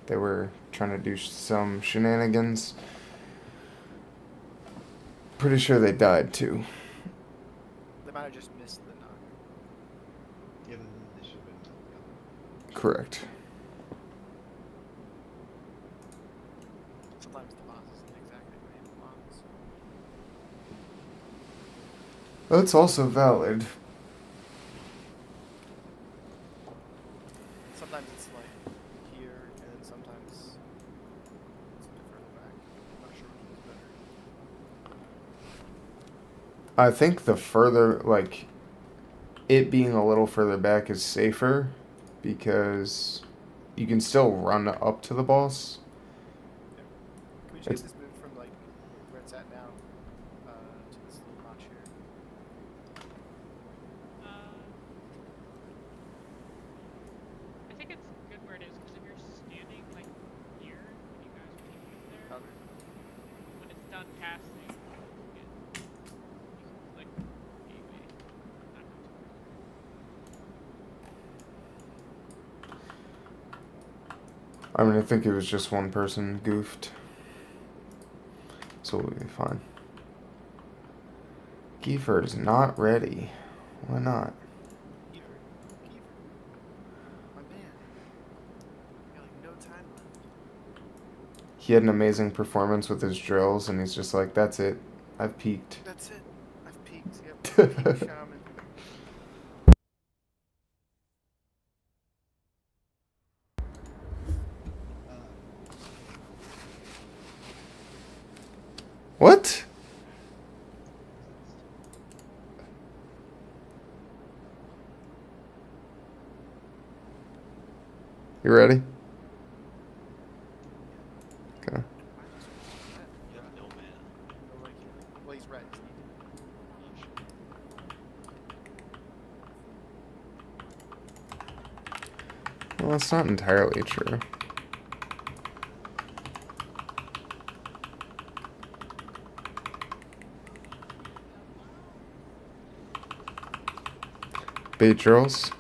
they were trying to do some shenanigans. Pretty sure they died too. They might have just missed the knock. Yeah, but then they should have been together. Correct. Sometimes the boss isn't exactly where you want. That's also valid. Sometimes it's like here, and then sometimes it's a bit further back. I'm not sure which one's better. I think the further, like, it being a little further back is safer because you can still run up to the boss. Can we change this move from like where it's at now to this little notch here? I think it's good where it is because if you're standing like here and you guys are peeking up there, when it's done casting, you can click gateway. Not go too I mean, I think it was just one person goofed. So we'll be fine. Kiefer is not ready. Why not? My man. You got like no time left. He had an amazing performance with his drills, and he's just like, that's it. I've peaked. That's it. I've peaked. Yep. Peak shaman. What? You ready? Okay. You have no mana. No, like, well, he's red. Well, that's not entirely true. Bait drills.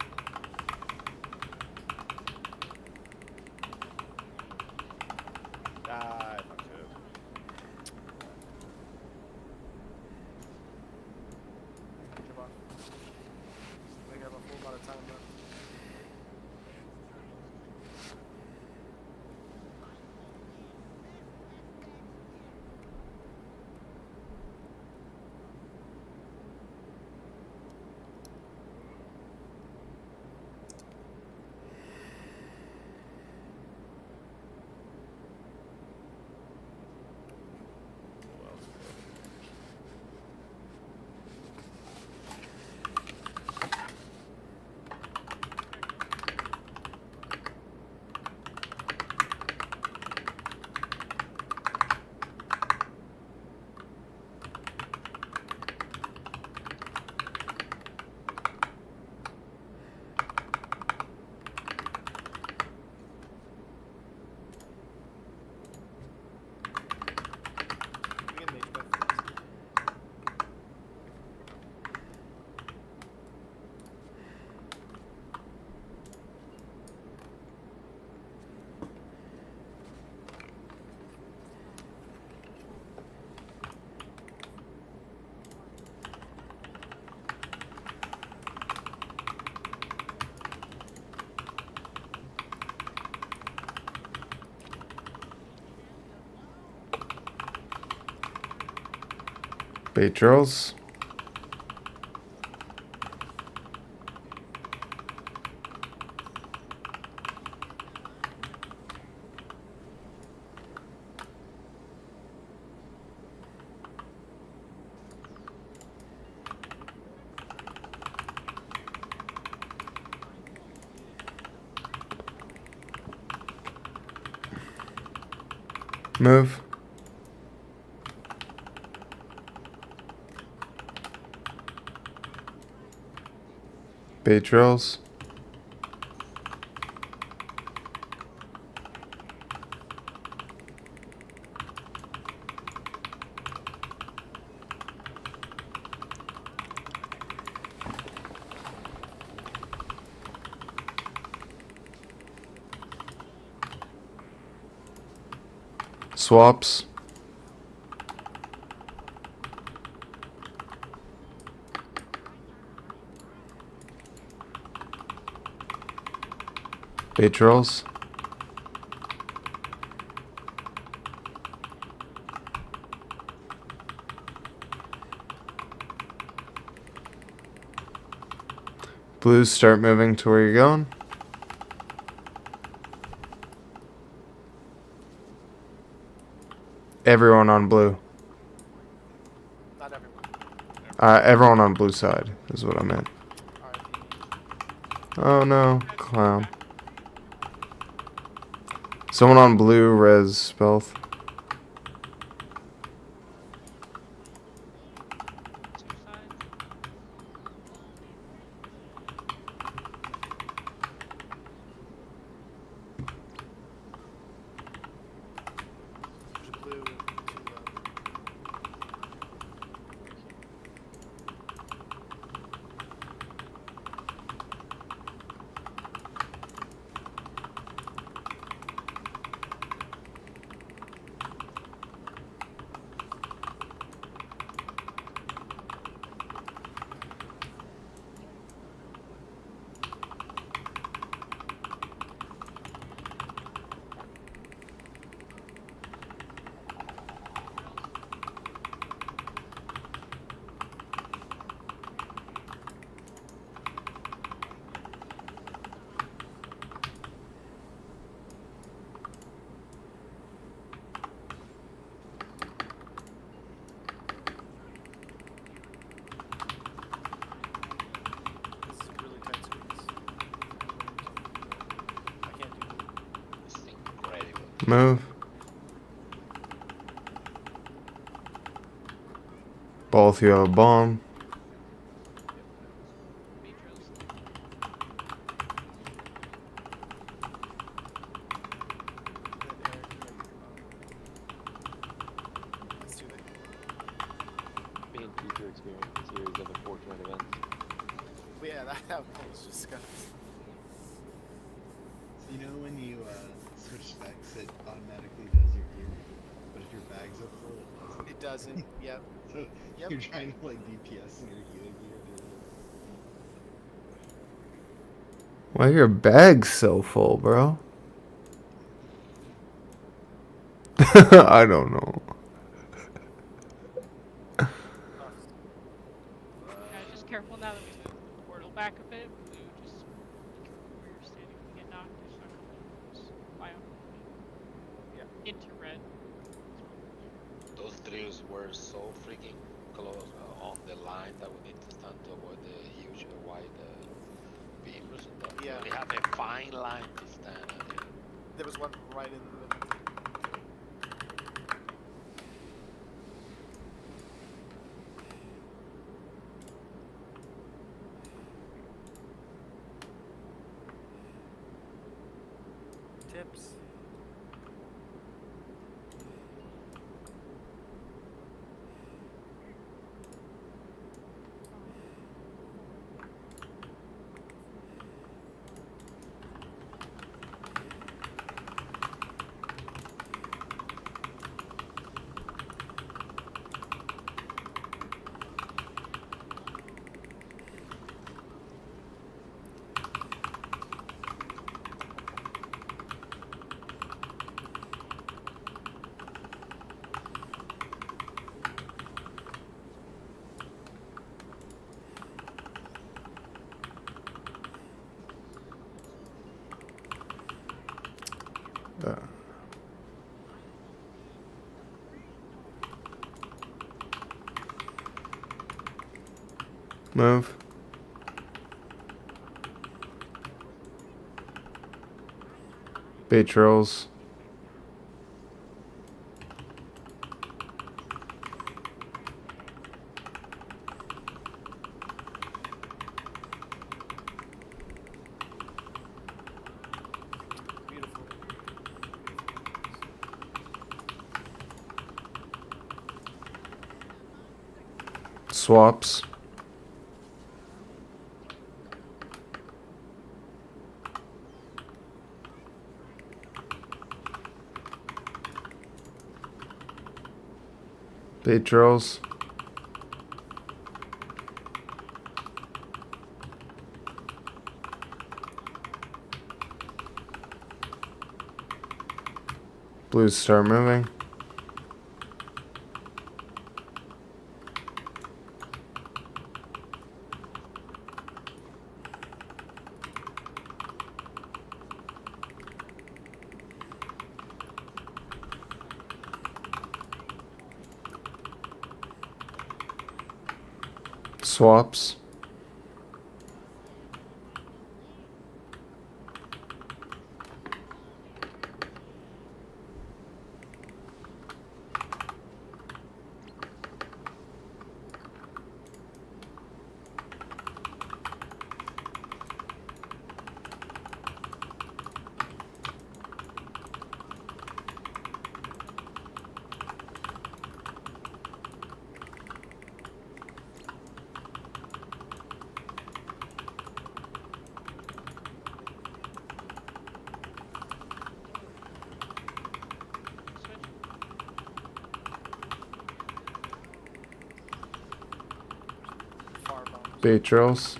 Ah, I fucked it. Come on. We have a full amount of time left. We can mage buff first. Bait drills. Move. Bait drills. Swaps. Bait drills. Blues, start moving to where you're going. Everyone on blue. Not everyone. Everyone on blue side is what I meant. Oh no, clown. Someone on blue, res both. There's blue to Move. Both you have a bomb. Speed drills. Let's do that. Me and teacher experienced a series of unfortunate events. But yeah, that was just disgusting. So you know when you switch specs, it automatically does your gear, but if your bags are full, it doesn't. It doesn't. Yep. So Yep. you're trying to like DPS in your healing gear. Why are your bags so full, bro? I don't know. Yeah, just careful now that we moved the portal back a bit. Blue, just be careful where you're standing when you get knocked. I saw a couple of those fly off the point. Yeah. Into red. Those drills were so freaking close on the line that we need to stand to avoid the huge wide beams. Yeah. We only have a fine line to stand on it. There was one right in the middle. Tips. Move. Bait drills. Beautiful. Swaps. Bait drills. Blues start moving. Swaps. Switch. Far bombs. Bait drills.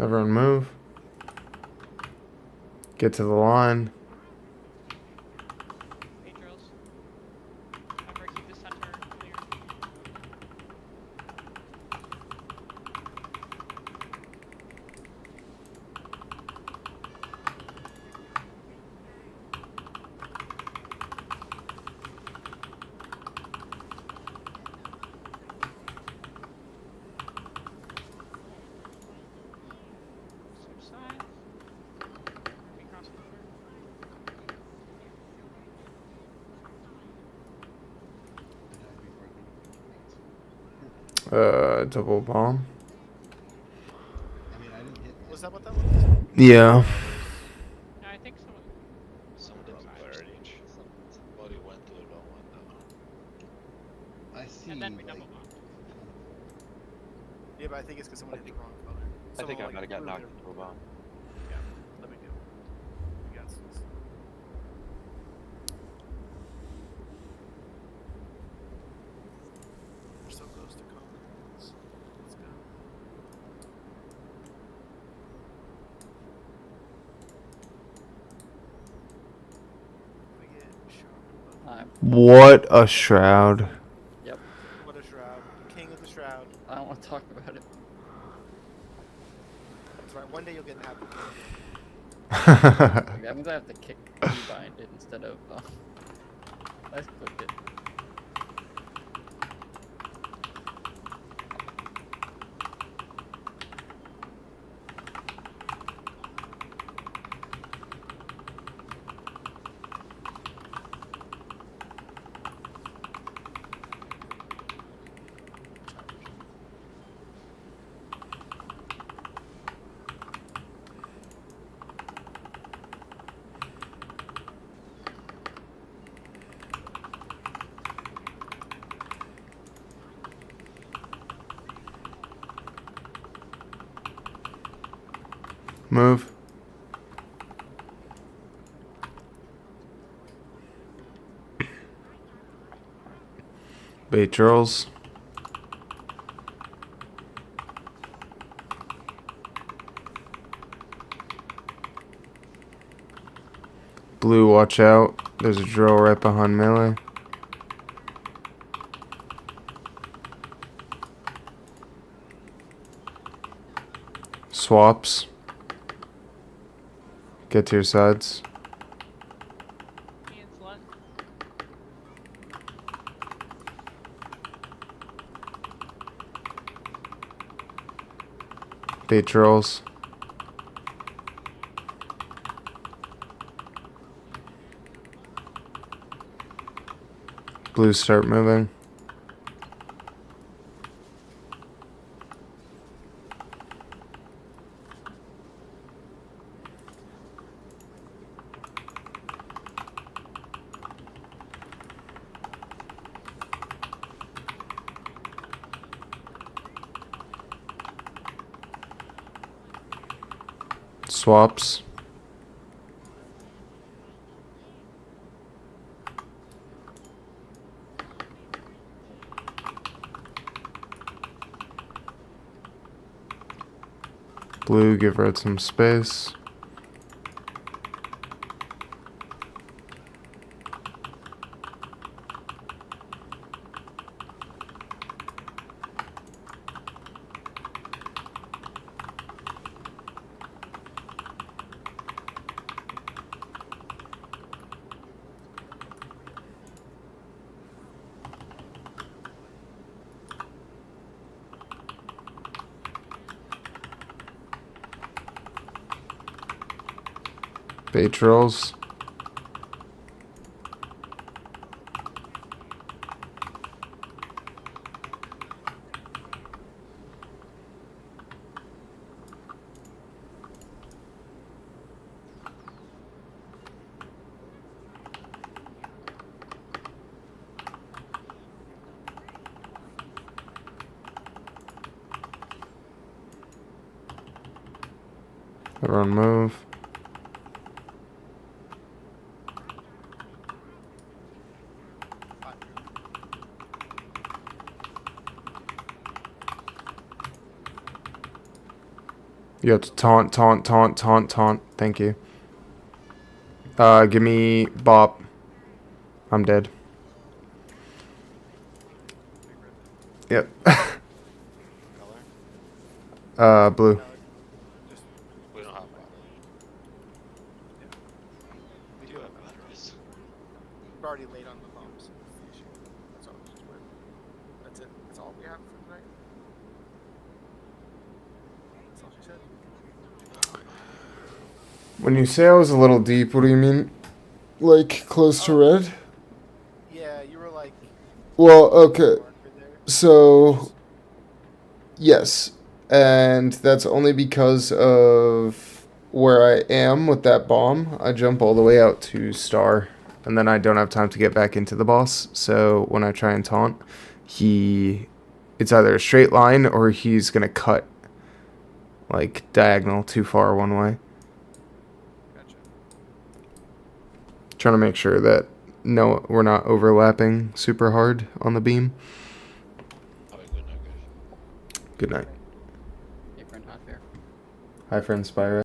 Everyone move. Get to the line. Bait drills. Remember, keep Double bomb. I mean, I didn't hit. Was that what that was? Yeah. No, I think someone. Someone didn't push stage. Somebody went to the wrong one though. I see. And then we like, double bombed. Yeah, but I think it's because someone hit the wrong color. I think I Someone, might have got blew knocked their- into a bomb. Yeah, let me do. You guys. We're so close to comments. Let's go. We get shot. What a shroud. Yep. What a shroud. King of the shroud. I don't want to talk about it. That's right. One day you'll get an happy. That means I have to kick rebind it instead of. Let's click it. Move. Bait drills. Blue, watch out. There's a drill right behind melee. Swaps. Get to your sides. Me and Slut. Bait drills. Blue, start moving. Swaps. Blue, give red some space. Bait drills. Everyone move. You have to taunt, taunt, taunt, taunt, taunt. Thank you. Give me bop. I'm dead. Yep. Blue. We don't have batteries. We do have batteries. We're already late on the bombs. That's all. That's it. That's all we have for tonight. That's all she said. When you say I was a little deep, what do you mean? Like close to red? Yeah, you were like. Well, okay. So Yes, and that's only because of where I am with that bomb. I jump all the way out to star, and then I don't have time to get back into the boss. So when I try and taunt, it's either a straight line or he's gonna cut like diagonal too far one way. Gotcha. Trying to make sure that we're not overlapping super hard on the beam. Have a good night, guys. Good night. Hey, friend, hot fair. Hi, friend Spyro.